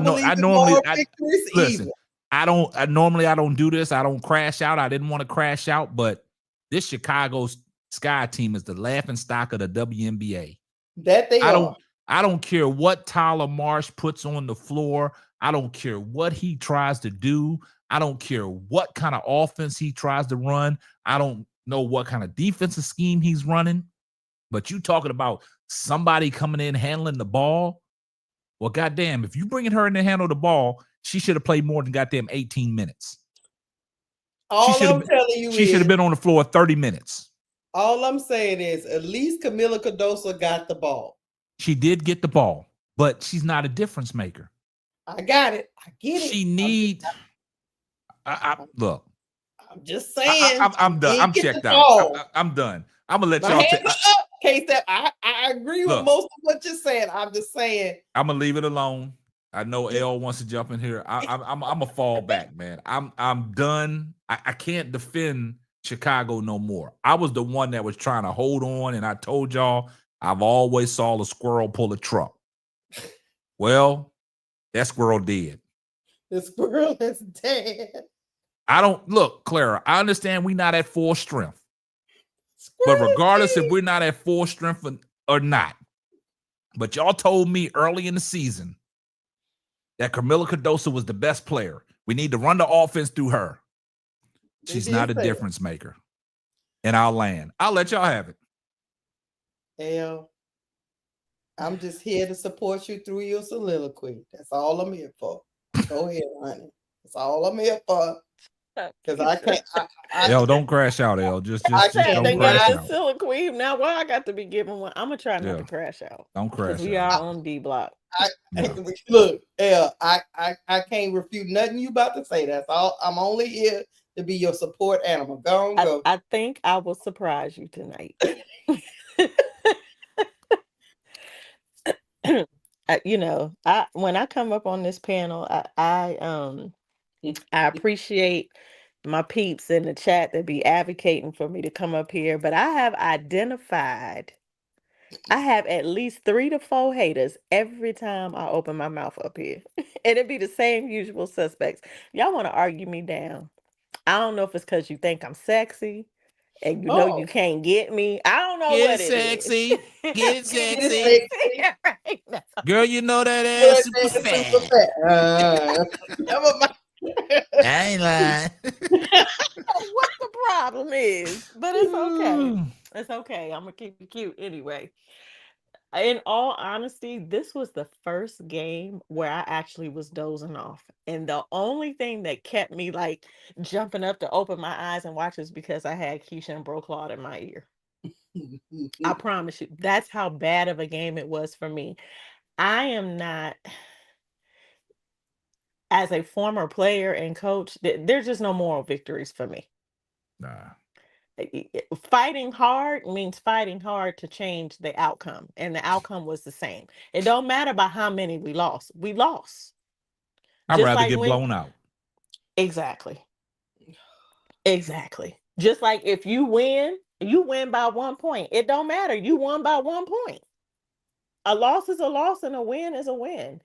normally don't do this. I don't crash out. I didn't want to crash out, but this Chicago Sky team is the laughing stock of the WNBA. That they are. I don't care what Tyler Marsh puts on the floor. I don't care what he tries to do. I don't care what kind of offense he tries to run. I don't know what kind of defensive scheme he's running. But you talking about somebody coming in handling the ball? Well, goddamn, if you bringing her in to handle the ball, she should have played more than goddamn 18 minutes. All I'm telling you she should have been on the floor 30 minutes. All I'm saying is at least Camila Cardoso got the ball. She did get the ball, but she's not a difference maker. I got it. I get it. She needs. Look. I'm just saying. I'm done. I'm checked out. I'm done. I'm gonna let y'all take. K-Step, I agree with most of what you're saying. I'm just saying. I'm gonna leave it alone. I know L wants to jump in here. I'm a fall back, man. I'm done. I can't defend Chicago no more. I was the one that was trying to hold on, and I told y'all I've always saw a squirrel pull a truck. Well, that squirrel dead. The squirrel is dead. I don't look, Clara. I understand we're not at full strength. But regardless if we're not at full strength or not, but y'all told me early in the season that Camila Cardoso was the best player. We need to run the offense through her. She's not a difference maker. And I'll land. I'll let y'all have it. L, I'm just here to support you through your soliloquy. That's all I'm here for. Go ahead, honey. That's all I'm here for. Because I can't. L, don't crash out, L. Just don't crash out. Soliloquy. Now, why I got to be given one? I'm gonna try not to crash out. Don't crash out. We are on D block. Look, L, I can't refute nothing you about to say. That's all. I'm only here to be your support animal. Go. I think I will surprise you tonight. When I come up on this panel, I appreciate my peeps in the chat that be advocating for me to come up here, but I have identified, I have at least 3 to 4 haters every time I open my mouth up here. And it'd be the same usual suspects. Y'all want to argue me down. I don't know if it's because you think I'm sexy. And you know you can't get me. I don't know Get what it it is. sexy. Get it Get sexy. it right now. Girl, you know that ass super fat. Never mind. I ain't lying. What the problem is, but it's okay. It's okay. I'm gonna keep it cute anyway. In all honesty, this was the first game where I actually was dozing off. And the only thing that kept me like jumping up to open my eyes and watch is because I had Keisha and Bro Claude in my ear. I promise you, that's how bad of a game it was for me. I am not, as a former player and coach, there's just no moral victories for me. Nah. Fighting hard means fighting hard to change the outcome, and the outcome was the same. It don't matter about how many we lost. We lost. I'd Just rather like get when blown out. exactly. Exactly. Just like if you win by 1 point. It don't matter. You won by 1 point. A loss is a loss and a win is a win.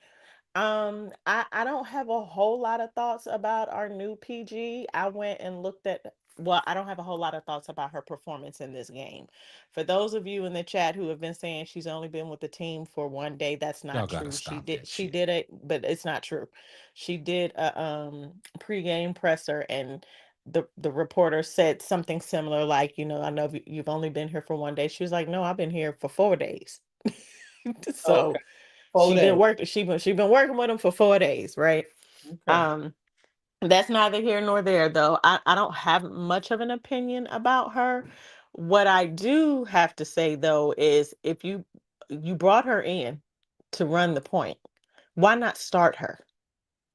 I don't have a whole lot of thoughts about our new PG. I went and looked at, well, I don't have a whole lot of thoughts about her performance in this game. For those of you in the chat who have been saying she's only been with the team for 1 day, that's Y'all not gotta true. stop that She shit. did it, but it's not true. She did a pregame presser, and the reporter said something similar like, I know you've only been here for 1 day. She was like, no, I've been here for 4 days. So Okay. 4 days. she been working with him for 4 days, right? Okay. That's neither here nor there, though. I don't have much of an opinion about her. What I do have to say though is if you brought her in to run the point, why not start her?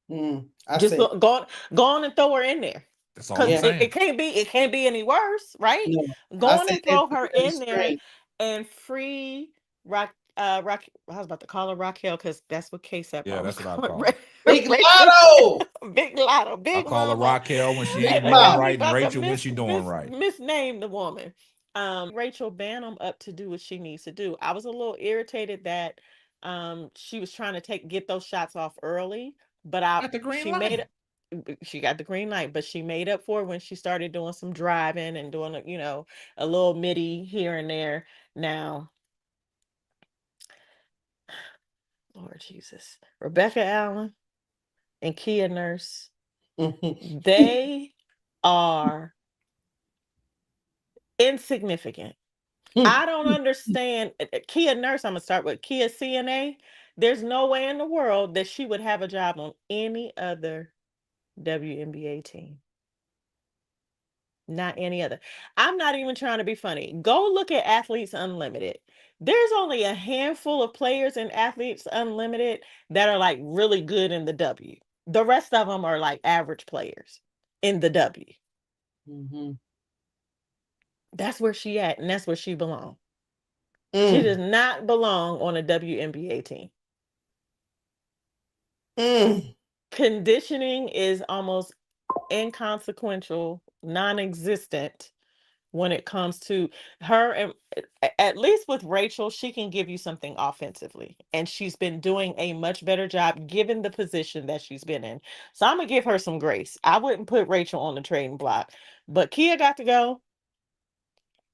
I Just see. go on and throw her in there. That's all Because I'm Yeah. saying. it can't be any worse, right? No. Go I on say and they throw put her her in in there strength. and free Rock. I was about to call her Raquel because that's what KSAP Yeah, always that's what I call call her. her. Big Rachel, Lotto. Big Lotto, I Big call her Mama. Raquel when she Big ain't They doing got Mama. me right, and about to Rachel when she doing right. misname the woman. Rachel Banham up to do what she needs to do. I was a little irritated that she was trying to get those shots off early, but Got the green she light. she got the green light, but she made up for it when she started doing some driving and doing a little midi here and there. Now, Lord Jesus, Rebecca Allen and Kia Nurse, they are insignificant. I don't understand. Kia Nurse, I'm gonna start with Kia CNA. There's no way in the world that she would have a job on any other WNBA team. Not any other. I'm not even trying to be funny. Go look at Athletes Unlimited. There's only a handful of players in Athletes Unlimited that are like really good in the W. The rest of them are like average players in the W. That's where she at, and that's where she belongs. She does not belong on a WNBA team. Conditioning is almost inconsequential, non-existent when it comes to her. And at least with Rachel, she can give you something offensively, and she's been doing a much better job given the position that she's been in. So I'm gonna give her some grace. I wouldn't put Rachel on the trading block, but Kia got to go.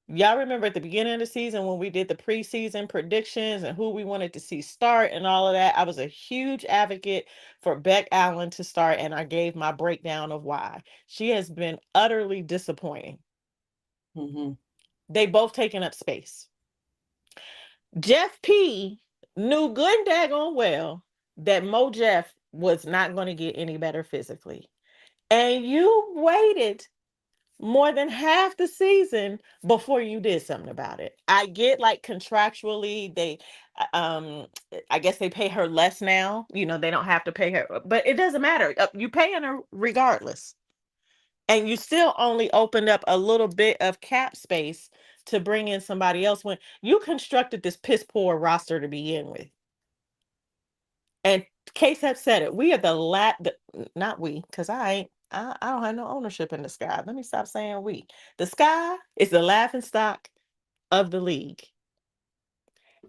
Y'all remember at the beginning of the season when we did the preseason predictions and who we wanted to see start and all of that? I was a huge advocate for Beck Allen to start, and I gave my breakdown of why. She has been utterly disappointing. They both taken up space. Jeff P knew good and daggone well that Mo Jeff was not going to get any better physically. And you waited more than half the season before you did something about it. I get like contractually I guess they pay her less now. They don't have to pay her, but it doesn't matter. You paying her regardless. And you still only opened up a little bit of cap space to bring in somebody else when you constructed this piss poor roster to begin with. And KSAP said it. We are not we, because I don't have no ownership in the Sky. Let me stop saying we. The Sky is the laughing stock of the league.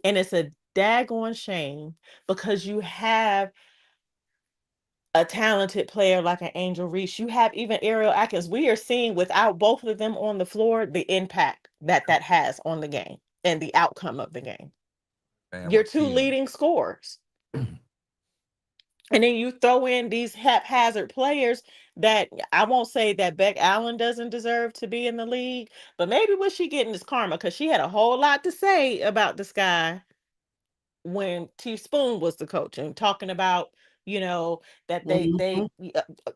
And it's a daggone shame because you have a talented player like an Angel Reese, you have even Ariel Atkins. We are seeing without both of them on the floor, the impact that has on the game and the outcome of the game. Your two leading scorers. And then you throw in these haphazard players that I won't say that Beck Allen doesn't deserve to be in the league, but maybe what she getting is karma, because she had a whole lot to say about this guy when Teaspoon was the coach and talking about, that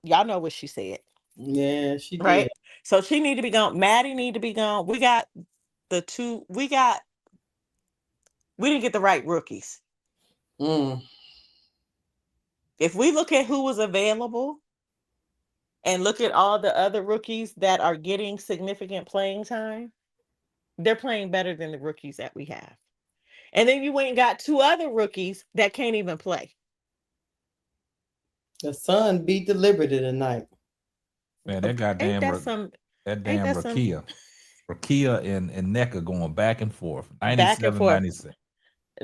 y'all know what she said. Yeah, she did. Right? So she need to be gone. Maddie need to be gone. We didn't get the right rookies. If we look at who was available and look at all the other rookies that are getting significant playing time, they're playing better than the rookies that we have. And then you went and got two other rookies that can't even play. The Sun beat the Liberty tonight. Man, that goddamn Rakia. Rakia and Neca going back and forth. 97-96.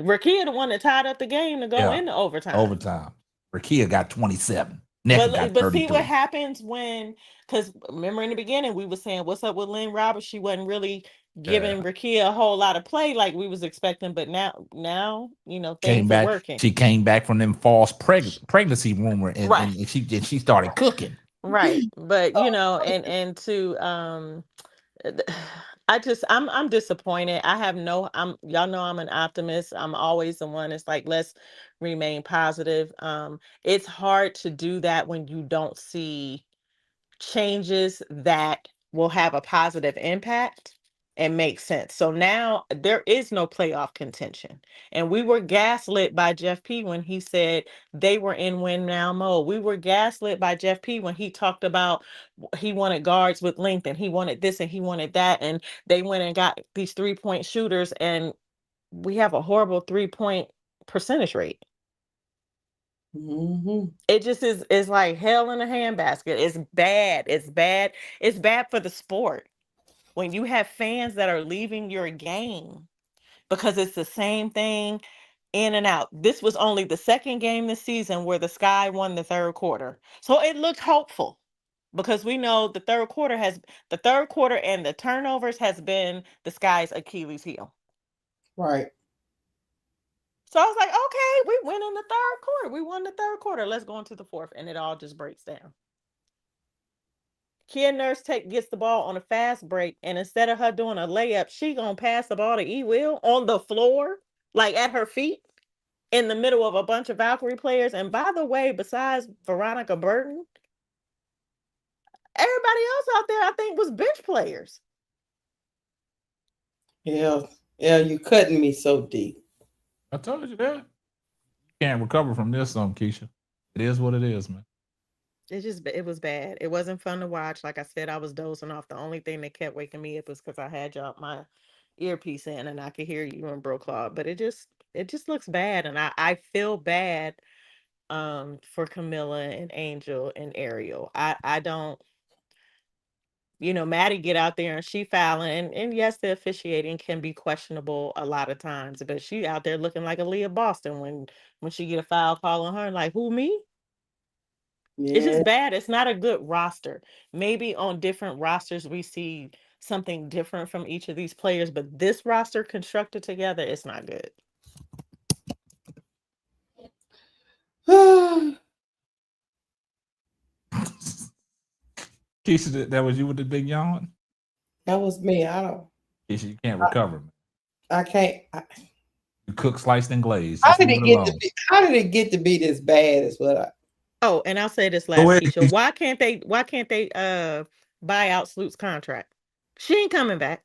Rakia the one that tied up the game to go into overtime. Rakia got 27. But see what happens because remember in the beginning we were saying, what's up with Lynn Roberts? She wasn't really giving Rakia a whole lot of play like we was expecting, but now things are working. She came back from them false pregnancy rumor and she started cooking. Right. But and to I'm disappointed. Y'all know I'm an optimist. I'm always the one that's like, let's remain positive. It's hard to do that when you don't see changes that will have a positive impact and make sense. So now there is no playoff contention. And we were gaslit by Jeff P when he said they were in win now mode. We were gaslit by Jeff P when he talked about he wanted guards with length and he wanted this and he wanted that. And they went and got these 3-point shooters and we have a horrible 3-point percentage rate. It just is like hell in a handbasket. It's bad. It's bad. It's bad for the sport. When you have fans that are leaving your game because it's the same thing in and out. This was only the second game this season where the Sky won the third quarter. So it looked hopeful because we know the third quarter and the turnovers has been the Sky's Achilles heel. Right. So I was like, okay, we win in the third quarter. We won the third quarter. Let's go into the fourth. And it all just breaks down. Kia Nurse gets the ball on a fast break, and instead of her doing a layup, she gonna pass the ball to E-Will on the floor, like at her feet, in the middle of a bunch of Valkyrie players. And by the way, besides Veronica Burton, everybody else out there, I think, was bench players. Yeah, you cutting me so deep. I told you that. You can't recover from this, Keisha. It is what it is, man. It was bad. It wasn't fun to watch. Like I said, I was dozing off. The only thing that kept waking me up was because I had my earpiece in and I could hear you and Bro Claude. But it just looks bad, and I feel bad for Camilla and Angel and Ariel. I don't. Maddie get out there and she fouling, and yes, the officiating can be questionable a lot of times, but she out there looking like Aaliyah Boston when she get a foul call on her, like, who, me? Yeah. It's just bad. It's not a good roster. Maybe on different rosters we see something different from each of these players, but this roster constructed together, it's not good. Keisha, that was you with the big yawn? That was me. I don't. Keisha, you can't recover. I can't. You cook sliced and glazed. How did it get to be this bad? Is what I. Oh, and I'll say this last, Keisha. Why can't they buy out Sloot's contract? She ain't coming back.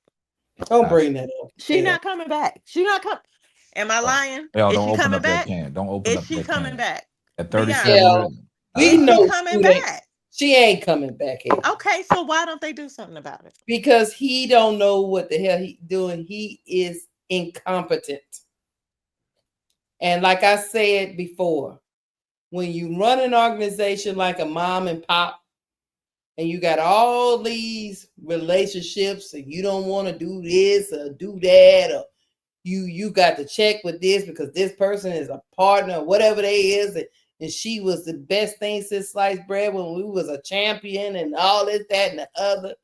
Don't bring that up. She's not coming back. She's not coming. Am I lying? Is she coming back? Don't open up that can. Is she coming back? At 37. We know she coming back. She ain't coming back here. Okay, so why don't they do something about it? Because he don't know what the hell he's doing. He is incompetent. And like I said before, when you run an organization like a mom and pop, and you got all these relationships, and you don't want to do this or do that, or you got to check with this because this person is a partner, or whatever they is, and she was the best thing since sliced bread when we was a champion and all this, that, and the other.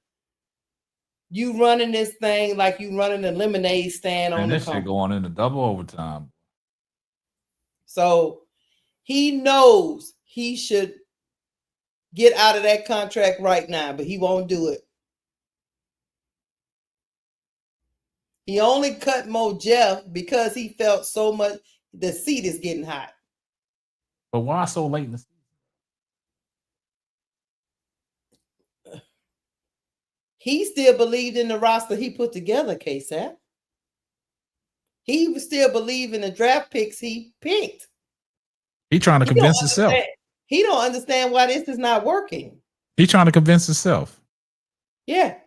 You running this thing like you running a lemonade stand on the this shit going into double overtime. So he knows he should get out of that contract right now, but he won't do it. He only cut Mo Jeff because he felt so much the seat is getting hot. But why so late in the season? He still believed in the roster he put together, K-Sap. He still believe in the draft picks he picked. He trying to convince himself. He don't understand why this is not working. He trying to convince himself. Yeah.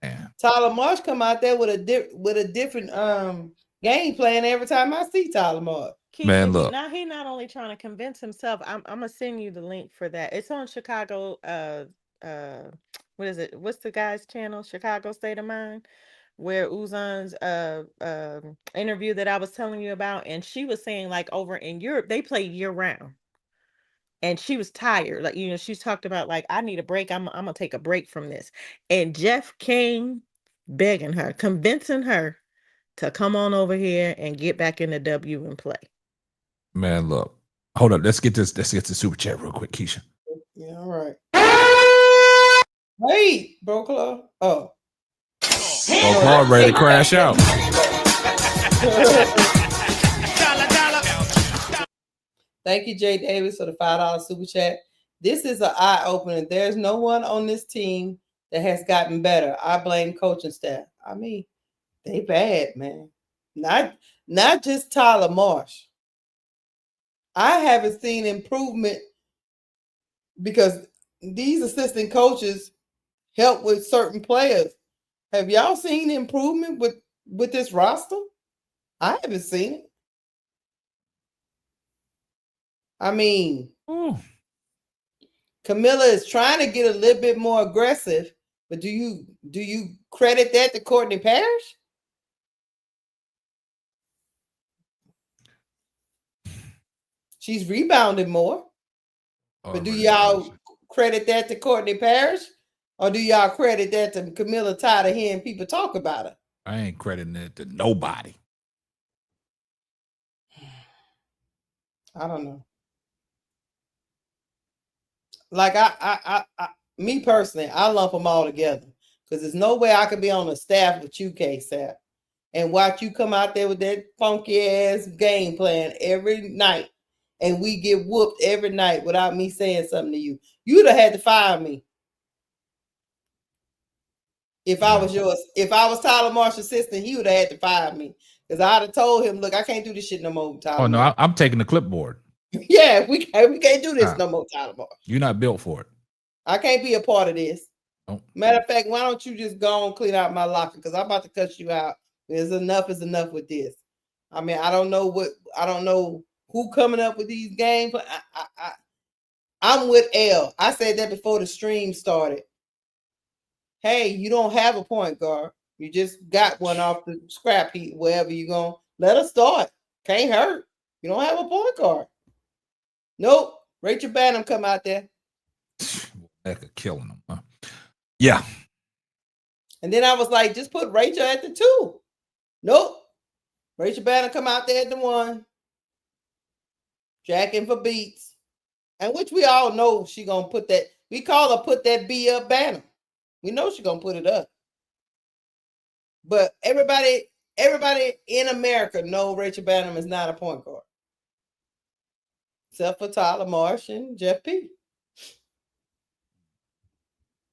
Man. Tyler Marsh come out there with a different game plan every time I see Tyler Marsh. Man, look. Now he not only trying to convince himself. I'm gonna send you the link for that. It's on Chicago. What is it? What's the guy's channel? Chicago State of Mind, where Uzan's interview that I was telling you about, and she was saying like over in Europe they play year round, and she was tired. Like she's talked about like I need a break. I'm gonna take a break from this, and Jeff came begging her, convincing her to come on over here and get back in the W and play. Man, look. Hold up. Let's get the super chat real quick, Keisha. Yeah, all right. Wait, Bro Club. Oh. Bro Club ready to crash out. Thank you, Jay Davis, for the $5 super chat. This is an eye-opener. There's no one on this team that has gotten better. I blame coaching staff. I mean, they bad, man. Not just Tyler Marsh. I haven't seen improvement because these assistant coaches help with certain players. Have y'all seen improvement with this roster? I haven't seen it. I mean, Camilla is trying to get a little bit more aggressive, but do you credit that to Courtney Parrish? She's rebounded more. But do y'all credit that to Courtney Parrish? Or do y'all credit that to Camilla tired of hearing people talk about her? I ain't crediting it to nobody. I don't know. Like I me personally, I lump them all together because there's no way I could be on a staff with you, K-Sap, and watch you come out there with that funky ass game plan every night, and we get whooped every night without me saying something to you. You'd have had to fire me. If I was Tyler Marsh's assistant, he would have had to fire me because I'd have told him, "Look, I can't do this shit no more." Tyler. Oh no, I'm taking the clipboard. Yeah, we can't do this no more, Tyler Marsh. You're not built for it. I can't be a part of this. Oh. Matter of fact, why don't you just go and clean out my locker because I'm about to cut you out. There's enough is enough with this. I mean, I don't know who coming up with these games. I'm with L. I said that before the stream started. Hey, you don't have a point guard. You just got one off the scrap heap, wherever you're going. Let us start. Can't hurt. You don't have a point guard. Nope. Rachel Banham come out there. Heck, killing them. Huh? Yeah. And then I was like, just put Rachel at the 2. Nope. Rachel Banham come out there at the 1. Jacking for beats. And which we all know she gonna put that. We call her put that B up Banham. We know she gonna put it up. But everybody in America know Rachel Banham is not a point guard. Except for Tyler Marsh and Jeff P.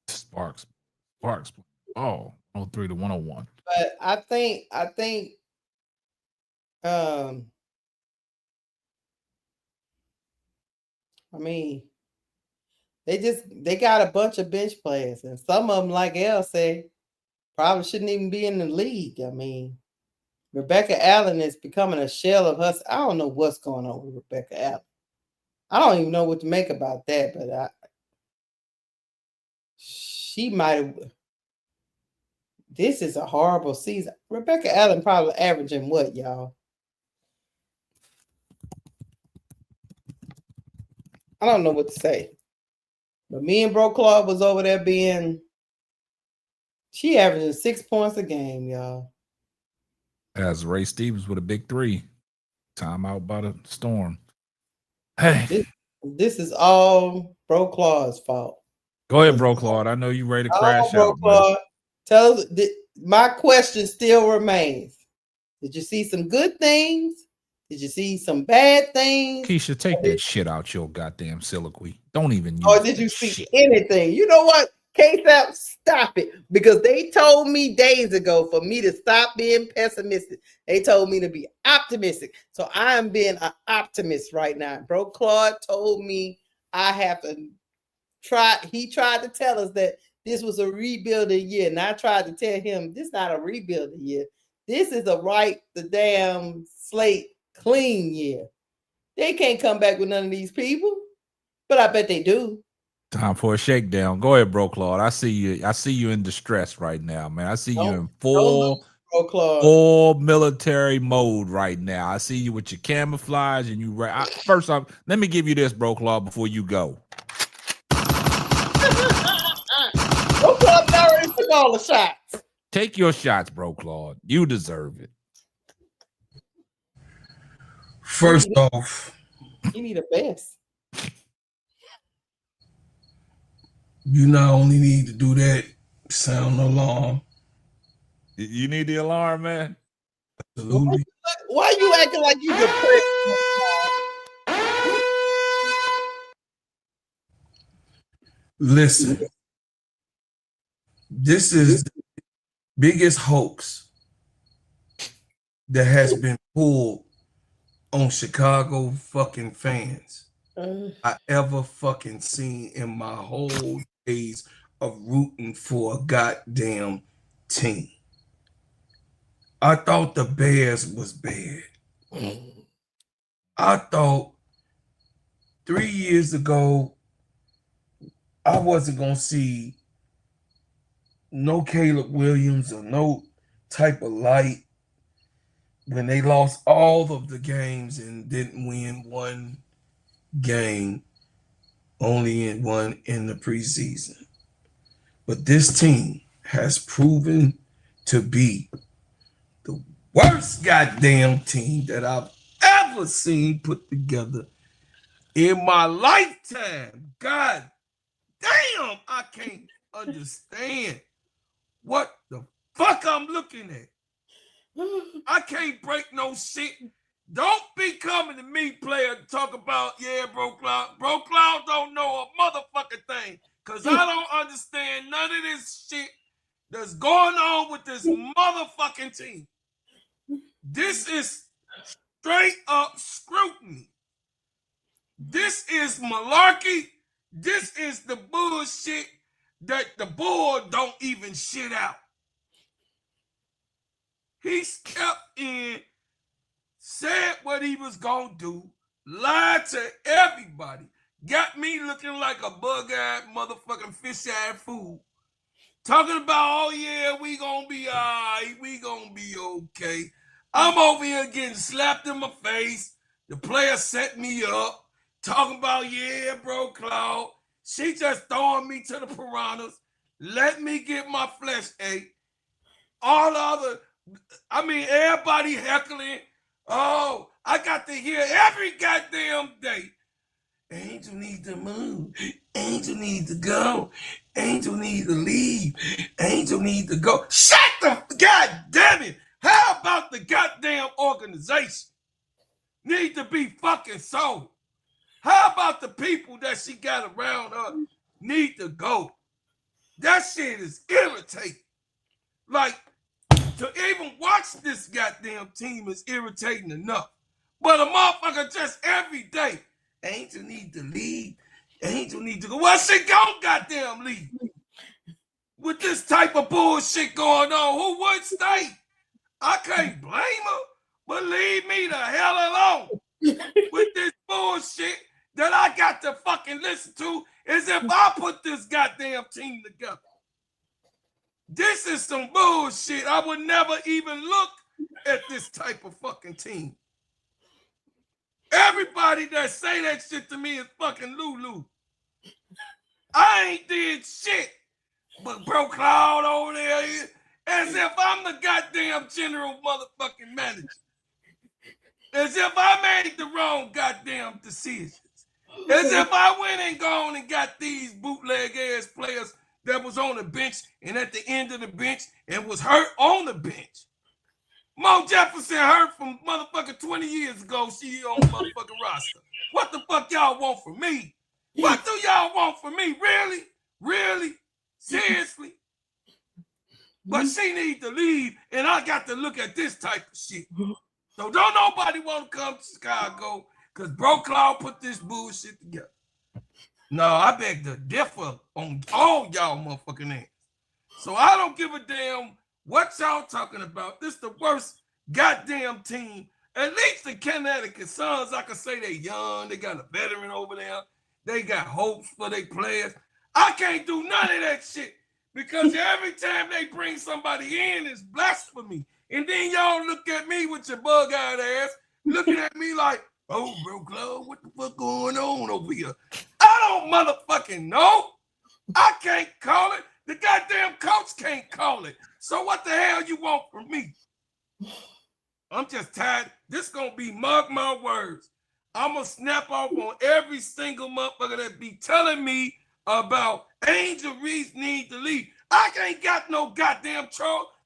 Sparks. Oh, 103 to 101. But I think I mean, they got a bunch of bench players, and some of them, like Elle said, probably shouldn't even be in the league. I mean, Rebecca Allen is becoming a shell of her. I don't know what's going on with Rebecca Allen. I don't even know what to make about that, but she might have. This is a horrible season. Rebecca Allen probably averaging what, y'all? I don't know what to say. But me and Bro Claude was over there she averaging 6 points a game, y'all. As Ray Stevens with a big 3. Timeout by the Storm. Hey. This is all Bro Claude's fault. Go ahead, Bro Claude. I know you ready to crash Bro out. Claude, tell us, my question still remains. Did you see some good things? Did you see some bad things? Keisha, take that shit out your goddamn soliloquy. Don't even use Or did you see anything? You know what? KSAP, stop it. Because they told me days ago for me to stop being pessimistic. They told me to be optimistic. So I am being an optimist right now. Bro Claude told me I have to try. He tried to tell us that this was a rebuilding year. And I tried to tell him this is not a rebuilding year. This is a right the damn slate clean year. They can't come back with none of these people. But I bet they do. Time for a shakedown. Go ahead, Bro Claude. I see you. I see you in distress right now, man. I see you in full military mode right now. I see you with your camouflage and you. First off, let me give you this, Bro Claude, before you go. Bro Claude already took all the shots. Take your shots, Bro Claude. You deserve it. First off, you need a vest. You not only need to do that, sound the alarm. You need the alarm, man? Absolutely. Why you acting like you depressed? Listen, this is the biggest hoax that has been pulled on Chicago fucking fans I ever fucking seen in my whole days of rooting for a goddamn team. I thought the Bears was bad. I thought 3 years ago I wasn't gonna see no Caleb Williams or no type of light when they lost all of the games and didn't win one game, only in one in the preseason. But this team has proven to be the worst goddamn team that I've ever seen put together in my lifetime. God damn, I can't understand what the fuck I'm looking at. I can't break no shit. Don't be coming to me, player, to talk about, yeah, Bro Claude. Bro Claude don't know a motherfucking thing. Because I don't understand none of this shit that's going on with this motherfucking team. This is straight up scrutiny. This is malarkey. This is the bullshit that the board don't even shit out. He stepped in, said what he was gonna do, lied to everybody, got me looking like a bug-eyed motherfucking fish-eyed fool. Talking about, oh yeah, we gonna be all right, we gonna be okay. I'm over here getting slapped in my face. The player set me up, talking about, yeah, Bro Claude. She just throwing me to the piranhas. Let me get my flesh ate. All other, everybody heckling. Oh, I got to hear every goddamn day. Angel need to move. Angel need to go. Angel need to leave. Angel need to go. Shut the god damn it. How about the goddamn organization? Need to be fucking sold. How about the people that she got around her need to go? That shit is irritating. Like, to even watch this goddamn team is irritating enough. But a motherfucker just every day, Angel need to leave. Angel need to go. Well, she gon' goddamn leave. With this type of bullshit going on, who would stay? I can't blame her, but leave me the hell alone. With this bullshit that I got to fucking listen to as if I put this goddamn team together. This is some bullshit. I would never even look at this type of fucking team. Everybody that say that shit to me is fucking Lulu. I ain't did shit. But bro Cloud over there, as if I'm the goddamn general motherfucking manager. As if I made the wrong goddamn decisions. As if I went and gone and got these bootleg ass players that was on the bench and at the end of the bench and was hurt on the bench. Mo Jefferson hurt from motherfucking 20 years ago. She on the motherfucking roster. What the fuck y'all want from me? What do y'all want from me? Really? Really? Seriously? But she need to leave, and I got to look at this type of shit. So don't nobody want to come to Chicago because Bro Cloud put this bullshit together. No, I beg to differ on all y'all motherfucking names. So I don't give a damn what y'all talking about. This the worst goddamn team. At least the Connecticut Suns, I can say they young. They got a veteran over there. They got hopes for their players. I can't do none of that shit because every time they bring somebody in, it's blasphemy. And then y'all look at me with your bug-eyed ass, looking at me like, oh, Bro Cloud, what the fuck going on over here? I don't motherfucking know. I can't call it. The goddamn coach can't call it. So what the hell you want from me? I'm just tired. This gonna be, mark my words, I'm gonna snap off on every single motherfucker that be telling me about Angel Reese need to leave. I ain't got no goddamn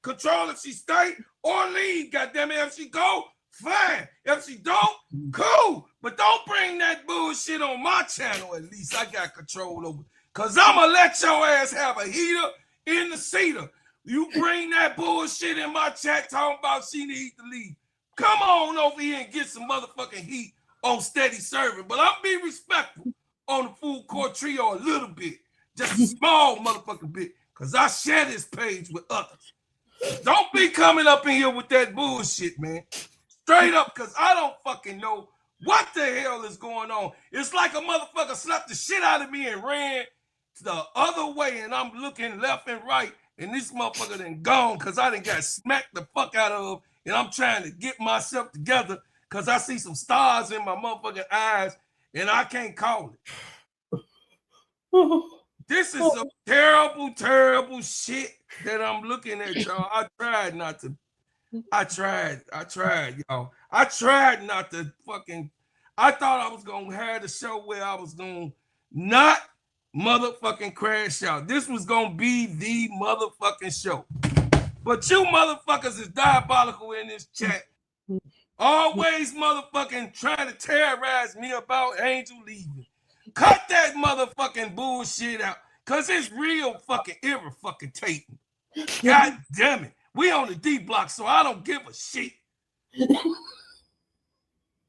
control if she stay or leave. Goddamn it, if she go, fine. If she don't, cool. But don't bring that bullshit on my channel. At least I got control over. Cause I'ma let your ass have a heater in the cedar. You bring that bullshit in my chat talking about she need to leave. Come on over here and get some motherfucking heat on steady serving. But I'm be respectful on the full court trio a little bit. Just a small motherfucking bit. Cause I share this page with others. Don't be coming up in here with that bullshit, man. Straight up, cause I don't fucking know what the hell is going on. It's like a motherfucker slapped the shit out of me and ran the other way, and I'm looking left and right, and this motherfucker done gone because I done got smacked the fuck out of, and I'm trying to get myself together because I see some stars in my motherfucking eyes, and I can't call it. This is some terrible, terrible shit that I'm looking at, y'all. I tried not to. I tried, y'all. I tried not to fucking. I thought I was gonna have the show where I was gonna not motherfucking crash out. This was gonna be the motherfucking show. But you motherfuckers is diabolical in this chat. Always motherfucking trying to terrorize me about Angel leaving. Cut that motherfucking bullshit out. Cause it's real fucking irritating. God damn it. We on the D block, so I don't give a shit.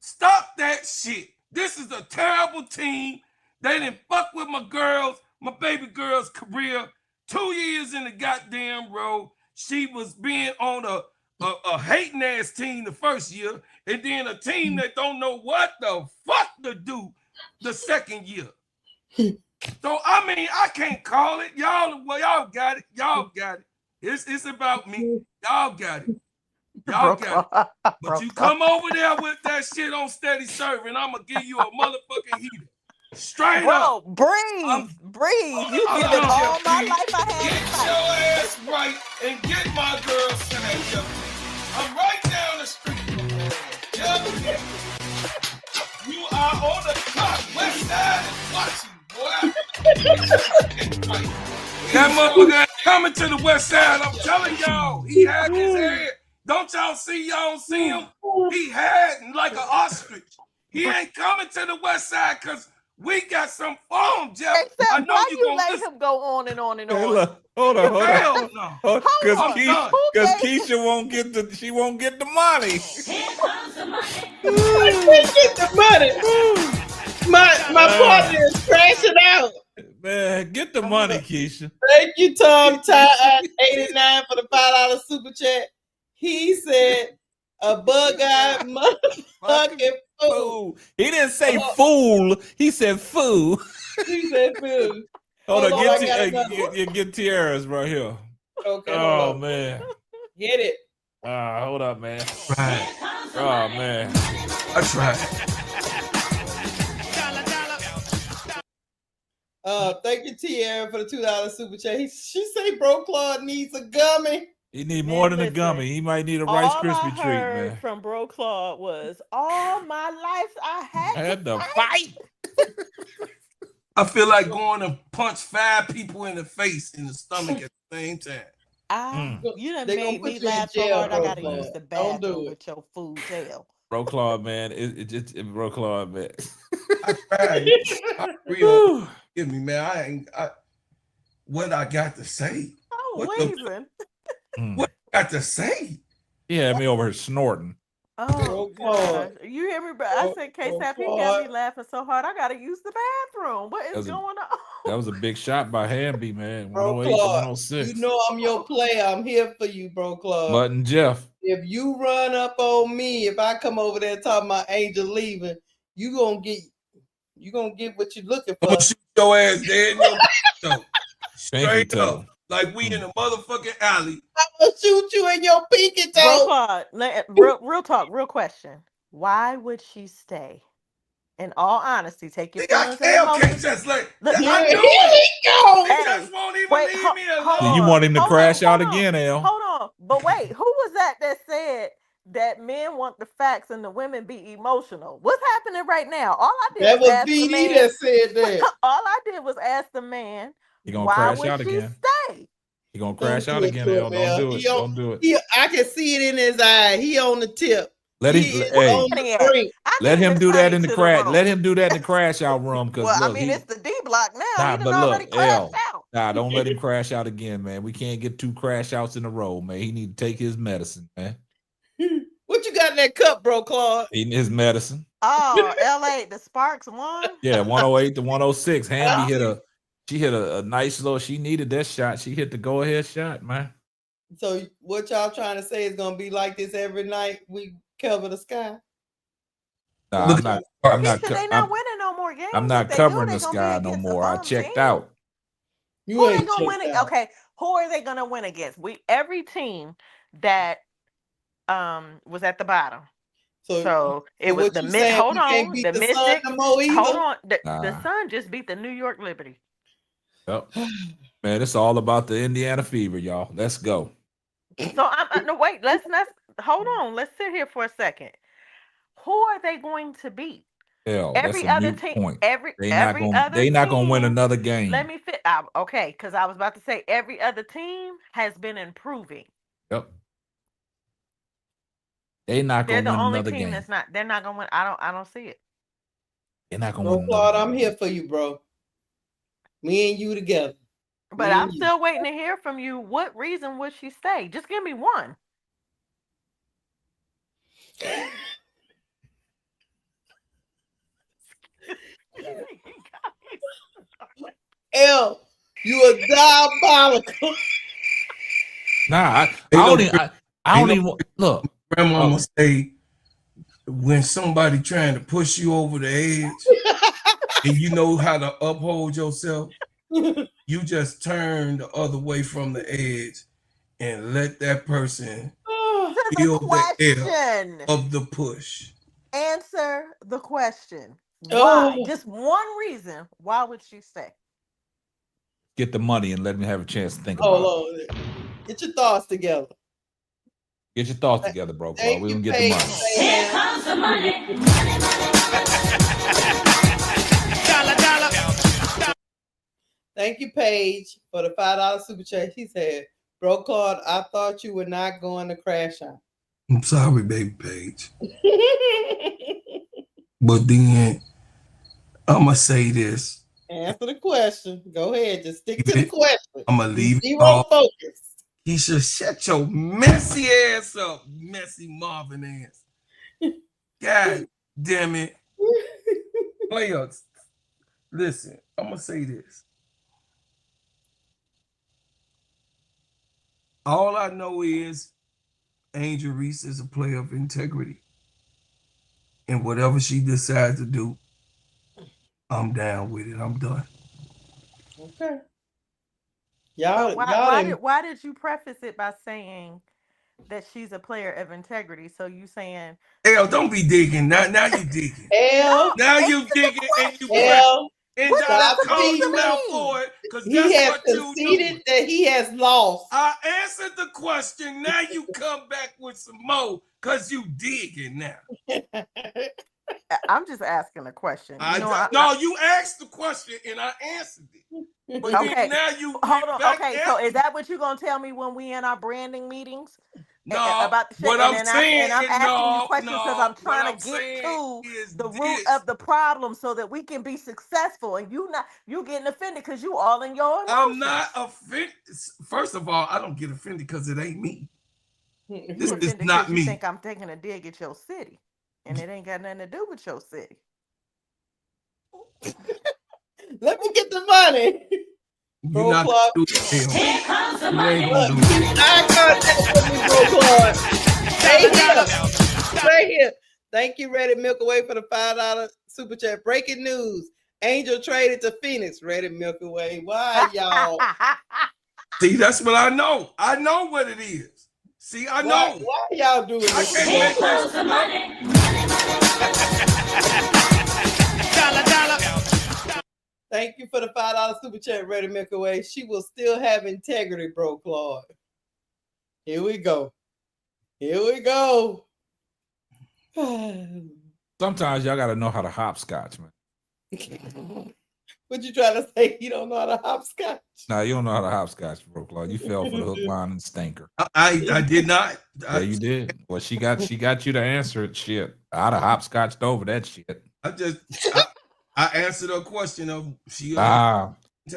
Stop that shit. This is a terrible team. They didn't fuck with my girls, my baby girl's career. 2 years in the goddamn row. She was being on a hating ass team the first year, and then a team that don't know what the fuck to do the second year. So I mean, I can't call it. Y'all got it. Y'all got it. It's about me. Y'all got it. Y'all got it. But you come over there with that shit on steady serving, I'm gonna give you a motherfucking heater. Straight up. Breathe. You give it all my life I had. Get your ass right and get my girl stand up. I'm right down the street. Yep. You are on the clock. West Side is watching, boy. That motherfucker ain't coming to the West Side. I'm telling y'all, he had his head. Don't y'all see? Y'all don't see him? He had like an ostrich. He ain't coming to the West Side because we got some phone, Jeff. Except I know why you let him go on and on and on. Hey, look, hold on. Hell no. Because Keisha won't get the money. Here comes the money. I can't get the money. My partner is crashing out. Man, get the money, Keisha. Thank you, Tom Ty 89 for the $5 super chat. He said a bug-eyed motherfucking fool. He didn't say fool. He said fool. He said fool. Hold on, get Tiara's right here. Okay. Oh man. Get it. Hold up, man. Right. Oh man. I tried. Thank you, Tierra, for the $2 super chat. She say Bro Claude needs a gummy. He need more than a gummy. He might need a Rice Krispie treat, man. From Bro Claude was all my life I had to fight. I feel like going to punch 5 people in the face, in the stomach at the same time. You done made me laugh so hard I gotta use the bathroom with your food tail. Bro Claude, man. It just Bro Claude, man. I tried. Real. Give me, man. What I got to say? What I got to say? He had me over here snorting. Oh, gosh. You hear me? But I said, K-Sap, he got me laughing so hard, I got to use the bathroom. What is going on? That was a big shot by Hamby, man. Bro 108 Claude, 106. you know I'm your player. I'm here for you, Bro Claude. Button Jeff. If you run up on me, if I come over there talking about Angel leaving, you gonna get what you're looking for. I'm gonna shoot your ass dead in your straight up. Like we in a motherfucking alley. I'm gonna shoot you in your pinky toe. Real talk, real question. Why would she stay? In all honesty, take your feelings and emotions. Just like here we go. They just won't even leave me alone. So you want him to crash out again, Al? Hold on. But wait, who was that said that men want the facts and the women be emotional? What's happening right now? All I did was ask the man. that said that. All I did was ask the man. He gonna why crash out would she again. Stay? He gonna crash out again, Al. Don't do it. Don't do it. I can see it in his eye. He on the tip. Let him do that in the crash. Let him do that in the crash out room. Because it's the D block now. Don't let him crash out again, man. We can't get 2 crash outs in a row, man. He need to take his medicine, man. What you got in that cup, Bro Claude? Eating his medicine. Oh, LA, the Sparks won. Yeah, 108 to 106. Hamby hit a nice little. She needed that shot. She hit the go ahead shot, man. So what y'all trying to say is gonna be like this every night? We cover the sky. Nah, I'm not. They not winning no more games. I'm not covering the sky no more. I checked out. Who are they gonna win? Okay, who are they gonna win against? Every team that was at the bottom. So it was the Mystics. Hold on, the Mystics. Hold on, the Sun just beat the New York Liberty. Yep. Man, it's all about the Indiana Fever, y'all. Let's go. So no, wait. Let's not hold on. Let's sit here for a second. Who are they going to beat? Hell, every that's a other new team. point. They not gonna win another game. Let me fit. Okay, because I was about to say every other team has been improving. Yep. They're not gonna win another game. That's not. They're not gonna win. I don't see it. They're not gonna win. Claude, I'm here for you, bro. Me and you together. But I'm still waiting to hear from you. What reason would she stay? Just give me one. L, you are diabolical. Nah, I don't even look. Grandma must say when somebody trying to push you over the edge and you know how to uphold yourself, you just turn the other way from the edge and let that person feel the air of the push. Answer the question. Why? Just one reason. Why would she stay? Get the money and let me have a chance to think about it. Get your thoughts together. Get your thoughts together, bro. We gonna get the money. Here comes the money. Thank you, Paige, for the $5 super chat. He said, Bro Claude, I thought you were not going to crash out. I'm sorry, baby Paige. But then I'm going to say this. Answer the question. Go ahead. Just stick to the question. I'm going to leave Zero focus. He should shut your messy ass up, messy Marvin ass. God damn it. Players, listen, I'm going to say this. All I know is Angel Reese is a player of integrity. And whatever she decides to do, I'm down with it. I'm done. Okay. Why did you preface it by saying that she's a player of integrity? So you saying, L, don't be digging. Now you digging. L, now you digging and you And What I does called you out mean? for it because He that's has what you do. conceded that he has lost. I answered the question. Now you come back with some more because you digging now. I'm just asking a question. You asked the question and I answered it. But okay. now you hold on. Okay, so is that what you're gonna tell me when we in our branding meetings? No, about the shit? What I'm saying, I'm asking you questions because I'm what trying I'm to get to the this. root of the problem so that we can be successful. And you getting offended because you all in your emotions. I'm not offended. First of all, I don't get offended because it ain't me. This is not me. You think I'm taking a dig at your city, and it ain't got nothing to do with your city. Let me get the money. Bro Claude. Here comes the money. I got that, Bro Claude. Stay here. Thank you, Reddit Milk Away, for the $5 super chat. Breaking news. Angel traded to Phoenix. Reddit Milk Away. Why, y'all? See, that's what I know. I know what it is. See, I know. Why y'all doing this? Here comes the money. Dollar. Thank you for the $5 super chat, Reddit Milk Away. She will still have integrity, Bro Claude. Here we go. Sometimes y'all gotta know how to hopscotch, man. What you trying to say? You don't know how to hopscotch? Nah, you don't know how to hopscotch, bro, Claude. You fell for the hook, line, and stinker. I did not. Yeah, you did. Well, she got you to answer it. Shit, I'd have hopscotched over that shit. I answered her question of she.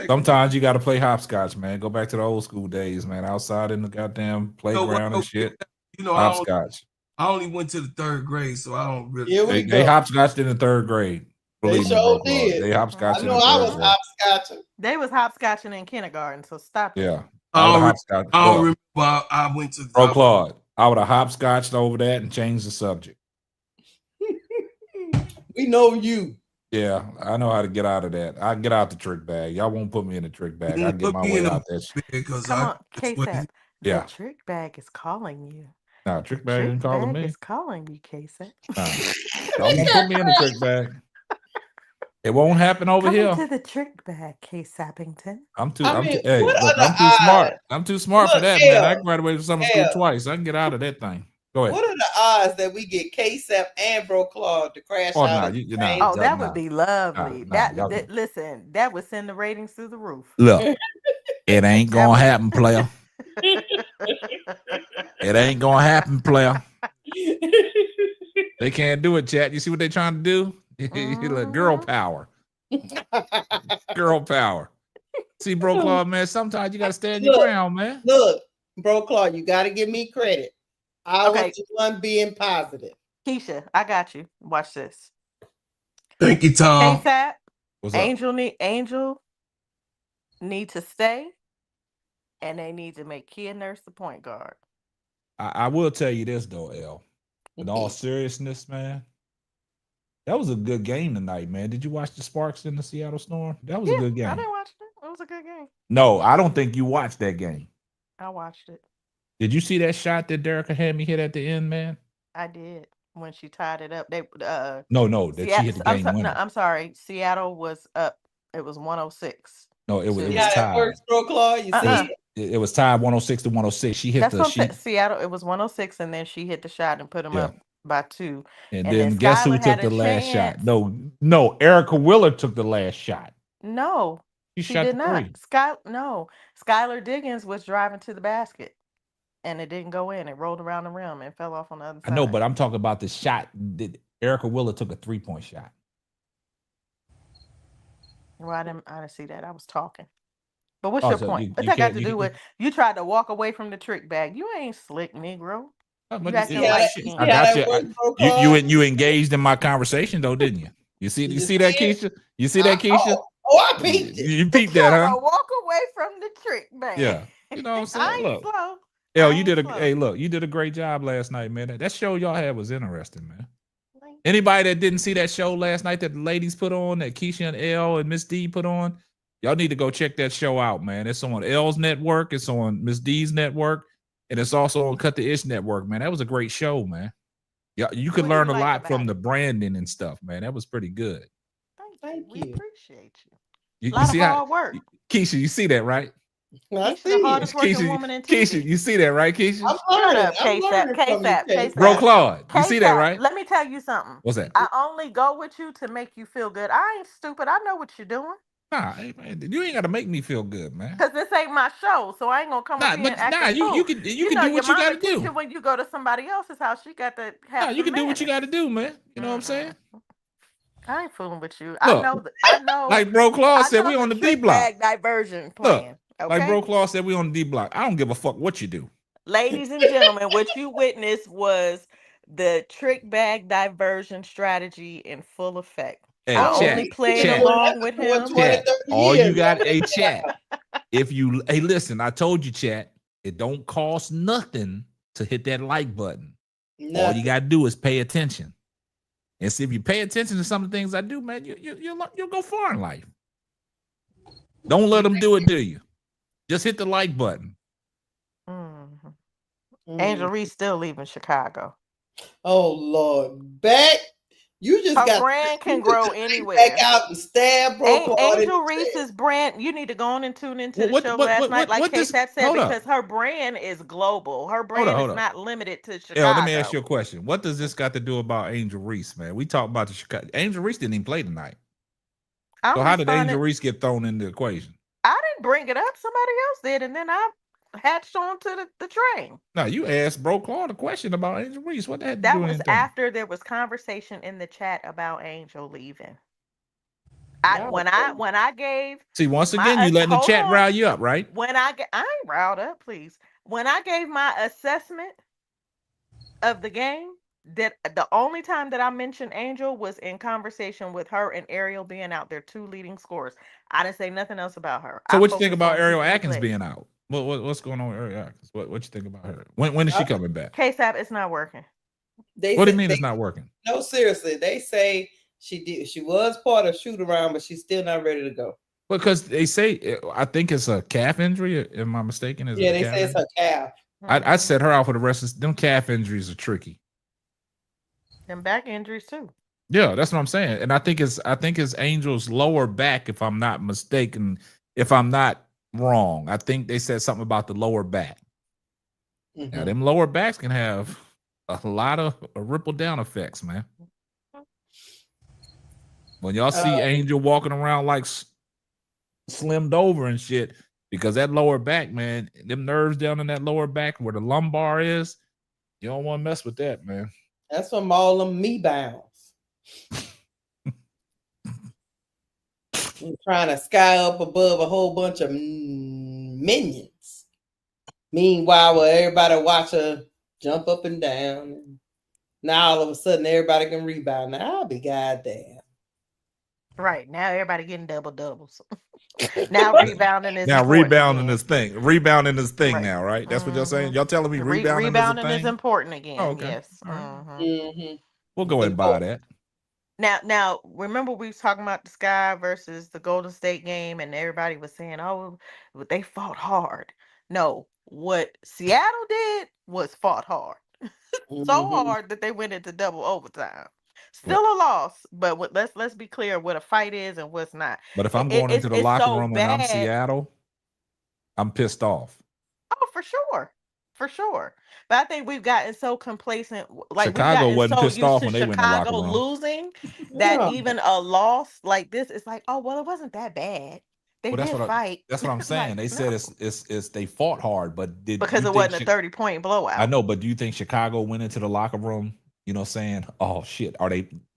Sometimes you got to play hopscotch, man. Go back to the old school days, man. Outside in the goddamn playground and shit. Hopscotch. I only went to the 3rd grade, so I don't really. They hopscotched in the 3rd grade. They sure did. They hopscotched. I know I was hopscotching. They was hopscotching in kindergarten, so stop it. Yeah. I don't remember. I went to Bro Claude. I would have hopscotched over that and changed the subject. We know you. Yeah, I know how to get out of that. I get out the trick bag. Y'all won't put me in the trick bag. I get my way out that shit. Come on, K-Sap. The trick bag is calling you. Nah, trick bag isn't calling me. It's calling you, K-Sap. Y'all won't put me in the trick bag. It won't happen over here. To the trick bag, K-Sappington. I'm too smart. I'm too smart for that, man. I graduated from summer school twice. I can get out of that thing. Go ahead. What are the odds that we get K-Sap and Bro Claude to crash out? That would be lovely. Listen, that would send the ratings through the roof. Look, it ain't gonna happen, player. It ain't gonna happen, player. They can't do it, chat. You see what they trying to do? Look, girl power. Girl power. See, Bro Claude, man, sometimes you gotta stand your ground, man. Look, Bro Claude, you gotta give me credit. I was the one being positive. Keisha, I got you. Watch this. Thank you, Tom. K-Sap, Angel need to stay, and they need to make Kia Nurse the point guard. I will tell you this though, L. In all seriousness, man, that was a good game tonight, man. Did you watch the Sparks in the Seattle Storm? That was a good game. I didn't watch it. It was a good game. No, I don't think you watched that game. I watched it. Did you see that shot that Derica had me hit at the end, man? I did. When she tied it up. She hit the game winner. No, I'm sorry. Seattle was up. It was 106. No, it was tied. That works, Bro Claude. You see it was tied 106 to 106. She hit Seattle. It was 106, and then she hit the shot and put them up by 2. And then guess who took the last shot? No, Erica Willard took the last shot. No, she did not. Skylar Diggins was driving to the basket. And it didn't go in. It rolled around the rim and fell off on the other side. I know, but I'm talking about the shot. Erica Willard took a 3-point shot. Well, I didn't see that. I was talking. But what's your point? What's that got to do with you tried to walk away from the trick bag? You ain't slick, Negro. I got you. You engaged in my conversation though, didn't you? You see that, Keisha? You see that, Keisha? I peeped it. You peeped that, huh? Walk away from the trick bag. Yeah. You know what I'm saying? I ain't slow. Yo, you did a great job last night, man. That show y'all had was interesting, man. Anybody that didn't see that show last night that the ladies put on, that Keisha and L and Miss D put on, y'all need to go check that show out, man. It's on L's network, it's on Miss D's network, and it's also on Cut the Ish network, man. That was a great show, man. Yeah, you could learn a lot from the branding and stuff, man. That was pretty good. We appreciate you. You, A lot you see of how hard work. Keisha, you see that, right? Keisha, the hardest working woman in TV. Keisha, you see that, right, Keisha? I'm learning. I'm learning from you, K-Sap. Bro, Claude, you see that, right? Let me tell you something. What's that? I only go with you to make you feel good. I ain't stupid. I know what you're doing. Nah, you ain't gotta make me feel good, man. Cause this ain't my show, so I ain't gonna come up here and act a fool. You can do what you gotta do. When you go to somebody else's house, she got to have. You can do what you gotta do, man. You know what I'm saying? I ain't fooling with you. Look, I know. Like Bro Claude said, we on the D block. Diversion plan. Look, like Bro Claude said, we on the D block. I don't give a fuck what you do. Ladies and gentlemen, what you witnessed was the trick bag diversion strategy in full effect. Hey, only playing along with him. All you got a chat. Hey, listen, I told you, chat, it don't cost nothing to hit that like button. All you got to do is pay attention. And see, if you pay attention to some of the things I do, man, you'll go far in life. Don't let them do it, do you? Just hit the like button. Angel Reese still leaving Chicago. Oh, Lord. Back. You just got brand can grow anywhere. Back out and stab Angel Reese's brand. You need to go on and tune into the show last night, like K-Sap said, because her brand is global. Her brand is not limited to Chicago. Let me ask you a question. What does this got to do about Angel Reese, man? We talked about the Chicago. Angel Reese didn't even play tonight. So how did Angel Reese get thrown in the equation? I didn't bring it up. Somebody else did, and then I hatched onto the train. No, you asked Bro Claude a question about Angel Reese. What that? That was after there was conversation in the chat about Angel leaving. When I gave. See, once again, you letting the chat rile you up, right? I ain't riled up, please. When I gave my assessment of the game, that the only time that I mentioned Angel was in conversation with her and Ariel being out, their two leading scorers. I didn't say nothing else about her. So what you think about Ariel Atkins being out? What's going on with Ariel Atkins? What you think about her? When is she coming back? K-Sap, it's not working. What do you mean it's not working? No, seriously. They say she was part of shoot around, but she's still not ready to go. Because they say, I think it's a calf injury. Am I mistaken? Yeah, they say it's a calf. I set her out for the rest of them. Calf injuries are tricky. And back injuries too. Yeah, that's what I'm saying. And I think it's Angel's lower back, if I'm not mistaken, if I'm not wrong. I think they said something about the lower back. Now, them lower backs can have a lot of ripple down effects, man. When y'all see Angel walking around like slimmed over and shit, because that lower back, man, them nerves down in that lower back where the lumbar is, you don't want to mess with that, man. That's from all them me bounds. Trying to sky up above a whole bunch of minions. Meanwhile, everybody watch her jump up and down. And now all of a sudden, everybody can rebound. Now I'll be goddamn. Right now, everybody getting doubles. Now rebounding is rebounding this thing now, right? That's what y'all saying. Y'all telling me rebounding is important again. Oh, okay. Yes. We'll go ahead and buy that. Now, remember we was talking about the Sky versus the Golden State game, and everybody was saying, "Oh, they fought hard." No, what Seattle did was fought hard, so hard that they went into double overtime. Still a loss, but let's be clear what a fight is and what's not. But if I'm going into the locker room and I'm Seattle, I'm pissed off. Oh, for sure. But I think we've gotten so complacent. Like Chicago wasn't pissed off when they went in the locker room. Losing that even a loss like this is like, oh well, it wasn't that bad. They did fight. That's what I'm saying. They said it's they fought hard, but because it wasn't a 30-point blowout. I know, but do you think Chicago went into the locker room, saying, "Oh shit,"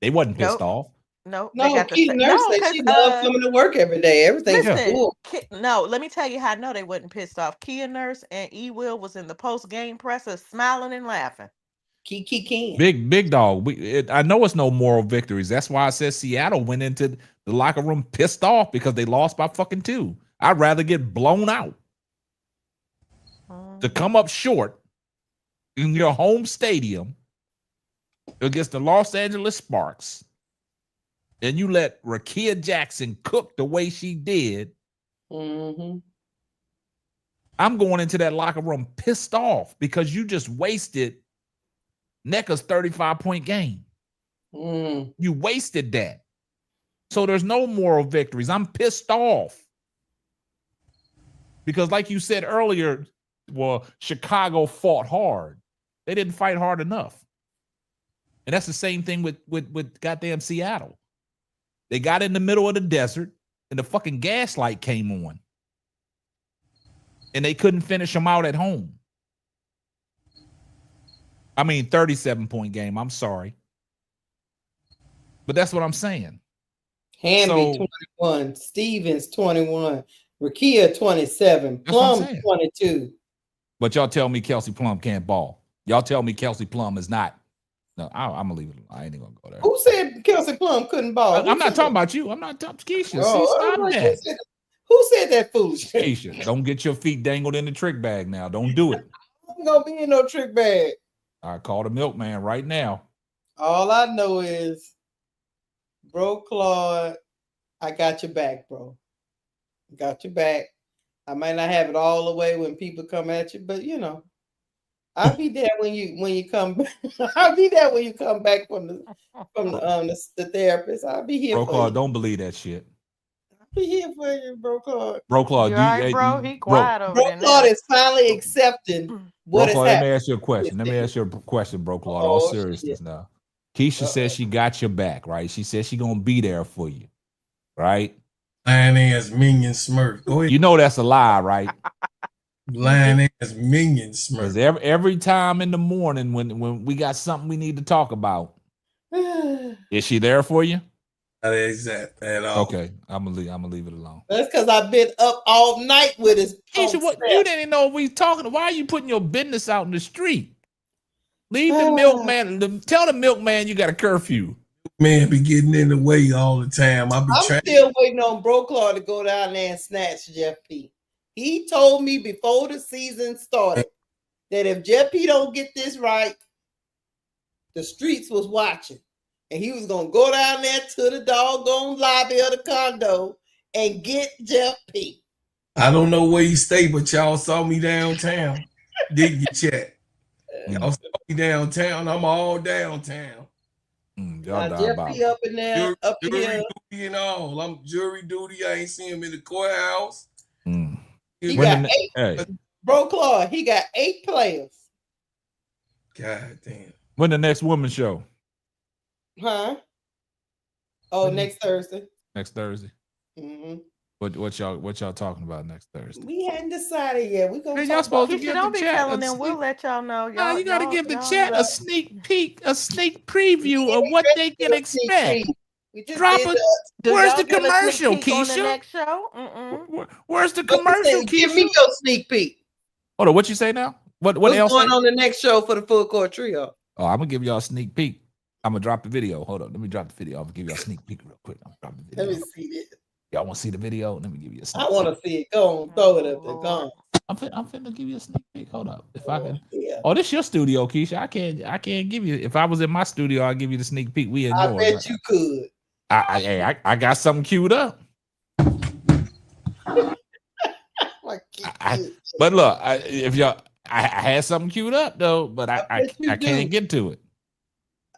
they wasn't pissed off? No, Keith Nurse said she loved coming to work every day. Everything's cool. No, let me tell you how I know they wasn't pissed off. Kia Nurse and E. Will was in the post-game presser smiling and laughing. Big dog. I know it's no moral victories. That's why I said Seattle went into the locker room pissed off because they lost by fucking 2. I'd rather get blown out to come up short in your home stadium against the Los Angeles Sparks. And you let Rakia Jackson cook the way she did. I'm going into that locker room pissed off because you just wasted NECA's 35-point game. You wasted that. So there's no moral victories. I'm pissed off. Because like you said earlier, well, Chicago fought hard. They didn't fight hard enough. And that's the same thing with goddamn Seattle. They got in the middle of the desert and the fucking gas light came on. And they couldn't finish them out at home. I mean, 37-point game. I'm sorry. But that's what I'm saying. Hamby 21, Stevens 21, Rakia 27, Plum 22. But y'all tell me Kelsey Plum can't ball. Y'all tell me Kelsey Plum is not. No, I'm gonna leave it alone. I ain't even gonna go there. Who said Kelsey Plum couldn't ball? I'm not talking about you. I'm not talking Keisha. Oh, stop that. Who said that foolish? Keisha, don't get your feet dangled in the trick bag now. Don't do it. I'm gonna be in no trick bag. I call the milkman right now. All I know is, bro, Claude, I got your back, bro. Got your back. I might not have it all the way when people come at you, but you know, I'll be there when you come back. I'll be there when you come back from the therapist. I'll be here. Bro, for Claude, you. don't believe that shit. I'll be here for you, bro, Claude. Bro, Claude, bro, he quiet over there. Bro, Claude is finally accepting what is happening. Let me ask you a question. Let me ask you a question, bro, Claude. All seriousness now. Keisha says she got your back, right? She says she gonna be there for you, right? Lying ass minion smirk. Go ahead. You know that's a lie, right? Lying ass minion smirk. Every time in the morning when we got something we need to talk about, is she there for you? Not exact at all. Okay, I'm gonna leave it alone. That's because I've been up all night with his. Keisha, what you didn't know we talking? Why are you putting your business out in the street? Leave the milkman. Tell the milkman you got a curfew. Man, be getting in the way all the time. I'm still waiting on Bro Claw to go down there and snatch Jeff P. He told me before the season started that if Jeff P don't get this right, the streets was watching. And he was going to go down there to the doggone lobby of the condo and get Jeff P. I don't know where you stay, but y'all saw me downtown. Did you chat? Y'all saw me downtown. I'm all downtown. Y'all Jeff P up in there, jury duty and all. I'm jury duty. I ain't seen him in the courthouse. He got 8. Bro Claude, he got 8 players. God damn. When the next women's show? Huh? Oh, next Thursday. Next Thursday. Mm-hmm. What y'all talking about next Thursday? We hadn't decided yet. We gonna. Y'all supposed to give don't the be chat. telling them. We'll let y'all know. Y'all, you gotta give the chat a sneak peek, a sneak preview of what they can expect. Drop it. Where's the commercial, Keisha? On the next show? Where's the commercial, Keisha? Give me your sneak peek. Hold on, what you say now? What's else going on the next show for the Full Court Trio? Oh, I'm gonna give y'all a sneak peek. I'm gonna drop the video. Hold on, let me drop the video. I'm gonna give y'all a sneak peek real quick. I'm gonna drop the video. Let me see this. Y'all want to see the video? Let me give you a sneak peek. I want to see it. Go on, throw it up there. Go on. I'm finna give you a sneak peek. Hold up, if I can. Yeah. Oh, this is your studio, Keisha. I can't give you. If I was in my studio, I'd give you the sneak peek. We enjoy. I bet you could. I got something queued up. But look, if y'all, I had something queued up though, but I can't get to it.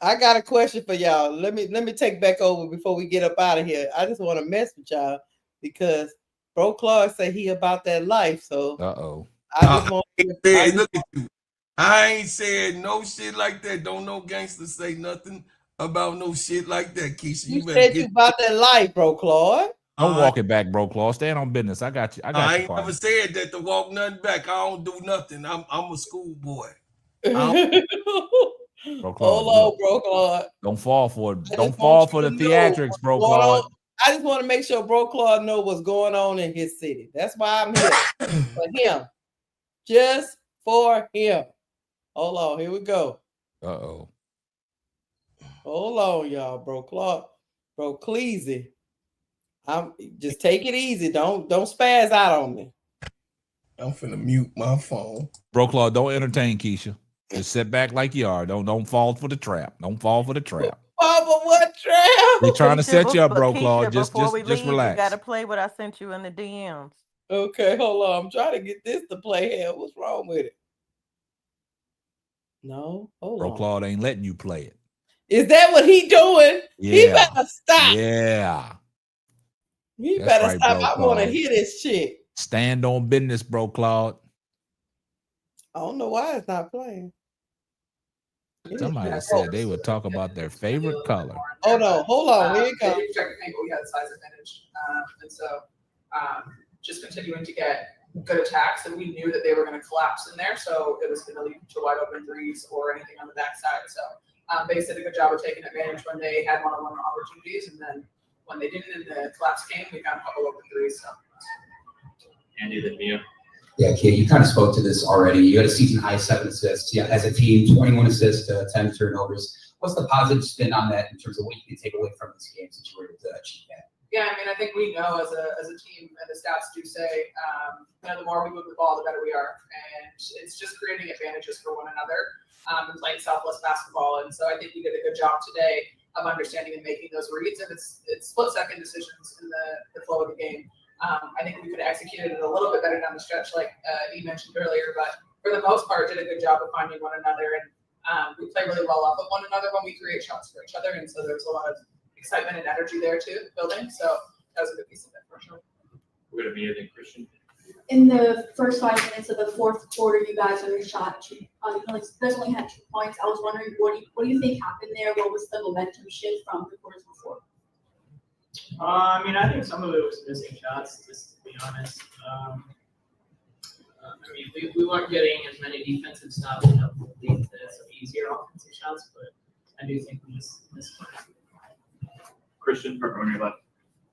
I got a question for y'all. Let me take back over before we get up out of here. I just want to mess with y'all because Bro Clark said he about that life. So I just want to look at you. I ain't said no shit like that. Don't no gangster say nothing about no shit like that, Keisha. You said you about that life, Bro Claude. Don't walk it back, Bro Claude. Stand on business. I got you. I ain't never said that to walk nothing back. I don't do nothing. I'm a schoolboy. Bro Claude, hold on, Bro Claude. Don't fall for it. Don't fall for the theatrics, Bro Claude. I just want to make sure Bro Claude know what's going on in his city. That's why I'm here. For him. Just for him. Hold on. Here we go. Uh-oh. Hold on, y'all. Bro Claude. Bro Cleasy. I'm just take it easy. Don't spaz out on me. I'm finna mute my phone. Bro Claude, don't entertain Keisha. Just sit back like you are. Don't fall for the trap. Don't fall for the trap. Fall for what trap? We're trying to set you up, Bro Claude. Just leave, relax. You gotta play what I sent you in the DMs. Okay, hold on. I'm trying to get this to play here. What's wrong with it? No, hold on. Bro Claude ain't letting you play it. Is that what he doing? Yeah. He better stop. Yeah. You That's better right, stop. bro, I want to Claude. hear this shit. Stand on business, bro, Claude. I don't know why it's not playing. Somebody said they would talk about their favorite color. Hold on. Here it comes. We had a size advantage, and so just continuing to get good attacks, and we knew that they were going to collapse in there, so it was going to lead to wide open threes or anything on the backside. So they did a good job of taking advantage when they had one-on-one opportunities, and then when they didn't in the collapse game, we found a couple open threes. So. Andy, then Mia. Yeah, Kate, you kind of spoke to this already. You had a season high 7 assists. Yeah, as a team, 21 assists, 10 turnovers. What's the positive spin on that in terms of what you can take away from this game since you were able to achieve that? Yeah, I mean, I think we know as a team, and the stats do say, the more we move the ball, the better we are. And it's just creating advantages for one another and playing Southwest basketball. And so I think we did a good job today of understanding and making those reads. And it's split-second decisions in the flow of the game. I think we could have executed it a little bit better down the stretch, like you mentioned earlier. But for the most part, did a good job of finding one another. And we play really well off of one another when we create shots for each other. And so there's a lot of excitement and energy there too, building. So that was a good piece of it for sure. We're going to be, I think, Christian. In the first 5 minutes of the fourth quarter, you guys only shot 2. You guys only had 2 points. I was wondering, what do you think happened there? What was the momentum shift from the quarters before? I mean, I think some of it was missing shots, just to be honest. I mean, we weren't getting as many defensive stops that would lead to some easier offensive shots, but I do think we missed one. Christian, on your left.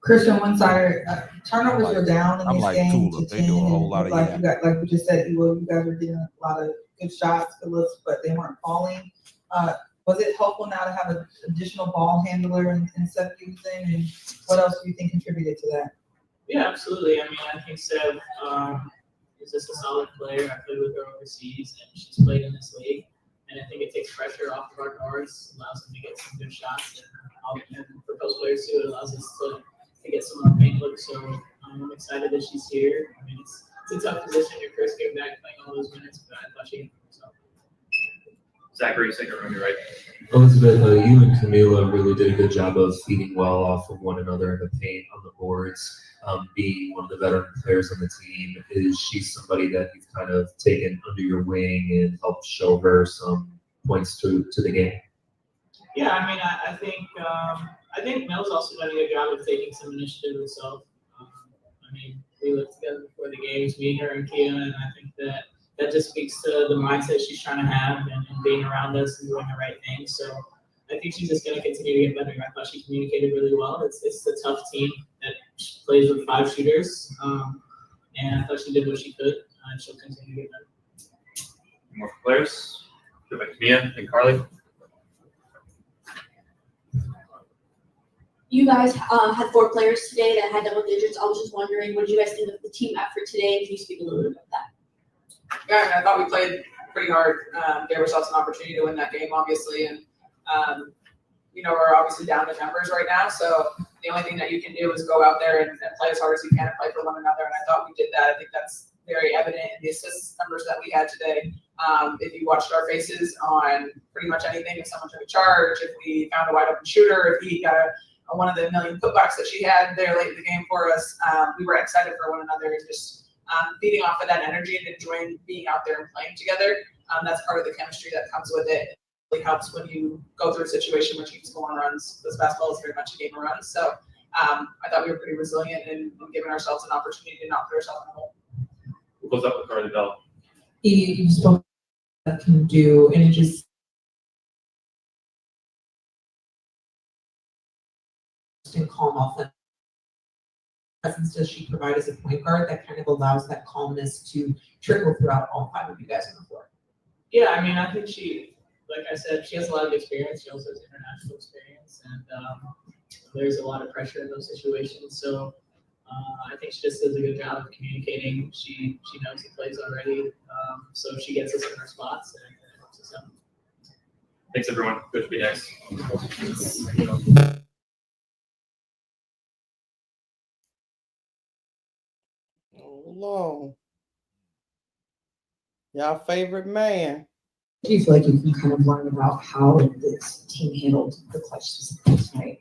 Christian, one side, turnovers were down in this game. Tulip. They do a whole lot of like we just said, you guys were getting a lot of good shots, good looks, but they weren't falling. Was it helpful now to have an additional ball handler and Seth Houston? And what else do you think contributed to that? Yeah, absolutely. I mean, I think Seth is just a solid player. I played with her overseas, and she's played in this league. And I think it takes pressure off of our guards, allows them to get some good shots. And for those players too, it allows us to get some more paint looks. So I'm excited that she's here. I mean, it's a tough position. Your first game back playing all those minutes, but I thought she can. Zachary, second on your right. Elizabeth, you and Camila really did a good job of feeding well off of one another in the paint on the boards. Being one of the veteran players on the team, is she somebody that you've kind of taken under your wing and helped show her some points to the game? Yeah, I mean, I think Mel's also done a good job of taking some initiative herself. I mean, we lived together before the games, me, her, and Kia, and I think that just speaks to the mindset she's trying to have and being around us and doing the right thing. So I think she's just going to continue to get better. I thought she communicated really well. It's a tough team that plays with 5 shooters, and I thought she did what she could, and she'll continue to get better. More players. Go back to Mia and Carly. You guys had 4 players today that had double digits. I was just wondering, what did you guys think of the team effort today? Can you speak a little bit about that? Yeah, I thought we played pretty hard. Gave ourselves an opportunity to win that game, obviously, and we're obviously down in numbers right now. So the only thing that you can do is go out there and play as hard as you can and play for one another. And I thought we did that. I think that's very evident in the assist numbers that we had today. If you watched our faces on pretty much anything, if someone took a charge, if we found a wide open shooter, if he got one of the million putbacks that she had there late in the game for us, we were excited for one another and just feeding off of that energy and enjoying being out there and playing together. That's part of the chemistry that comes with it. It really helps when you go through a situation where teams go on runs, because basketball is very much a game of runs. So I thought we were pretty resilient in giving ourselves an opportunity to not put ourselves in a hole. We'll close up with Carly Bell. You spoke that can do, and it just calm off that presence does she provide as a point guard that kind of allows that calmness to trickle throughout all 5 of you guys on the floor? Yeah, I mean, I think she, like I said, she has a lot of experience. She also has international experience, and there's a lot of pressure in those situations. So I think she just does a good job of communicating. She knows the plays already, so she gets us in our spots and it helps us out. Thanks, everyone. Good to be next. Lord. Y'all favorite man. Do you feel like you can kind of learn about how this team handled the clutch specifics, right?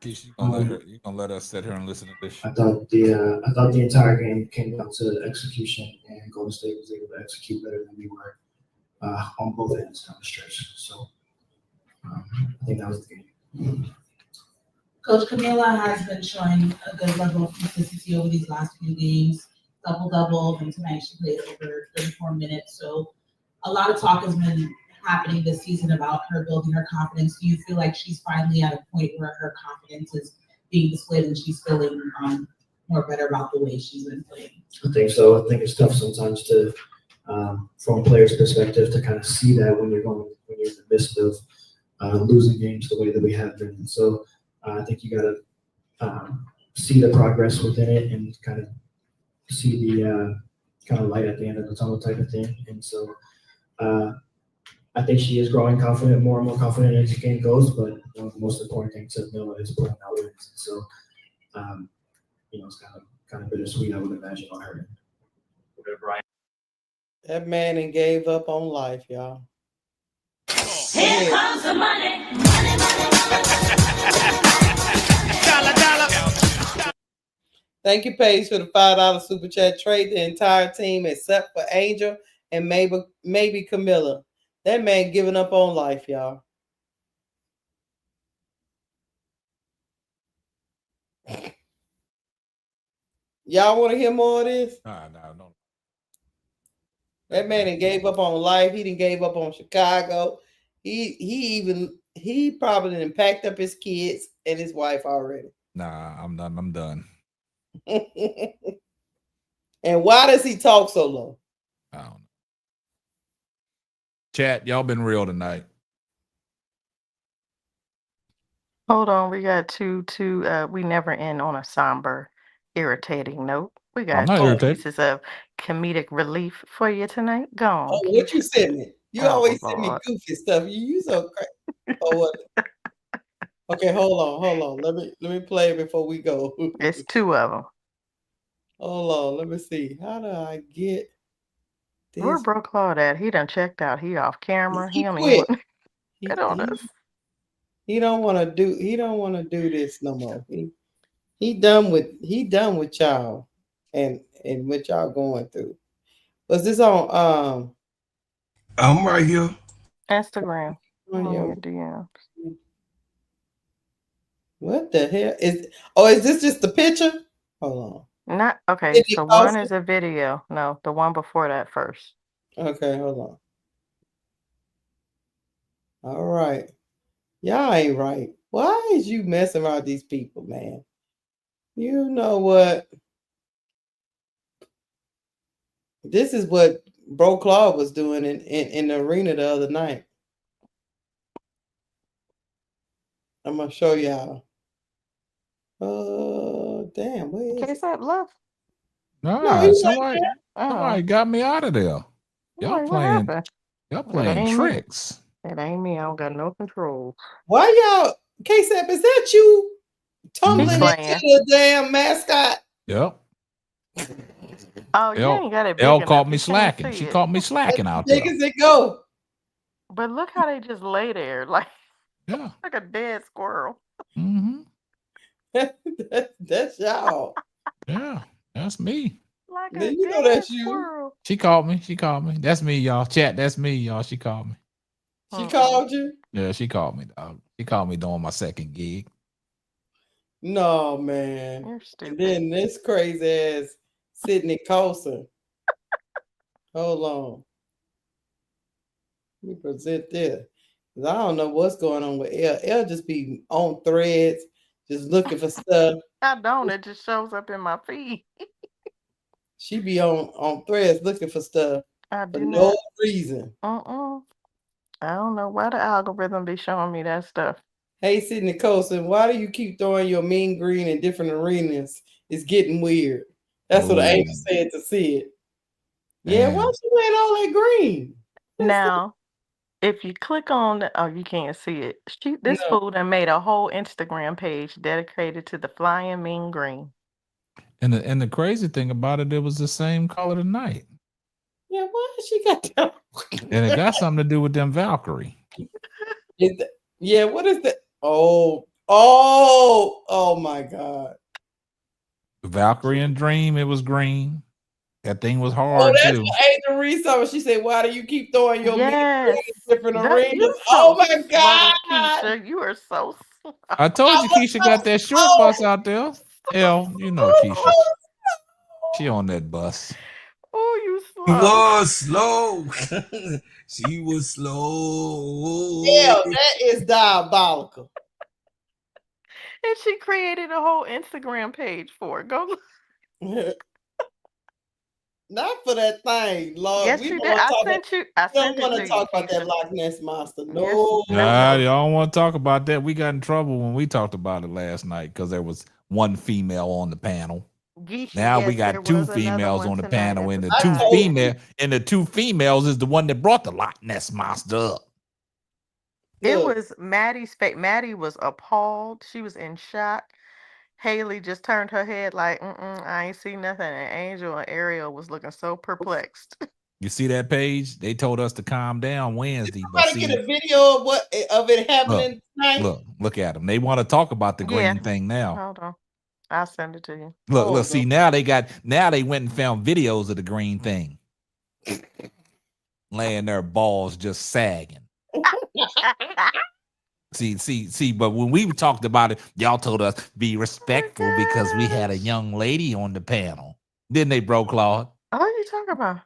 You gonna let us sit here and listen to this shit? I thought the entire game came down to execution, and Golden State was able to execute better than we were on both ends down the stretch. So I think that was the game. Coach Camila has been showing a good level of consistency over these last few games. Double, and tonight she played over 34 minutes. So a lot of talk has been happening this season about her building her confidence. Do you feel like she's finally at a point where her confidence is being displayed and she's feeling more better about the way she's been playing? I think so. I think it's tough sometimes to, from a player's perspective, to kind of see that when you're in the midst of losing games the way that we have been. And so I think you got to see the progress within it and kind of see the kind of light at the end of the tunnel type of thing. And so I think she is growing confident, more and more confident as the game goes. But the most important thing to Mila is putting out wins. And so, it's kind of bittersweet, I would imagine, on her end. That man and gave up on life, y'all. Here comes the money. Thank you, Paige, for the $5 super chat. Trade the entire team except for Angel and maybe Camilla. That man giving up on life, y'all. Y'all want to hear more of this? No. That man done gave up on life. He done gave up on Chicago. He probably done packed up his kids and his wife already. Nah, I'm done. I'm done. And why does he talk so low? I don't know. Chat, y'all been real tonight. Hold on, we got two. We never end on a somber, irritating note. We got two pieces of comedic relief for you tonight. Go on. Oh, what you send me? You always send me goofy stuff. You so crazy. Oh, what? Okay, hold on. Let me play it before we go. It's two of them. Hold on, let me see. How do I get this? Where Bro Claude at? He done checked out. He off camera. He don't quit. even get on us. He don't want to do this no more. He done with y'all and what y'all going through. Was this on I'm right here. Instagram. On your DMs. What the hell is this just the picture? Hold on. Not okay. So one is a video. No, the one before that first. Okay, hold on. All right. Y'all ain't right. Why is you messing around these people, man? You know what? This is what Bro Claude was doing in the arena the other night. I'm gonna show y'all. Damn, where is Case that love? No, somebody got me out of there. Y'all playing tricks. It ain't me. I don't got no control. Why y'all? K-Sap, is that you tumbling into the damn mascot? Yep. Oh, you ain't got it big Elle enough. caught me You can't slacking. see She it. caught me slacking out Big there. as it go. But look how they just lay there, like Yeah. like a dead squirrel. Mm-hmm. That's y'all. Yeah, that's me. Like Then a you know dead that's you. squirrel. She called me. That's me, y'all. Chat, that's me, y'all. She called me. She called you? Yeah, she called me, dog. She called me doing my second gig. No, man. You're stupid. And then this crazy ass Sydney Colson. Hold on. Let me present this. 'Cause I don't know what's going on with Elle. Elle just be on threads, just looking for stuff. I don't. It just shows up in my feed. She be on threads looking for stuff I for do no not. reason. I don't know why the algorithm be showing me that stuff. Hey, Sydney Colson, why do you keep throwing your mean green in different arenas? It's getting weird. That's what Angel said to see it. Yeah, why she wearing all that green? Now, if you click on the, you can't see it. This fool done made a whole Instagram page dedicated to the flying mean green. And the crazy thing about it was the same color tonight. Yeah, why she got that? And it got something to do with them Valkyrie. Yeah, what is that? Oh, Oh my God. Valkyrie and Dream, it was green. That thing was Oh, hard that's too. what Angel Reese told. She said, "Why do you keep throwing your meat Yes. in different arenas?" You're Oh so my slow, God. Keisha. You are so slow. I told you Keisha got that short bus out there. Hell, you know Keisha. She on that bus. Oh, you She slow. was slow. She was slow. Yeah, that is diabolical. And she created a whole Instagram page for it. Go look. Not for that thing, Lord. Yes, We you don't did. want to I talk about. sent you. I We don't sent it want to to you, talk about that Keisha. Loch Ness monster. Yes, No. Nah, y'all don't want to talk about that. We got in trouble when we talked about it last night because there was one female on the panel. Geisha, Now we yes, there got two was another females one on the tonight panel, at and the the two Sky. two females is the one that brought the Loch Ness monster up. It was Maddie's face. Maddie was appalled. She was in shock. Haley just turned her head like, I ain't see nothing. And Angel and Ariel was looking so perplexed. You see that page? They told us to calm down Wednesday, but Somebody see, get a video of it happening tonight. look at them. They want to talk about the green thing now. Hold on. I'll send it to you. Look, see, now they went and found videos of the green thing. Laying their balls just sagging. See, but when we talked about it, y'all told us be respectful because we had a young lady on the panel. Didn't they, bro, Claude? What are you talking about?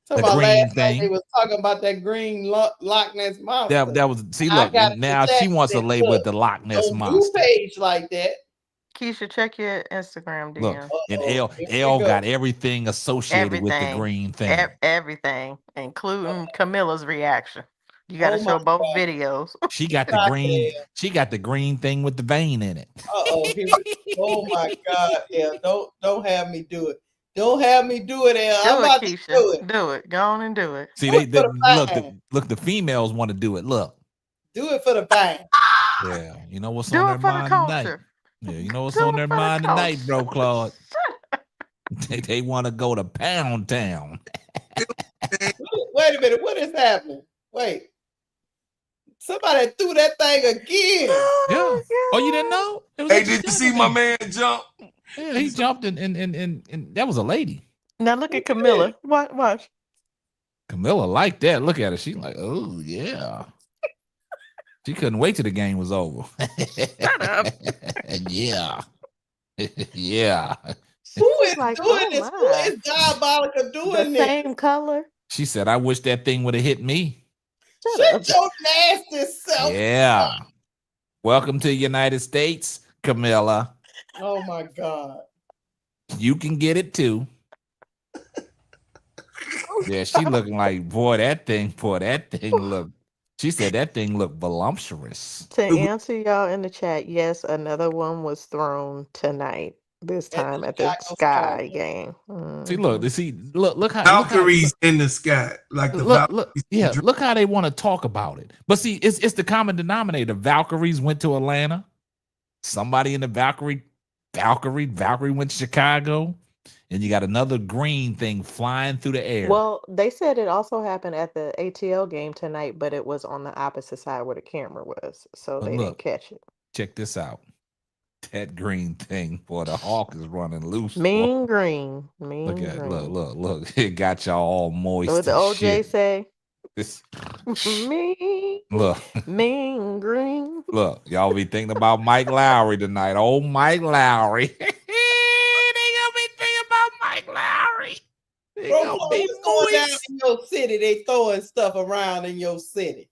The About green last night thing. they was talking about that green Loch Ness monster. That was, see, I look, got now she wants to lay with the Loch Ness don't monster. do page like that. Keisha, check your Instagram Look, DM. and L got everything associated with the green thing. Everything, including Camilla's reaction. You got to show both videos. She got the green. She got the green thing with the vein in it. Oh my God! Yeah, don't have me do it. Don't have me do it, El. I'm Do it, about Keisha. to do it. Do it. Go on and do it. See, Do it for look. The females want to do it. Look. Do it for the bang. Yeah, you know what's Do on it their for the mind tonight. culture. Yeah, you know what's on their mind tonight, bro, Claude. They want to go to Pound Town. Wait a minute, what is happening? Wait, somebody threw that thing again. Yeah. Oh, you didn't know? Hey, did you see my man jump? Yeah, he jumped and that was a lady. Now look at Camilla. Watch. Camilla liked that. Look at her. She's like, oh yeah. She couldn't wait till the game was over. Shut up. Yeah. Yeah. Who is doing this? Who is diabolical doing the this? Same color. She said, I wish that thing would have hit me. Shut your nasty self. Yeah. Welcome to the United States, Camilla. Oh my God. You can get it too. Yeah, she looking like, boy, that thing look. She said that thing looked voluptuous. To answer y'all in the chat, yes, another one was thrown tonight. This time at the Sky game. See, look how Valkyries in the sky, like the Valkyries. Look how they want to talk about it. But see, it's the common denominator. Valkyries went to Atlanta. Somebody in the Valkyrie went to Chicago, and you got another green thing flying through the air. Well, they said it also happened at the ATL game tonight, but it was on the opposite side where the camera was, so they didn't catch it. Check this out. That green thing, boy, the hawk is running loose. Mean green. Look at it. Look. It got y'all all moist. What the OJ shit. say? Mean green. Look, y'all be thinking about Mike Lowry tonight. Oh, Mike Lowry. They gonna be thinking about Mike Lowry. Bro, what's going down in your city? They throwing stuff around in your city.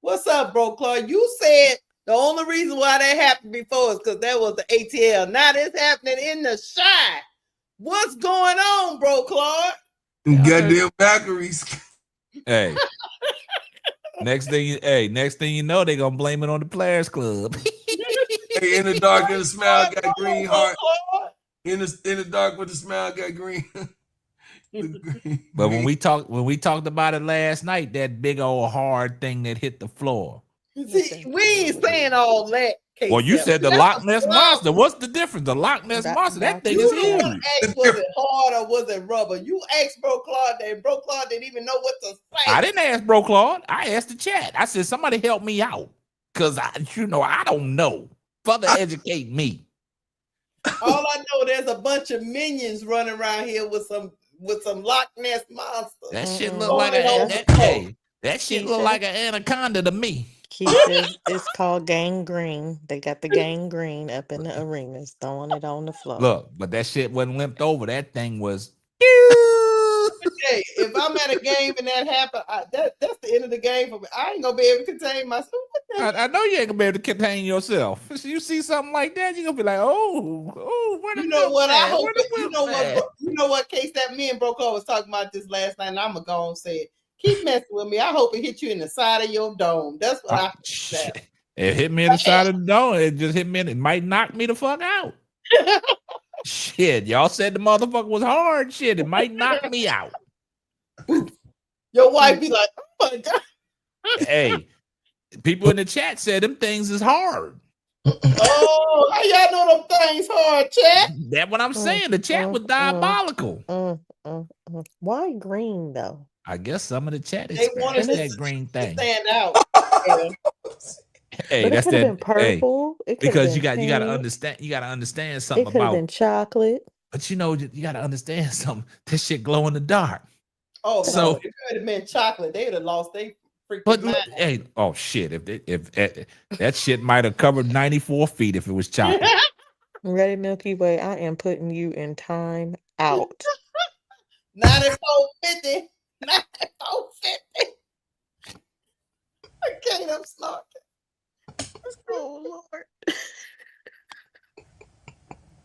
What's up, bro, Claude? You said the only reason why that happened before is because that was the ATL. Now it's happening in the Shy. What's going on, bro, Claude? Goddamn Valkyries. Hey. Next thing you know, they're gonna blame it on the Players Club. Hey, in the dark with the smile got green heart. In the dark with the smile got green. But when we talked about it last night, that big old hard thing that hit the floor. See, we ain't saying all that. Well, you said the Loch Ness monster. What's the difference? The Loch Ness monster, that thing is huge. Ask, was it hard or was it rubber? You asked Bro Claude that. Bro Claude didn't even know what to say. I didn't ask Bro Claude. I asked the chat. I said, somebody help me out. Because I don't know. Further educate me. All I know, there's a bunch of minions running around here with some Loch Ness monsters. That shit look like that shit look like an anaconda to me. Keisha, it's called gangrene. They got the gangrene up in the arenas, throwing it on the floor. Look, but that shit wasn't limped over. That thing was. Hey, if I'm at a game and that happens, that's the end of the game for me. I ain't gonna be able to contain myself. I know you ain't gonna be able to contain yourself. If you see something like that, you're gonna be like, where the You know what? I hope it, you know what case that me and Brokaw was talking about this last night, and I'm gonna go and say it. Keep messing with me. I hope it hit you in the side of your dome. That's what I said. It hit me in the side of the dome. It just hit me. It might knock me the fuck out. Shit, y'all said the motherfucker was hard. Shit, it might knock me out. Your wife be like, oh my God. Hey, people in the chat said them things is hard. Oh, how y'all know them things hard, chat? That's what I'm saying. The chat was diabolical. Why green though? I guess some of the chat is that green thing. Stand out. Hey, but that's it could that. have been purple. Hey, because you got to understand. You got to understand something it could have about been chocolate. But you got to understand something. This shit glow in the dark. Oh so, no! If it could have been chocolate, they'd have lost their freaking mind. Hey, oh shit! If that shit might have covered 94 feet if it was chocolate. Ready, Milky Way? I am putting you in time out. 94.50. 94.50. I can't. I'm snorting. Oh Lord.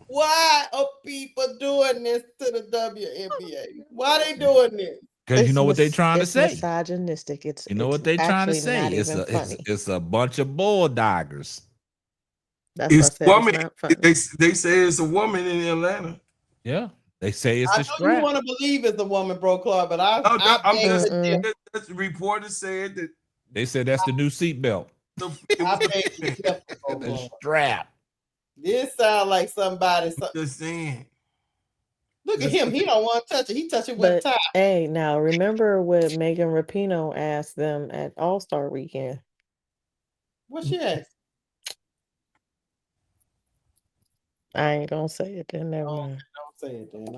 Why are people doing this to the WNBA? Why they doing this? Because you know what they're trying to say. It's misogynistic. You know what they're trying to say. It's a bunch of bulldoggers. That's it's a woman. They say it's a woman in Atlanta. Yeah, they say it's the strap. You want to believe it's a woman, bro, Clark, but that's reporters said that they said that's the new seatbelt. The strap. This sounds like somebody. Just saying. Look at him. He don't want to touch it. He touch it with top. Hey, now remember what Megan Rapinoe asked them at All-Star Weekend? What she asked? I ain't gonna say it then. Never mind. Don't say it then.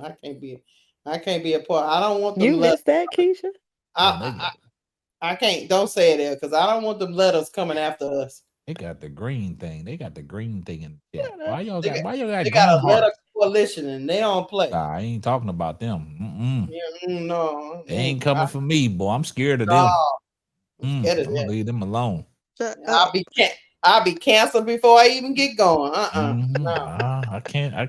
I can't be a part. I don't want them. You missed that, Keisha? I can't. Don't say it there because I don't want them letters coming after us. They got the green thing. They got the green thing in the chat. Why y'all got They got a letter coalition and they don't play. Nah, I ain't talking about them. No. They ain't coming for me, boy. I'm scared of them. I'm gonna leave them alone. I'll be canceled before I even get going. No. I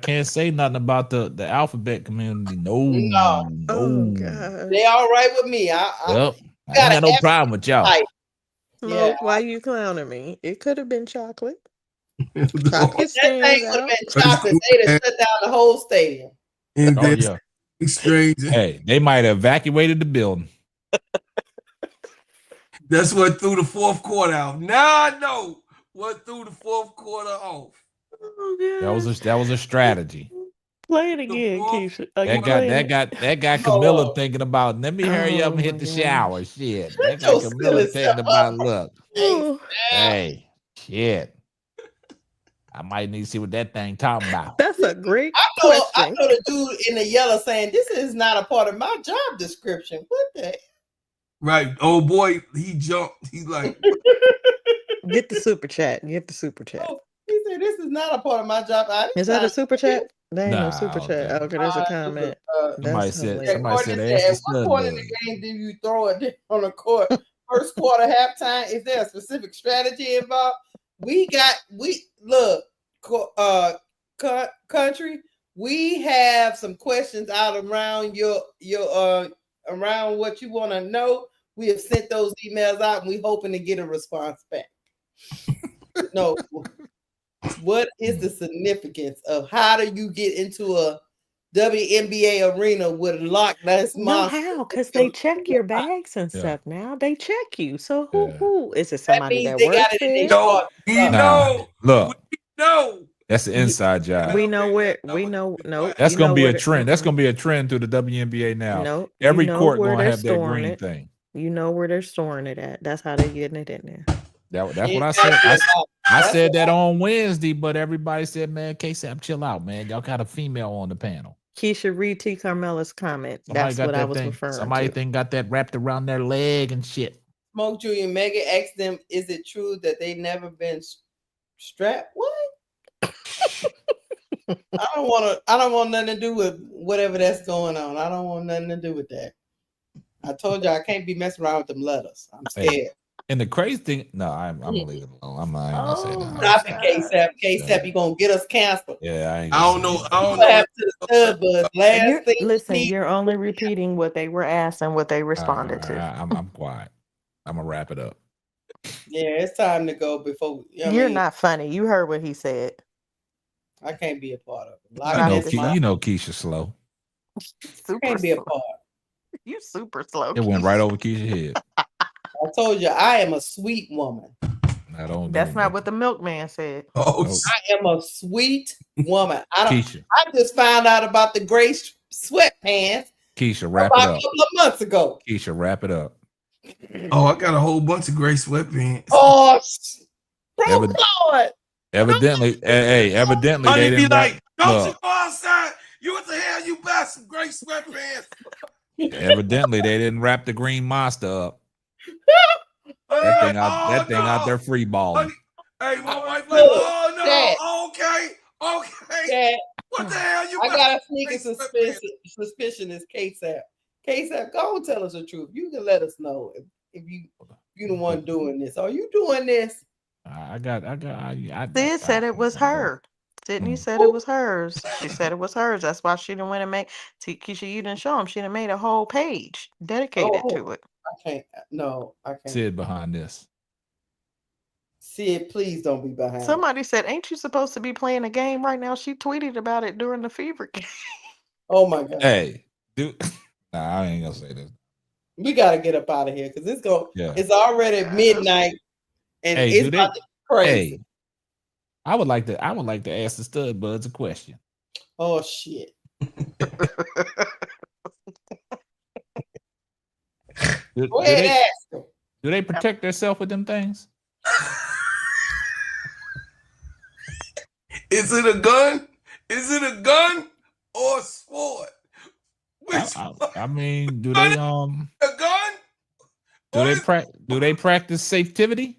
can't say nothing about the alphabet community. No. Oh, God. They all right with me. I ain't got no problem with y'all. Yeah. Why you clowning me? It could have been chocolate. Chocolate that thing would have been chocolate. They'd have shut down the whole stadium. Strange. Hey, they might have evacuated the building. That's what threw the fourth quarter out. Now I know what threw the fourth quarter off. Oh, that was a strategy. Play it again, Keisha. That got Camilla thinking about. Let me hurry up and hit the shower. Shit, that got Camilla thinking about. Look, hey, shit. I might need to see what that thing talking about. That's a great question. I know the dude in the yellow saying this is not a part of my job description. What the heck? Right. Oh boy, he jumped. He's like, get the super chat. Get the super chat. Oh, he said this is not a part of my job. Is that a super chat? There ain't no super chat. Okay, there's a comment. Somebody said at what point in the game do you throw it on the court? First quarter, halftime. Is there a specific strategy involved? Country. We have some questions out around your around what you want to know. We have sent those emails out, and we hoping to get a response back. No. What is the significance of how do you get into a WNBA arena with Loch Ness monster? How? Because they check your bags and stuff now. They check you. So who is it? Somebody that works there? Look, that's the inside job. We know where. We know. No, that's gonna be a trend. That's gonna be a trend through the WNBA now. No, every court gonna have that green thing. You know where they're storing it at. That's how they're getting it in there. That's what I said. I said that on Wednesday, but everybody said, man, KSAP, chill out, man. Y'all got a female on the panel. Keisha, read T. Carmela's comment. Somebody That's what I was thing. referring Somebody to. got that wrapped around their leg and shit. Smoke Julie and Megan asked them, is it true that they never been strapped? What? I don't want nothing to do with whatever that's going on. I don't want nothing to do with that. I told you I can't be messing around with them letters. I'm scared. Hey, and the crazy thing, no, I'm gonna leave it alone. I'm not gonna say that. Stop it, KSAP. KSAP, you gonna get us canceled. Yeah, I don't know. Listen, you're only repeating what they were asked and what they responded to. I'm quiet. I'm gonna wrap it up. Yeah, it's time to go before. You're not funny. You heard what he said. I can't be a part of it. You know Keisha slow. I can't be a part. You super slow. It went right over Keisha's head. I told you I am a sweet woman. That's not what the milkman said. I am a sweet woman. Keisha. I just found out about the gray sweatpants. Keisha, wrap about it up. a couple of months ago. Keisha, wrap it up. Oh, I got a whole bunch of gray sweatpants. Oh, Lord. Evidently, evidently Honey, they didn't. Don't you go outside. You what the hell? You buy some gray sweatpants. Evidently, they didn't wrap the green monster up. That thing out there free balling. Hey, my wife like, oh no, Dad. Okay. Dad, what the hell you? I got a sneaking suspicion is KSAP. KSAP, go and tell us the truth. You can let us know if you the one doing this. Are you doing this? Sid said it was her. Sydney said it was hers. She said it was hers. That's why she didn't want to make. Keisha, you didn't show him. She done made a whole page dedicated to it. I can't. No, I can't. Sid behind this. Sid, please don't be behind. Somebody said, "Ain't you supposed to be playing a game right now?" She tweeted about it during the Fever game. Oh my God. Hey, dude. Nah, I ain't gonna say this. We gotta get up out of here because it's already midnight and it's about to be crazy. Hey, I would like to ask the stud buds a question. Oh shit. Do they protect themselves with them things? Is it a gun? Is it a gun or a sword? I mean, do they a gun? Do they practice safety?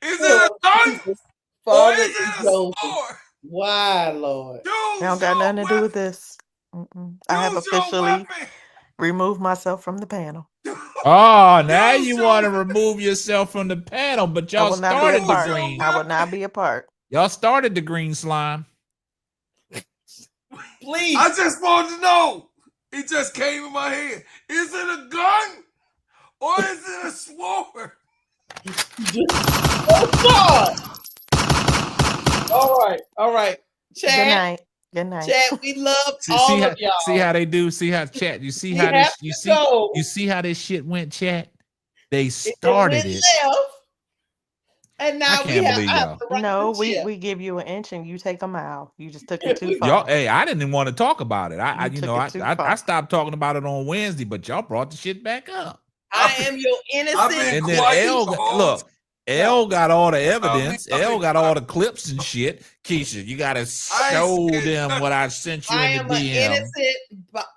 Is it a gun? Or is it a sword? Why, Lord? I don't got nothing to do with this. I have officially removed myself from the panel. Oh, now you want to remove yourself from the panel, but y'all started the green. I would not be a part. Y'all started the green slime. Please. I just wanted to know. It just came in my head. Is it a gun or is it a sword? Oh God! All right. Chad. Good night. Chad, we love all of y'all. See how they do. See how chat. You see how this. You see how this shit went. Chat. They started it. Left, and now we have to No, we give you an inch and you take a mile. You just took it too far. Y'all, hey, I didn't even want to talk about it. I stopped talking about it on Wednesday, but y'all brought the shit back up. I am your innocent. And then L got all the evidence. L got all the clips and shit. Keisha, you gotta show them what I sent you in the DM. I am an innocent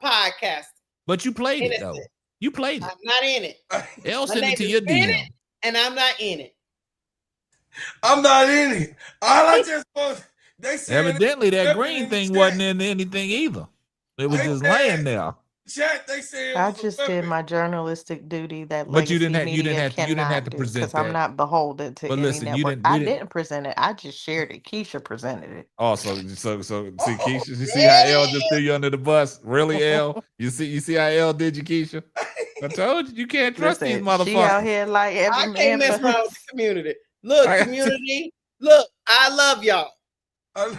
podcast. But you played it though. You played it. I'm not in it. L sent it to your DM. And I'm not in it. I'm not in it. All I just want, they said evidently that green thing wasn't in anything either. It was just laying there. Chat, they said I just did my journalistic duty. But you didn't have to present because I'm not beholden to any listen, network. I didn't present it. I just shared it. Keisha presented it. Oh, so see Keisha, you see how L just threw you under the bus? Really, L? You see how L did you, Keisha? I told you can't trust these motherfuckers. She out here like every I can't mess around with the community. Look, community. Look, I love y'all.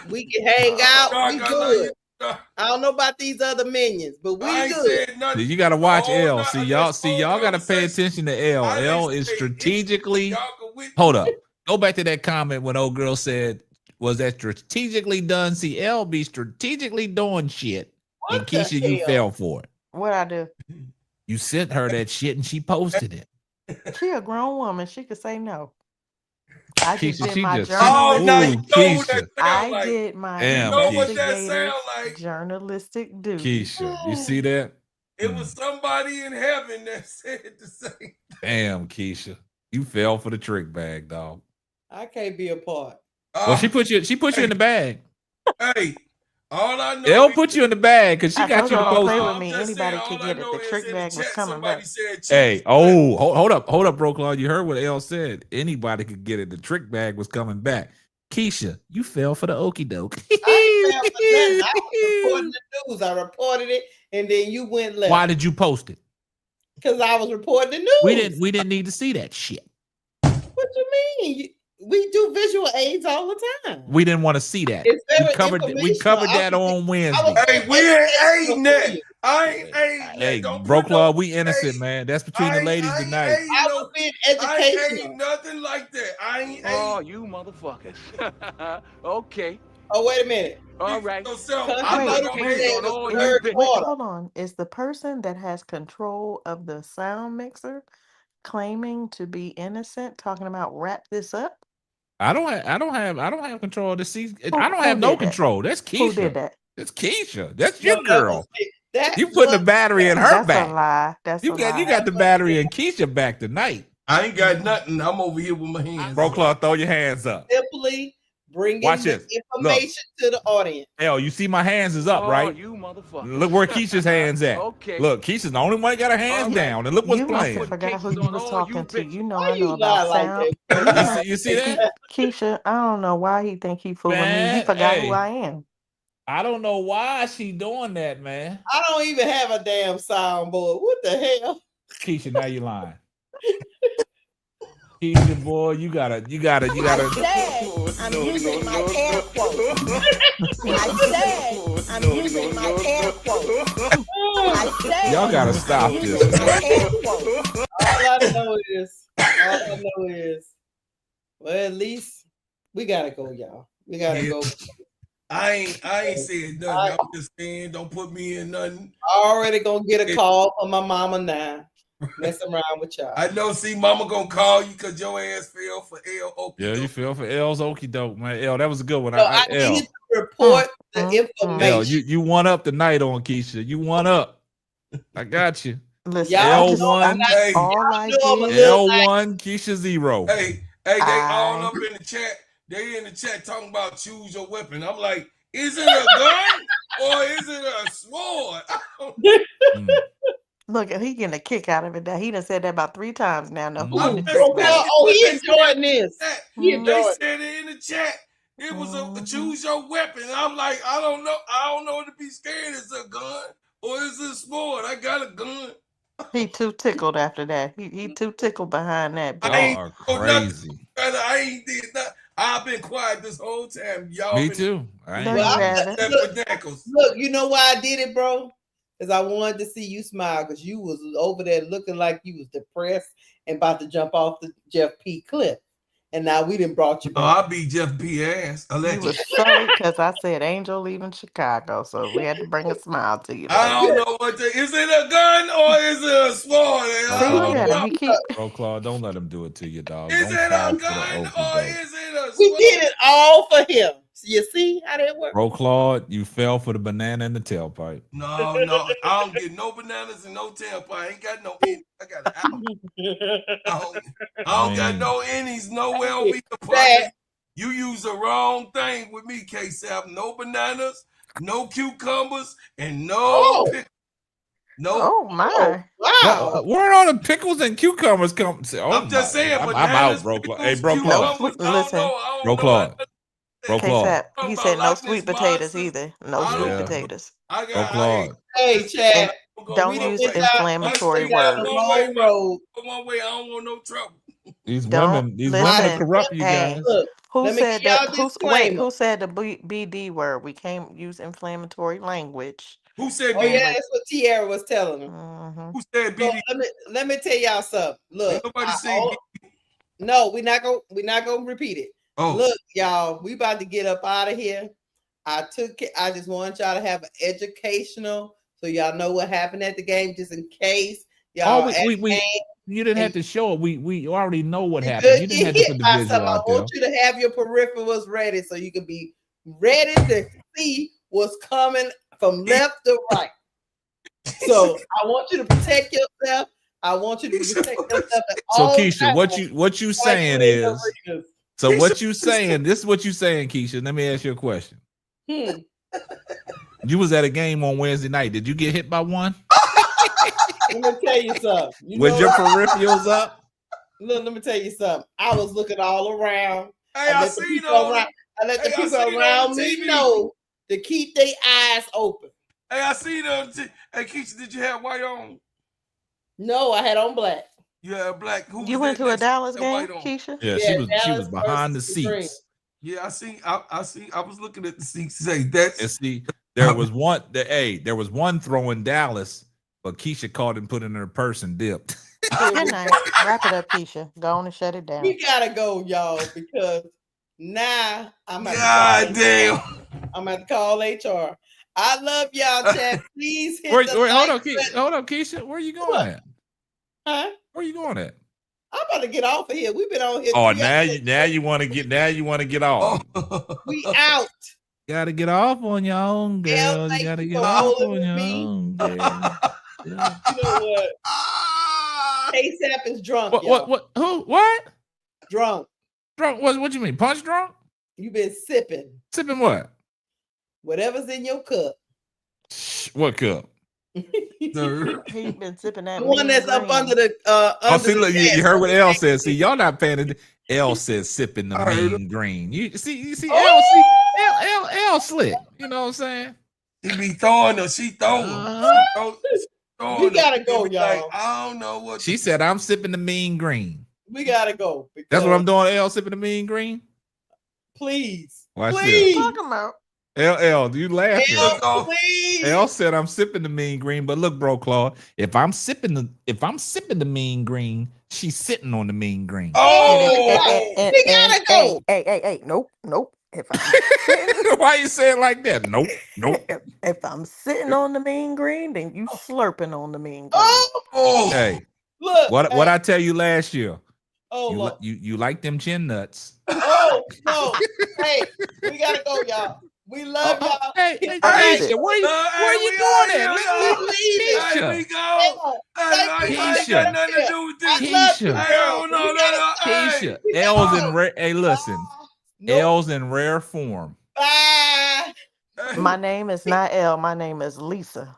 We can hang out. We good. I don't know about these other minions, but we good. You gotta watch L. See y'all gotta pay attention to L. L is strategically. Hold up. Go back to that comment when old girl said, "Was that strategically done?" See, L be strategically doing shit, and Keisha, you fell for it. What I do? You sent her that shit, and she posted it. She a grown woman. She could say no. I just Keisha, did she my just Oh, now you journalistic. know who that Keisha. sound I like. did my You Damn, know what that investigative sound like? journalistic duty. Keisha, you see that? It was somebody in heaven that said the same. Damn, Keisha, you fell for the trick bag, dog. I can't be a part. Well, she put you in the bag. Hey, all I know They'll is put you in the bag because she I got told you y'all to don't post play it. with I'm me. just saying, Anybody all could I get it. know The is trick in the bag was chat coming somebody back. said choose. Hey, hold up, bro, Claude. You heard what L said. Anybody could get it. The trick bag was coming back. Keisha, you fell for the okie doke. I ain't fell for nothing. I was reporting the news. I reported it, and then you went left. Why did you post it? Because I was reporting the news. We didn't need to see that shit. What you mean? We do visual aids all the time. We didn't want to see that. It's We very covered that on Wednesday. Hey, we ain't aiding that. I ain't aiding Hey, that. Don't bro, put no. Claude, we innocent, man. That's between the ladies I ain't tonight. aiding I no. was being I ain't educational. aiding nothing like that. I ain't Oh, aiding. you motherfuckers. Okay. Oh, wait a minute. All right. Yourself, Country I'm not Motor gonna Brigade hate on was all the you third bitches. Wait, quarter. hold on. Is the person that has control of the sound mixer claiming to be innocent, talking about wrap this up? I don't have control of the season. Who, I don't who have no did that? control. That's Who did Keisha. that? That's Keisha. That's No, your that was girl. that. You put the Look, battery in her That's a back. lie. That's a lie. You got the battery in Keisha back tonight. I ain't got nothing. I'm over here with my hands. Bro, Claude, throw your hands up. simply bringing Watch the this. Look. information to the audience. L, you see my hands is up, Oh, right? you motherfuckers. Look where Keisha's hands at. Okay. Look, Keisha's the only one that got her hands All right. down, and look what's You must have playing. forgot who you on was all you talking to. bitches. You know Why I know you about lie like sound. that? You see that? Keisha, I don't know why he think he fooling me. He Man, forgot who hey. I am. I don't know why she doing that, man. I don't even have a damn soundboard. What the hell? Keisha, now you lying. Keisha, boy, you gotta. I said I'm using my air quotes. I said I'm using my air quotes. I said Y'all gotta stop I'm this, using my man. air quotes. All I know is, well, at least we gotta go, y'all. We gotta go. I ain't saying nothing. I'm just saying, don't put me in nothing. I already gonna get a call from my mama now. Messing around with y'all. I know. See, mama gonna call you because your ass fell for L. Yeah, you fell for L's okie doke, man. L, that was a good one. So I L, need to report the information. L, you won up the night on Keisha. You won up. I got you. Listen, L1, all I did. L1, Keisha 0. Hey, they all up in the chat. They in the chat talking about choose your weapon. I'm like, is it a gun or is it a sword? Look, he getting a kick out of it. Now he done said that about 3 times now. Now who I'm in the just trick saying, bag? Oh, he they enjoying this. They said it in the chat. It was a choose your weapon. I'm like, I don't know. I don't know to be scared. Is it a gun or is it a sword? I got a gun. He too tickled after that. He too tickled behind that. Y'all Boy. are crazy. I ain't did nothing. I've been quiet this whole time. Y'all Me been too. I No, ain't you haven't. Look, you know why I did it, bro? Because I wanted to see you smile because you was over there looking like you was depressed and about to jump off the Jeff P. cliff. And now we done brought you back. Oh, I'll beat Jeff P. ass. You was sullied because I said Angel leaving Chicago, so we had to bring a smile to you. I don't know what is it a gun or is it a sword? See, look at him. He keep. Bro, Claude, don't let him do it to you, dog. Is Don't it fall a for the gun okie or doke. is it a sword? We did it all for him. You see how that works? Bro, Claude, you fell for the banana in the tailpipe. No, I don't get no bananas and no tailpipe. I ain't got no any. I got an apple. I don't got no innies nowhere over the pocket. You use the wrong thing with me, K-Sap. No bananas, no cucumbers, and no pickles. No. Oh my! Wow. Where are all the pickles and cucumbers come? Oh, I'm just saying, I'm bananas, out, bro. pickles, Hey, bro, No, Claude. listen. Bro, Claude. Bro, Claude. He said no sweet potatoes either. No sweet potatoes. Bro, Claude. Hey, Chad. Don't use inflammatory words. Wrong road. One way, I don't want no trouble. These Don't women corrupt you hey, guys. Look, who let me said give y'all that? a disclaimer. Who said the BD word? We can't use inflammatory language. Who said BD? Oh yeah, that's what Tierra was telling him. Who said BD? So let me tell y'all something. Look, ain't nobody say BD. No, we're not gonna repeat it. Oh. Look, y'all, we about to get up out of here. I just want y'all to have an educational, so y'all know what happened at the game, just in case y'all. You didn't have to show it. We already know what happened. You didn't have to put the visual out there. I want you to have your peripherals ready so you can be ready to see what's coming from left to right. So I want you to protect yourself. I want you to protect yourself. So Keisha, what you saying is, so what you saying? This is what you saying, Keisha. Let me ask you a question. You was at a game on Wednesday night. Did you get hit by one? Let me tell you something. Was your peripherals up? Look, let me tell you something. I was looking all around. Hey, I let the people around me know to keep their eyes open. Hey, I see them. Hey, Keisha, did you have white on? No, I had on black. You had black. You went to a Dallas game, Keisha? Yeah, she was behind the seats. Yeah, I see. I was looking at the seats. Say that's. And see, there was one. There was one throw in Dallas, but Keisha caught and put it in her purse and dipped. Good night. Wrap it up, Keisha. Go on and shut it down. We gotta go, y'all, because now I'm at I'm at to call HR. I love y'all, chat. Please hit the hold on, like Keisha. Where are you going at? Huh? Where are you going at? I'm about to get off of here. We've been on here. Oh, now you want to get off. We out. Gotta get off on your own, girl. You gotta get off on your own, girl. You know what? ASAP is drunk. What? Who? What? Drunk. Drunk? What you mean? Punch drunk? You been sipping. Sipping what? Whatever's in your cup. What cup? He's been sipping that. The one that's up under the. See, look, you heard what L said. See, y'all not paying it. L says sipping the mean green. You see, L slick. You know what I'm saying? He be throwing her. She throwing. We gotta go, y'all. Like, I don't know what she said. I'm sipping the mean green. We gotta go. That's what I'm doing. L sipping the mean green. Please. Watch please. This. Talking about. LL, you laughing? Please. L said I'm sipping the mean green, but look, bro, Claude, if I'm sipping the mean green, she's sitting on the mean green. Oh, we gotta go. Hey, nope. If I'm why you saying like that? Nope. If I'm sitting on the mean green, then you slurping on the mean green. Oh, hey, look. What I tell you last year? Oh, you like them chin nuts? Oh no! Hey, we gotta go, y'all. We love y'all. Hey, Keisha, where you going at? Keisha, we go. Keisha, nothing to do with this. Keisha, L's in rare. Hey, listen, L's in rare form. Bye. My name is not L. My name is Lisa.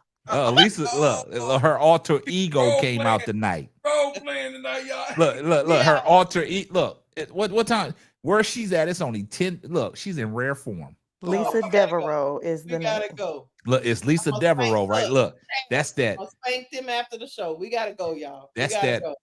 Lisa, look, her alter ego came out tonight. Role playing tonight, y'all. Look, her alter ego. Look, what time? Where she's at? It's only 10. Look, she's in rare form. Lisa Devereaux is the name. We gotta go. Look, it's Lisa Devereaux, right? Look, that's that. I'll spank them after the show. We gotta go, y'all. That's that. Go.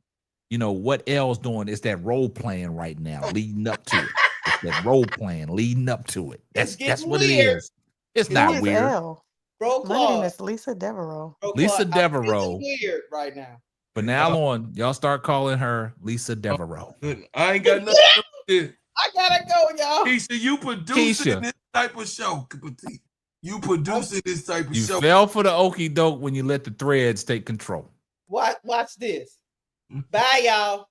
You know what L's doing is that role playing right now, leading up to it. It's that role playing, leading up to it. That's what it is. It's not weird. L? My name is Lisa Devereaux. Lisa Devereaux. Weird right now. But now on, y'all start calling her Lisa Devereaux. I ain't got nothing to do. I gotta go, y'all. Keisha, you producing this type of show. You producing this type of show. You fell for the okie doke when you let the threads take control. Watch this. Bye, y'all.